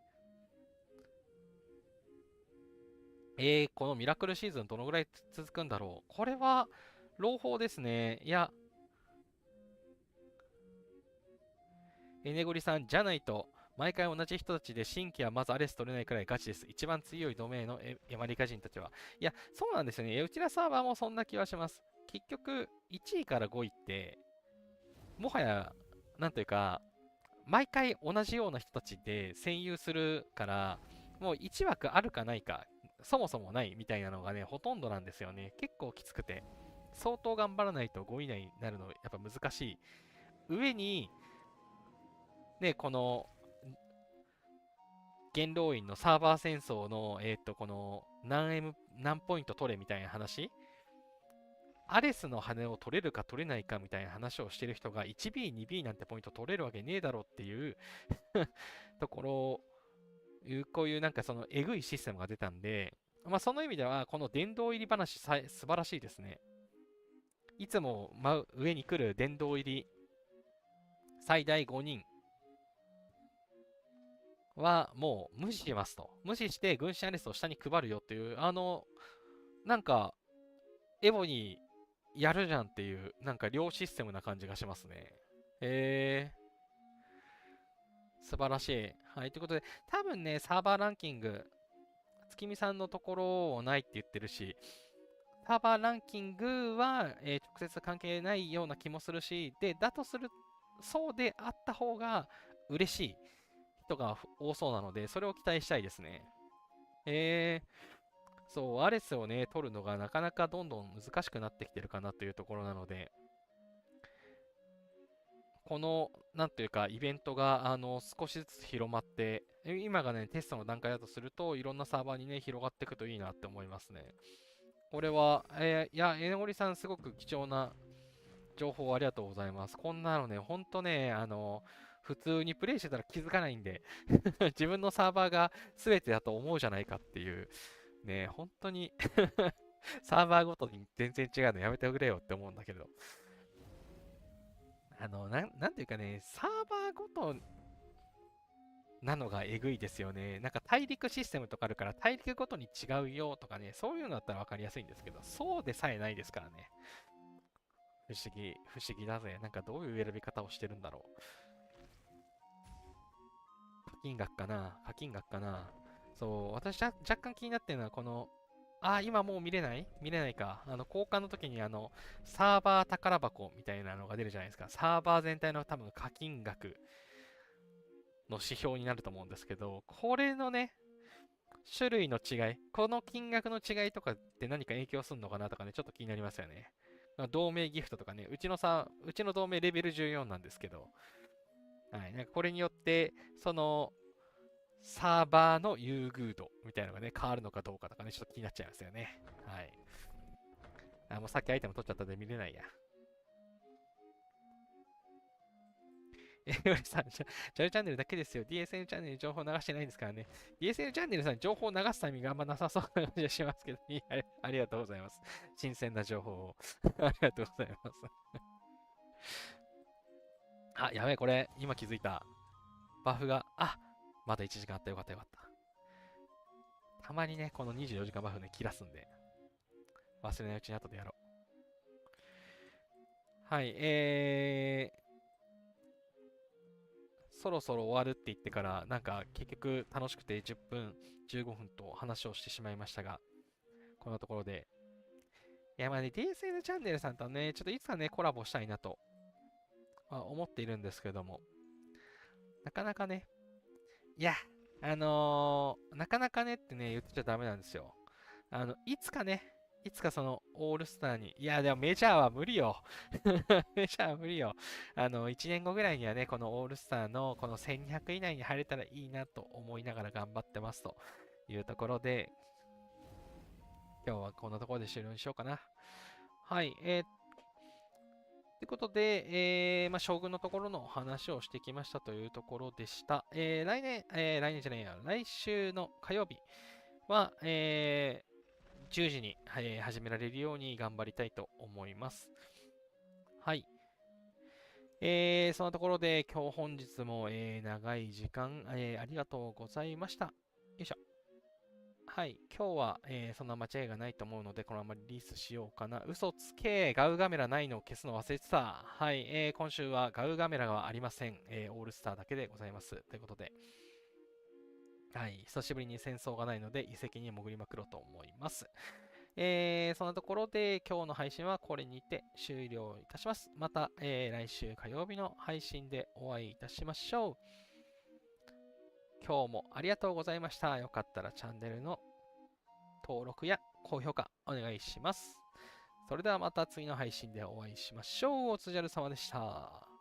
このミラクルシーズンどのぐらい続くんだろう。これは朗報ですね。いや、エネゴリさんじゃないと、毎回同じ人たちで新規はまずアレス取れないくらいガチです。一番強いドメインのエマリカ人たちは。いや、そうなんですよね。うちらサーバーもそんな気はします。結局、1位から5位って、もはや、なんというか、毎回同じような人たちで占有するから、もう1枠あるかないか、そもそもないみたいなのがね、ほとんどなんですよね。結構きつくて。相当頑張らないと5位以内になるのやっぱ難しい。上に、ね、この元老院のサーバー戦争の、この何ポイント取れみたいな話、アレスの羽を取れるか取れないかみたいな話をしてる人が 1B、2B なんてポイント取れるわけねえだろっていうところ、こういうなんかそのえぐいシステムが出たんで、まあその意味ではこの殿堂入り話素晴らしいですね。いつも上に来る殿堂入り最大5人はもう無視しますと。無視して軍師アレスを下に配るよっていう、なんか、エボにやるじゃんっていう、なんか両システムな感じがしますね。素晴らしい。はい、ということで、多分ね、サーバーランキング、月見さんのところをないって言ってるし、サーバーランキングは、直接関係ないような気もするし、で、だとする、そうであった方が嬉しい人が多そうなので、それを期待したいですね。そう、アレスをね、取るのがなかなかどんどん難しくなってきてるかなというところなので、この、なんというか、イベントが、少しずつ広まって、今がね、テストの段階だとすると、いろんなサーバーにね、広がっていくといいなって思いますね。これは、いや、えのごりさん、すごく貴重な情報ありがとうございます。こんなのね、ほんとね、普通にプレイしてたら気づかないんで自分のサーバーが全てだと思うじゃないかっていう、ね、本当にサーバーごとに全然違うのやめてくれよって思うんだけど、なんていうかね、サーバーごとなのがえぐいですよね。なんか大陸システムとかあるから大陸ごとに違うよとかね、そういうのだったら分かりやすいんですけど、そうでさえないですからね。不思議だぜ。なんかどういう選び方をしてるんだろう。課金額かな課金額かな。そう、私若干気になってるのはこの、今もう見れないか。交換の時にサーバー宝箱みたいなのが出るじゃないですか。サーバー全体の多分課金額の指標になると思うんですけど、これのね、種類の違い、この金額の違いとかって何か影響するのかなとかね、ちょっと気になりますよね。同盟ギフトとかね、うちの同盟レベル14なんですけど、はい、なんかこれによって、その、サーバーの優遇度みたいなのがね、変わるのかどうかとかね、ちょっと気になっちゃいますよね。はい。もうさっきアイテム取っちゃったんで見れないや。よりさん、チャルチャンネルだけですよ。DSN チャンネルに情報流してないんですからね。DSN チャンネルさん、情報を流すタイミングがあんまなさそうな感じがしますけど、いやありがとうございます。新鮮な情報を。ありがとうございます。やべえ、これ、今気づいた。バフが、まだ1時間あった。よかったよかった。たまにね、この24時間バフね、切らすんで、忘れないうちに後でやろう。はい、そろそろ終わるって言ってから、なんか結局楽しくて10分、15分と話をしてしまいましたが、こんなところで。いや、まあね、DSN チャンネルさんとね、ちょっといつかね、コラボしたいなと、思っているんですけども、なかなかね、いや、なかなかねってね、言っちゃダメなんですよ。いつかね、いつかそのオールスターに、いや、でもメジャーは無理よ。メジャーは無理よ。1年後ぐらいにはね、このオールスターのこの1200以内に入れたらいいなと思いながら頑張ってますというところで、今日はこんなところで終了にしようかな。はい。ということで、将軍のところの話をしてきましたというところでした。来年じゃないや、来週の火曜日は、10時に、始められるように頑張りたいと思います。はい。そのところで本日も、長い時間、ありがとうございました。よいしょ。はい。今日は、そんな間違いがないと思うので、このままリリースしようかな。嘘つけ、ガウガメラないのを消すの忘れてた。はい。今週はガウガメラがありません。オールスターだけでございます。ということで、はい。久しぶりに戦争がないので、遺跡に潜りまくろうと思います。そんなところで今日の配信はこれにて終了いたします。また、来週火曜日の配信でお会いいたしましょう。今日もありがとうございました。よかったらチャンネルの登録や高評価お願いします。それではまた次の配信でお会いしましょう。おつじゃる様でした。